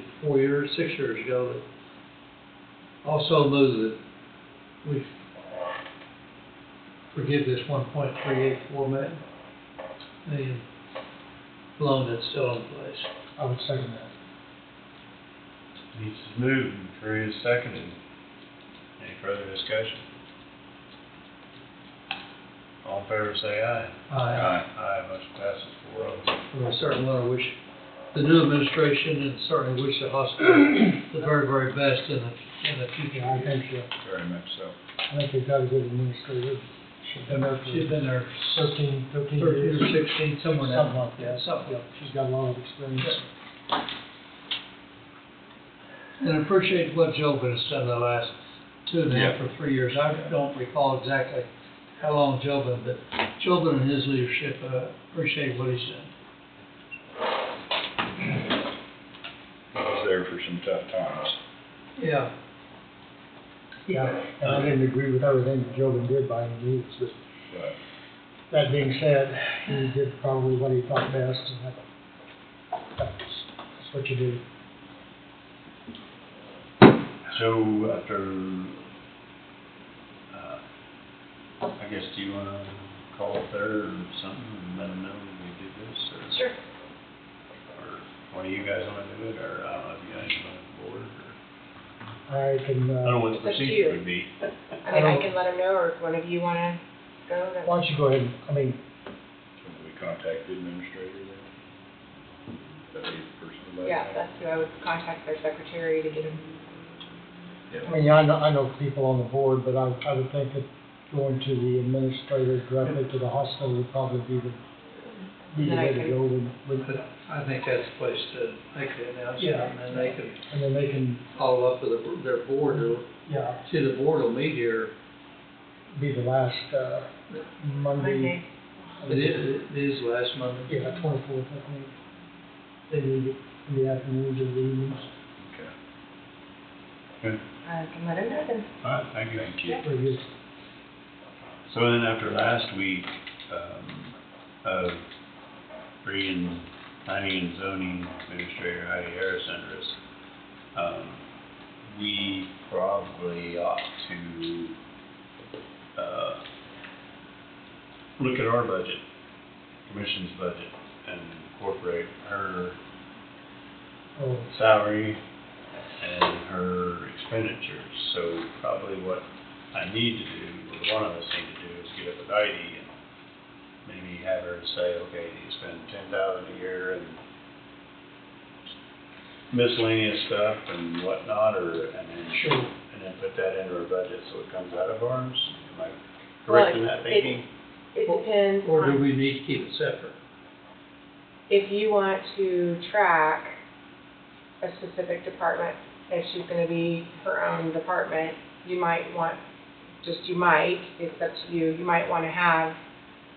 6 years ago, that also move that we forgive this 1.384 million loan that's still in place. I would second that. Needs to move, and Trey is seconded. Any further discussion? All in favor say aye. Aye. Aye, motion passes 4-0. And I certainly want to wish the new administration, and certainly wish the hospital the very, very best in the future. Yeah, I think so. Very much so. I think they've got a good administrator. She's been there She's been there 13 13 years. or 16, somewhere in Something that. like that. Something. Yeah, she's got a lot of experience. And I appreciate what Jobin has done the last 2.5 or 3 years. I don't recall exactly how long Jobin, but Jobin and his leadership, appreciate what he's done. He was there for some tough times. Yeah. Yeah, and I didn't agree with everything that Jobin did by any means, but But that being said, he did probably what he thought best, and that's what you do. So after, I guess, do you want to call up there or something and let them know that we did this, or? Sure. Or one of you guys wanna do it, or I don't know if you guys want the board, or? I can, I don't know what the It's up to procedure you. would be. I mean, I can let them know, or if one of you wanna go, that's. why don't you go ahead, I mean, Should we contact the administrator then? That'd be the person to let Yeah, know. that's who I would contact, their secretary to get them. I mean, I know people on the board, but I would think that going to the administrator directly to the hospital would probably be the Then I way to can- go with, But I think that's the place to make the announcement, Yeah. and then they can and then they can, follow up with their board, or, yeah, see, the board will meet here. be the last, Monday. It is last Monday. Yeah, 24th, I think. They need it in the afternoons or the evenings. Good. I can let them know then. All right, thank you. Thank you. Very good. So then after last week, of bringing planning and zoning administrator Heidi Harris under us, we probably ought to, look at our budget, commission's budget, and incorporate her Oh, salary and her expenditures. So probably what I need to do, or one of us need to do, is get up with Heidi and maybe have her say, okay, you spend $10,000 a year and miscellaneous stuff and whatnot, and then put that into our budget so it comes out of ours. Am I correct in that thinking? It depends Or do on, we need to keep it separate? if you want to track a specific department, if she's gonna be her own department, you might want, it's up to you, you might wanna have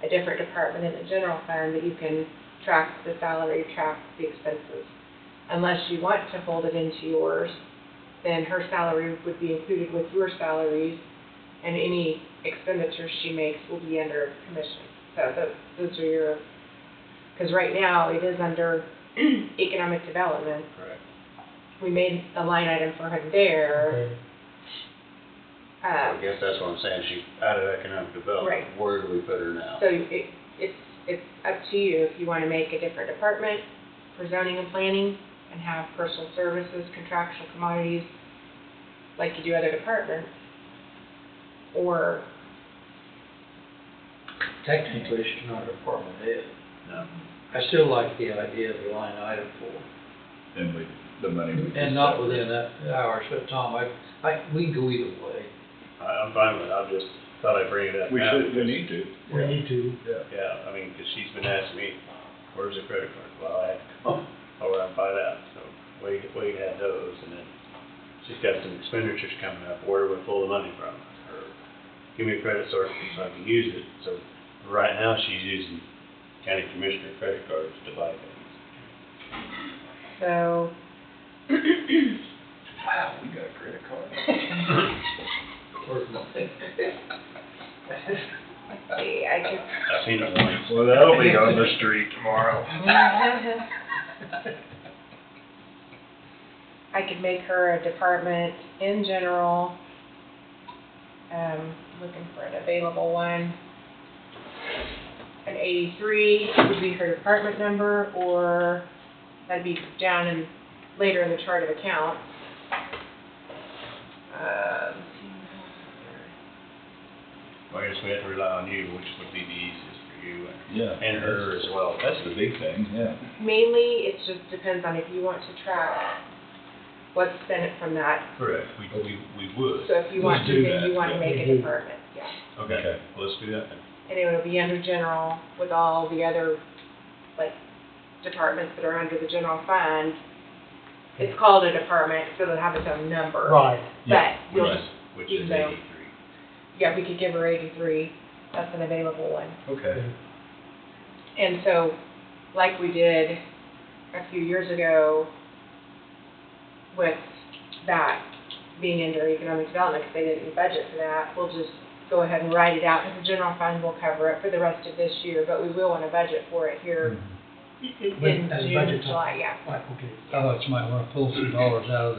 a different department in the general fund that you can track the salary, track the expenses. Unless you want to fold it into yours, then her salary would be included with your salaries, and any expenditures she makes will be under commission. So those are your, because right now it is under economic development. Correct. We made a line item for her there. okay. I guess that's what I'm saying, she's out of economic development. Right. Where do we put her now? So it's up to you if you want to make a different department for zoning and planning and have personal services, contractual commodities, like you do other departments, or Technically, she's not a department head. No. I still like the idea of the line item for, And the money would be. and not separate. within that hour, so Tom, we can go either way. I'm fine with it, I just thought I'd bring it up We now. should, we need to. We need to. Yeah, I mean, because she's been asking me, where's the credit card? Well, I had to come over and find out, so Wade had those, and then she's got some expenditures coming up, where do we pull the money from? Or give me a credit source so I can use it, so right now she's using county commissioner credit cards to buy things. so. Wow, we got a credit card. Or nothing. See, I could. I've seen it once. Well, that'll be on the street tomorrow. I could make her a department in general, looking for an available one. An 83 would be her department number, or that'd be down in, later in the chart of accounts. Well, I guess we have to rely on you, which would be the easiest for you Yeah. and her as well. That's the big thing, yeah. Mainly, it just depends on if you want to track what's spent from that. Correct, we would. So if you want to, do then that, you want to yeah. make a department, yeah. Okay, well, let's do that then. And it would be under general with all the other, like, departments that are under the general fund. It's called a department, so it'll have its own number. Right. But you'll Right, just, which even is though- 83. yeah, we could give her 83, that's an available one. Okay. And so, like we did a few years ago with that being under economic development, because they didn't budget for that, we'll just go ahead and write it out, and the general fund will cover it for the rest of this year, but we will want to budget for it here in As June, budget time. July, yeah. Right, okay. I thought you might wanna pull some dollars out of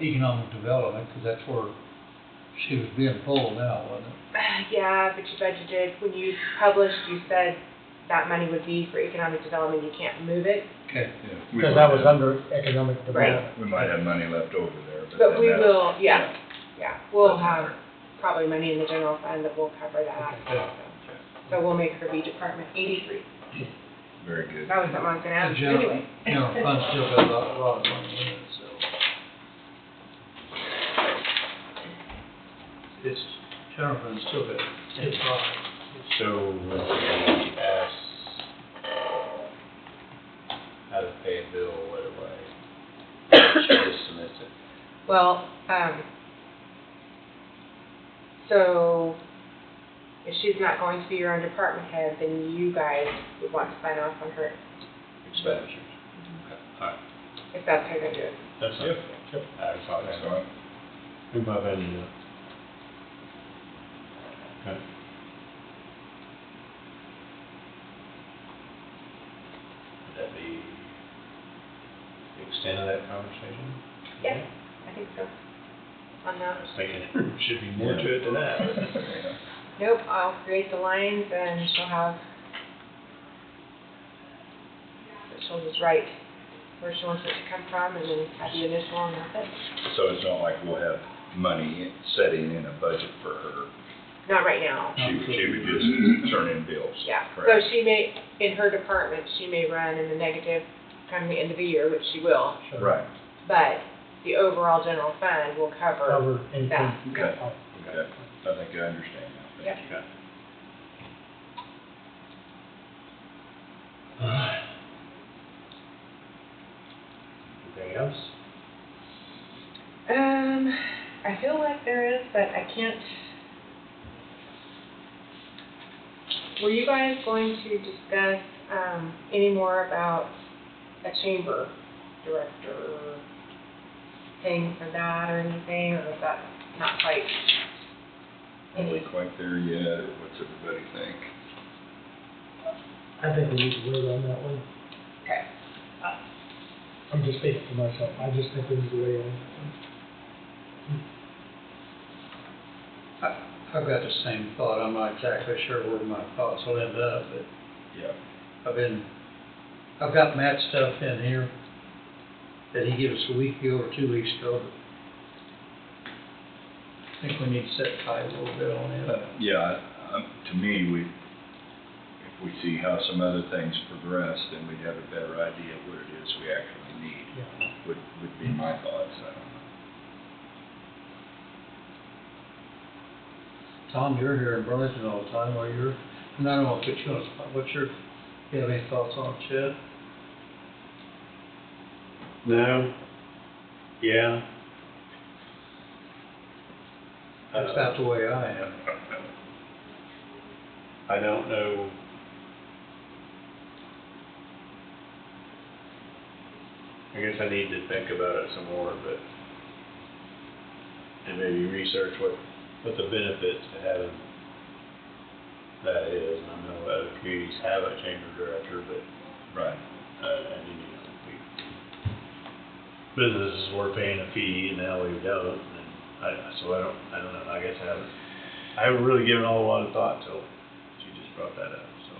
the economic development, because that's where She was being pulled out, wasn't it? Yeah, but you budgeted, when you published, you said that money would be for economic development, you can't move it. Okay. Yeah, we Because might that was have- under economic development. We might have money left over there, but But then we that- will, yeah, we'll Doesn't have matter. probably money in the general fund that will cover that. So we'll make her be Department 83. Very good. That was something I was gonna ask The general, anyway. general fund still got a lot of money in it, so. It's, general fund still got 10.5. So when we ask how to pay a bill, what way? She just submits it. Well, so if she's not going to be your own department head, then you guys would want to sign off on her, Expenditures. Okay, all right. if that's how you're gonna do it. That's Yep. Yep. I thought That's so. fine. Who might have to do it? Okay. Would that be the extent of that conversation? Yeah, I think so. On I that. was thinking there should be more to it than that. Yeah. Nope, I'll create the lines and she'll have, she'll just write where she wants it to come from and then have the initial and that's it. So it's not like we'll have money setting in a budget for her. Not right now. She would just turn in bills. Yeah, so correct? she may, in her department, she may run in the negative come the end of the year, which she will, Right, but the overall general fund will cover Cover anything. that. okay, okay. I think I understand now. Yep. Thank you. Anything else? I feel like there is, but I can't. Were you guys going to discuss, any more about a chamber director thing for that or anything, or is that not quite? Are we quite there yet, or what's everybody think? I think we need to wait on that one. Okay. I'm just speaking for myself. I just think we need to wait on that one. I've got the same thought, I'm not exactly sure where my thoughts will end up, but Yeah. I've got Matt's stuff in here that he gave us a week ago or 2 weeks ago, but I think we need to set tight a little bit on it. Yeah, to me, if we see how some other things progress, then we'd have a better idea of what it is we actually need, would be my thoughts. I don't know. Tom, you're here in Burlington all the time, and I don't want to put you on the spot, you have any thoughts on it, Chet? No. Yeah. That's about the way I am. I don't know. I guess I need to think about it some more, but, and maybe research what the benefits to having that is. And I know other communities have a chamber director, but, Right. and you know, businesses were paying a fee and now we don't, and so I don't know, I guess I haven't really given a whole lot of thought till she just brought that up, so.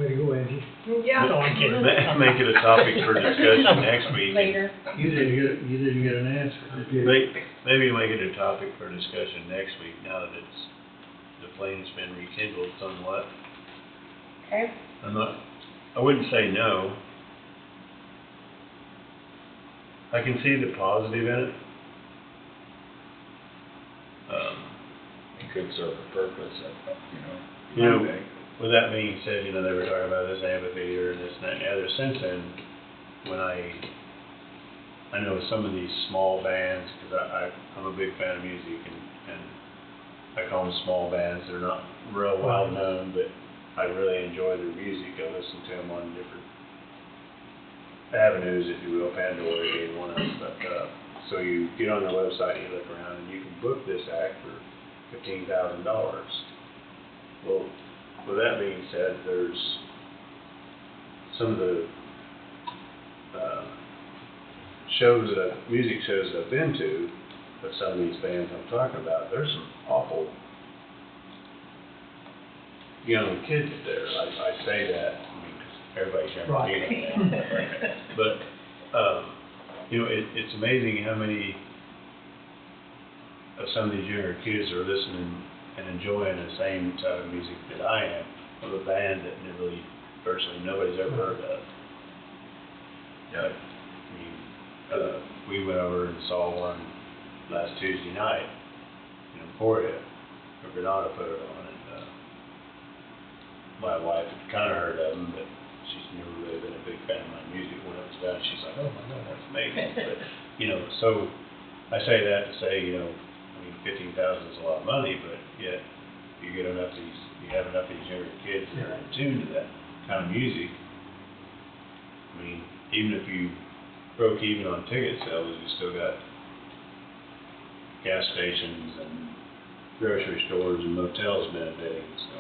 Way to go, Angie. Yeah. No, I'm kidding. Make it a topic for discussion next week. Later. You didn't get an answer. Maybe make it a topic for discussion next week, now that the flame's been rekindled somewhat. Okay. I wouldn't say no. I can see the positive in it. It could serve a purpose, You know, with that being said, they were talking about this amphitheater and this and that and the other. Since then, when I know some of these small bands, because I'm a big fan of music, and I call them small bands. They're not real well known, but I really enjoy their music. I listen to them on different avenues, if you will, Pandora being one of them. But so you get on their website, you look around, and you can book this act for $15,000. Well, with that being said, there's some of the shows that, music shows that I've been to, with some of these bands I'm talking about, there's some awful young kids there. I say that, I mean, 'cause everybody's young. Right. But, you know, it's amazing how many of some of these younger kids are listening and enjoying the same type of music that I am, of a band that really, virtually nobody's ever heard of. Yeah. I mean, we went over and saw one last Tuesday night in Emporia, or Granada put it on, and my wife had kind of heard of them, but she's never really been a big fan of my music. When it was done, she's like, oh my God, that's amazing. But, you know, so I say that to say, you know, I mean, 15,000 is a lot of money, but yet you get enough of these, you have enough of these younger kids that are in tune to that kind of music. I mean, even if you broke even on ticket sales, you still got gas stations and grocery stores and motels benefiting, so.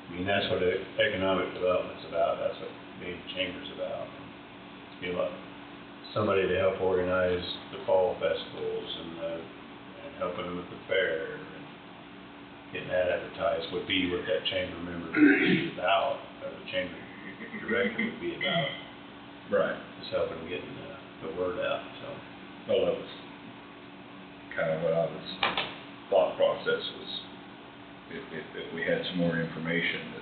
I mean, that's what economic development's about, that's what being chamber's about. You know, somebody to help organize the fall festivals and helping them with the fair and getting that advertised would be what that chamber member would be about, or the chamber director would be about. Right. Just helping them getting the word out, so. Well, that was kind of what I was, thought process was, if we had some more information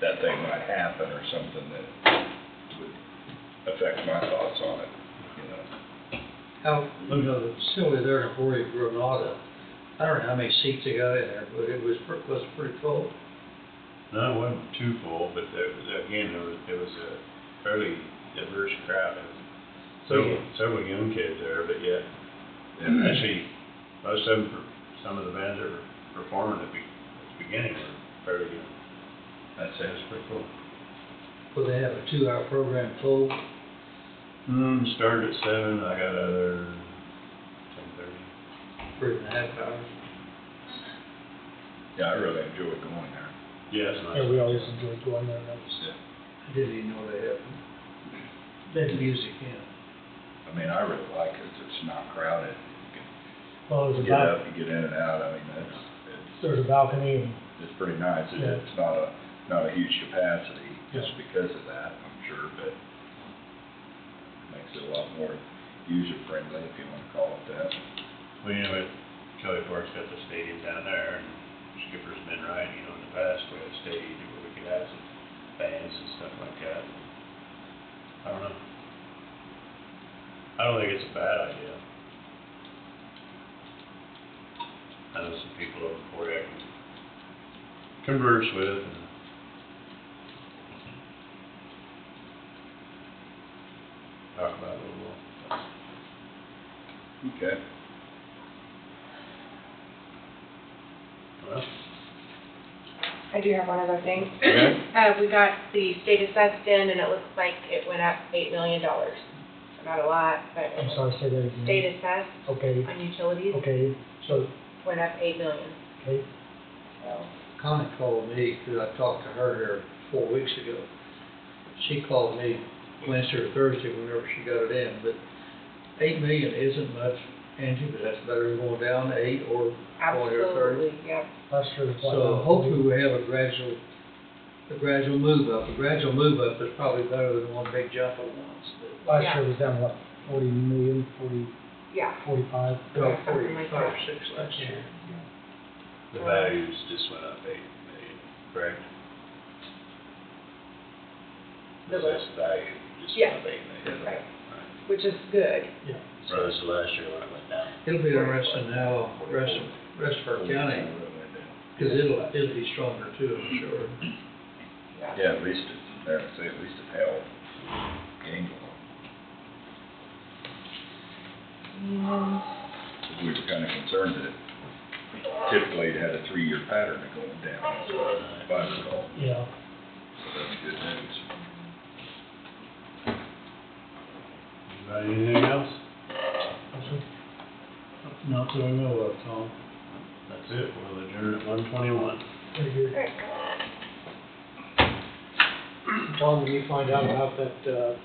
that thing might happen or something that would affect my thoughts on it, you know. How, you know, the facility there in Emporia, Granada, I don't know how many seats they got in there, but it was pretty full. No, it wasn't too full, but again, there was a fairly diverse crowd. There was several young kids there, but yet, actually, most of them, some of the bands that were performing at the beginning were fairly young. I'd say it was pretty cool. Will they have a 2-hour program full? Started at 7, I got out of there 10:30. 3.5 hours. Yeah, I really enjoyed going there. Yeah, it's nice. Yeah, we always enjoy going there, I didn't even know they had music in. I mean, I really like it, it's not crowded. You Well, can get up, you get in and out, I mean, there's a balcony and. it's pretty nice. Yeah. It's not a huge capacity, just because of that, I'm sure, but it makes it a lot more user-friendly, if you want to call it that. Well, you know, Kelly Park's got the stadium down there, and Skipper's been right, you know, in the past, we had a stadium where we could have some bands and stuff like that. I don't know. I don't think it's a bad idea. I know some people over Emporia I can converse with and talk about it a little more. Okay. Well, I do have one other thing. okay. We got the state assessed in, and it looks like it went up $8 million. Not a lot, but I'm sorry, say that again. state assessed Okay, on utilities okay, so, went up $8 million. okay, So, Connie called me, because I talked to her here 4 weeks ago. She called me Wednesday or Thursday, whenever she got it in, but $8 million isn't much, Angie, but that's better than going down to 8 or 20 or 30. absolutely, yeah. last year was like. So hopefully we have a gradual move up. A gradual move up is probably better than one big jump at once. Last year was down, what, 40 million, 40, Yeah. 45? Well, Something like 45 that. or 6 last year. The values just went up 8 million, correct? The what? Assessed value just Yeah. went up 8 million. Right. Which is good. Whereas last year when it went down. It'll be interesting how rest of our county, because it'll be stronger too, I'm sure. Yeah, at least it's, there, say, at least it held. Gained a lot. We were kind of concerned that typically it had a 3-year pattern of going down, so if I recall. Yeah. So that's good news. Anybody, anything else? Not that I know of, Tom. That's it, we'll adjourn at 1:21. Very good. Tom, when you find out about that,